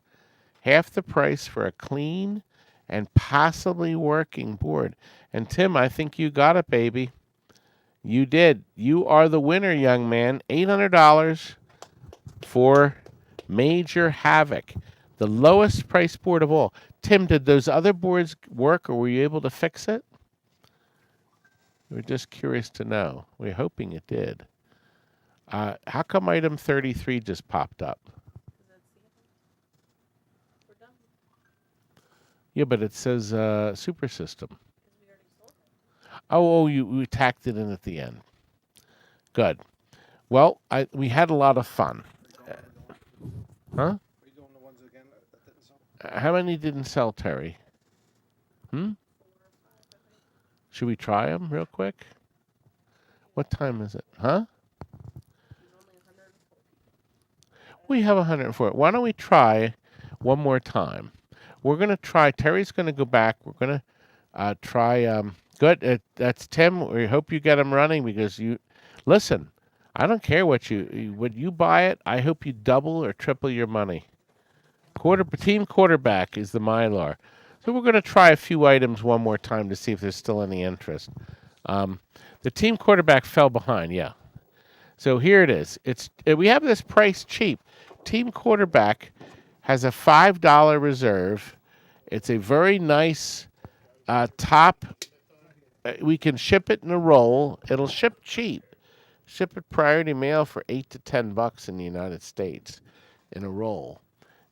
Half the price for a clean and possibly working board. And Tim, I think you got it, baby. You did. You are the winner, young man. $800 for Major Havoc. The lowest price board of all. Tim, did those other boards work, or were you able to fix it? We're just curious to know. We're hoping it did. How come item 33 just popped up? We're done. Yeah, but it says super system. Because we already sold it. Oh, you tacked it in at the end. Good. Well, we had a lot of fun. Huh? Are you doing the ones again that didn't sell? How many didn't sell, Terry? 4 or 5, I think. Should we try them real quick? What time is it? Huh? There's only 104 people. We have 104. Why don't we try one more time? We're going to try. Terry's going to go back. We're going to try. Good. That's Tim. We hope you get them running because you listen. I don't care what you buy it. I hope you double or triple your money. Team quarterback is the mylar. So we're going to try a few items one more time to see if there's still any interest. The team quarterback fell behind. Yeah. So here it is. We have this price cheap. Team quarterback has a $5 reserve. It's a very nice top. We can ship it in a roll. It'll ship cheap. Ship it priority mail for $8 to $10 in the United States in a roll.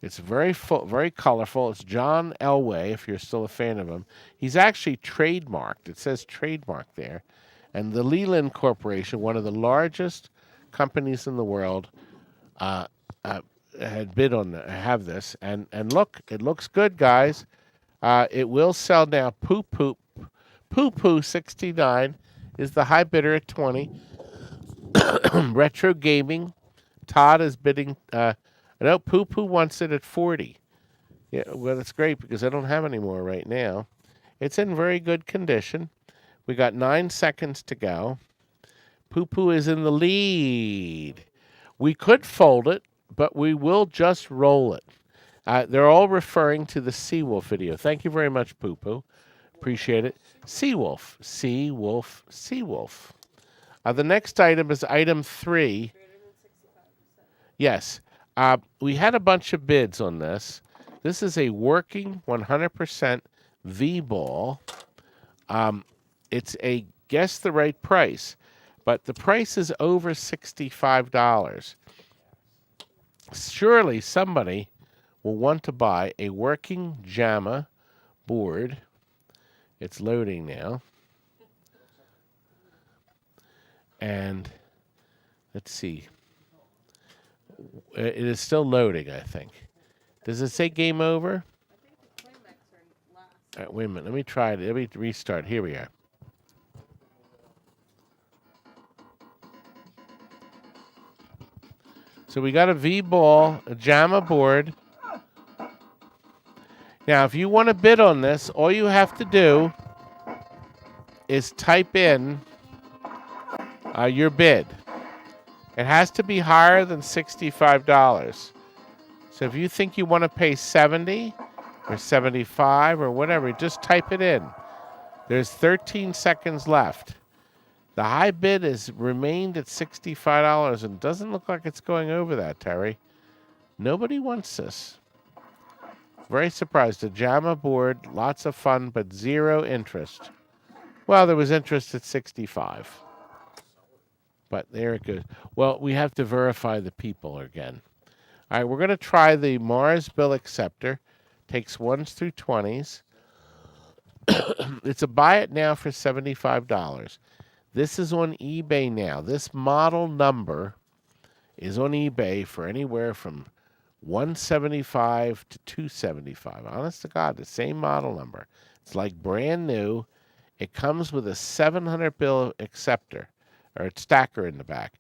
It's very full, very colorful. It's John Elway, if you're still a fan of him. He's actually trademarked. It says trademark there. And the Leland Corporation, one of the largest companies in the world, had bid on have this. And look, it looks good, guys. It will sell now. Poo 69 is the high bidder at 20. Retro Gaming, Todd is bidding. No, Poo wants it at 40. Yeah, well, that's great because I don't have any more right now. It's in very good condition. We got 9 seconds to go. Poo is in the lead. We could fold it, but we will just roll it. They're all referring to the Seawolf video. Thank you very much, Poo. Appreciate it. Seawolf. The next item is item 3. 365%. Yes. We had a bunch of bids on this. This is a working 100% V-ball. It's a guess the right price, but the price is over $65. Surely somebody will want to buy a working JAMA board. It's loading now. And let's see. It is still loading, I think. Does it say game over? I think the Climax are last. All right, wait a minute. Let me try it. Let me restart. Here we are. So we got a V-ball, a JAMA board. Now, if you want to bid on this, all you have to do is type in your bid. It has to be higher than $65. So if you think you want to pay 70 or 75 or whatever, just type it in. There's 13 seconds left. The high bid has remained at $65 and doesn't look like it's going over that, Terry. Nobody wants this. Very surprised. A JAMA board, lots of fun, but zero interest. Well, there was interest at 65. But there it goes. Well, we have to verify the people again. All right, we're going to try the Mars bill acceptor. Takes 1s through 20s. It's a buy it now for $75. This is on eBay now. This model number is on eBay for anywhere from $175 to $275. Honest to God, the same model number. It's like brand new. It comes with a 700 bill acceptor or a stacker in the back.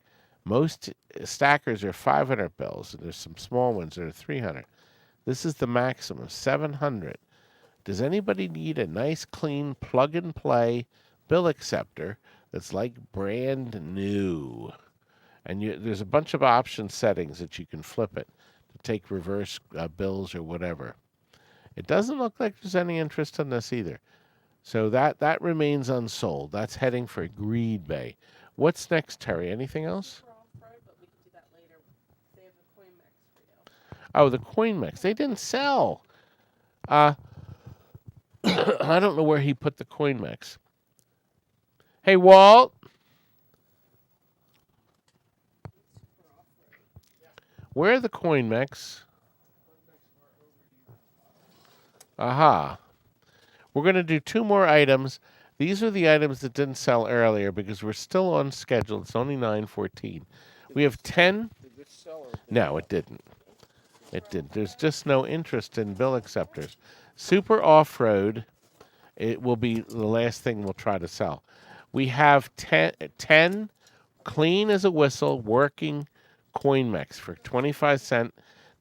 Most stackers are 500 bills, and there's some small ones that are 300. This is the maximum, 700. Does anybody need a nice, clean, plug-and-play bill acceptor that's like brand new? And there's a bunch of option settings that you can flip it to take reverse bills or whatever. It doesn't look like there's any interest in this either. So that remains unsold. That's heading for Greed Bay. What's next, Terry? Anything else? We're off Friday, but we can do that later. They have the Climax for you. Oh, the coin mix. They didn't sell. I don't know where he put the coin mix. Hey, Walt. Where are the coin mix? Aha. We're going to do 2 more items. These are the items that didn't sell earlier because we're still on schedule. It's only 9:14. We have 10. Did this sell or did No, it didn't. It didn't. There's just no interest in bill acceptors. Super off-road, it will be the last thing we'll try to sell. We have 10 clean as a whistle working coin mechs for 25 cents.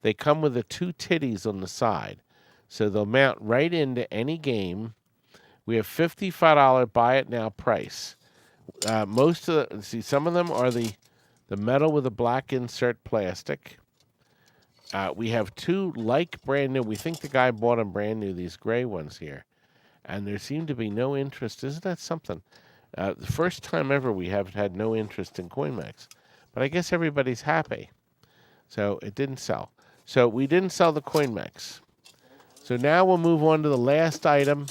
They come with the 2 titties on the side. So they'll mount right into any game. We have $55 buy it now price. Most of the, see, some of them are the metal with a black insert plastic. We have 2 like brand new. We think the guy bought them brand new, these gray ones here. And there seemed to be no interest. Isn't that something? The first time ever we have had no interest in CoinMax. But I guess everybody's happy. So it didn't sell. So we didn't sell the CoinMax. So now we'll move on to the last item,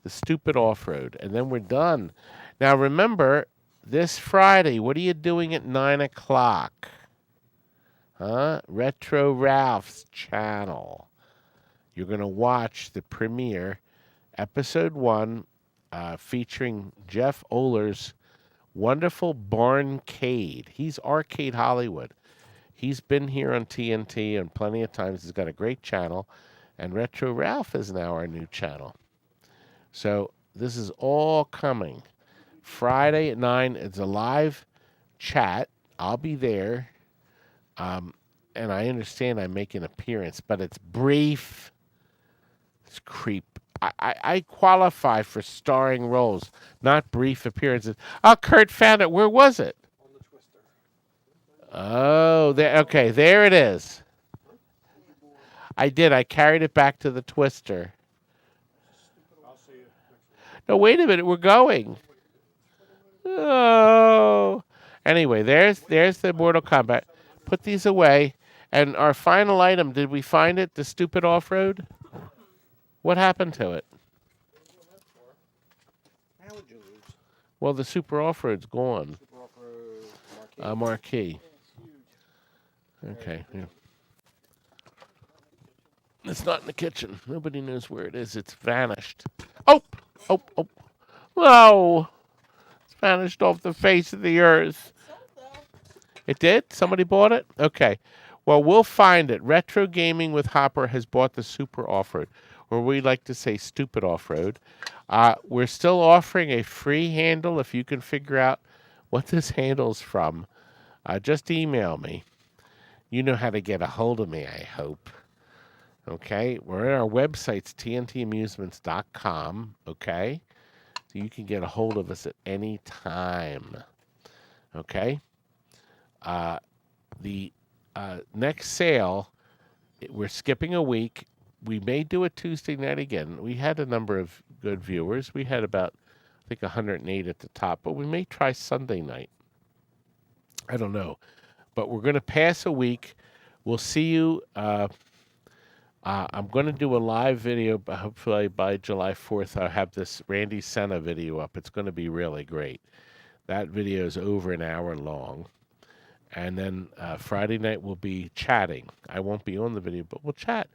the stupid off-road. And then we're done. Now remember, this Friday, what are you doing at 9 o'clock? Huh? Retro Ralph's channel. You're going to watch the premiere, episode 1, featuring Jeff Oler's wonderful Barncade. He's Arcade Hollywood. He's been here on TNT and plenty of times. He's got a great channel. And Retro Ralph is now our new channel. So this is all coming. Friday at 9, it's a live chat. I'll be there. And I understand I make an appearance, but it's brief. It's creep. I qualify for starring roles, not brief appearances. Oh, Kurt found it. Where was it? On the twister. Oh, there. Okay, there it is. I did. I carried it back to the twister. I'll see you. No, wait a minute. We're going. Oh. Anyway, there's the Mortal Kombat. Put these away. And our final item, did we find it? The stupid off-road? What happened to it? How would you lose? Well, the super off-road's gone. Super off-road marquee. Marquee. Yeah, it's huge. Okay. Yeah. It's not in the kitchen. Nobody knows where it is. It's vanished. Oh! Oh! Oh! Whoa! It's vanished off the face of the earth. It did? Somebody bought it? Okay. Well, we'll find it. Retro Gaming with Hopper has bought the Super Off-Road, or we like to say Stupid Off-Road. We're still offering a free handle. If you can figure out what this handle's from, just email me. You know how to get a hold of me, I hope. Okay? We're at our website's tntamusements.com, okay? So you can get a hold of us at any time. Okay? The next sale, we're skipping a week. We may do it Tuesday night again. We had a number of good viewers. We had about, I think, 108 at the top, but we may try Sunday night. I don't know. But we're going to pass a week. We'll see you. I'm going to do a live video, but hopefully by July 4th, I'll have this Randy Senna video up. It's going to be really great. That video is over an hour long. And then Friday night we'll be chatting. I won't be on the video, but we'll chat.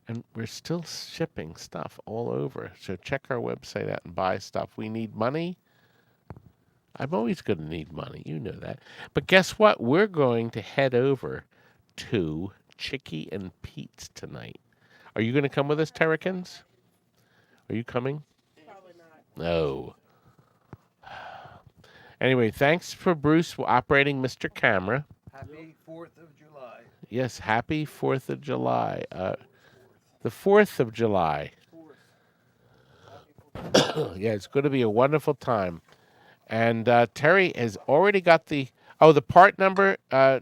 And we're still shipping stuff all over. So check our website out and buy stuff. We need money. I'm always going to need money. You know that. But guess what? We're going to head over to Chicky and Pete's tonight. Are you going to come with us, Terracins? Are you coming? Probably not. No. Anyway, thanks for Bruce operating Mr. Camera. Happy 4th of July. Yes, happy 4th of July. The 4th of July. 4th. Yeah, it's going to be a wonderful time. And Terry has already got the part number,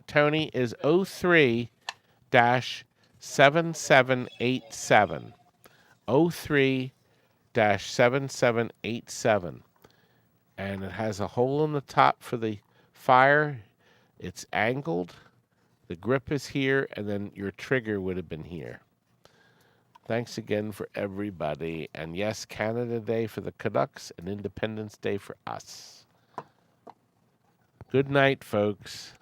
Tony, is 03-7787. 03-7787. And it has a hole in the top for the fire. It's angled. The grip is here, and then your trigger would have been here. Thanks again for everybody. And yes, Canada Day for the Canucks and Independence Day for us. Good night, folks.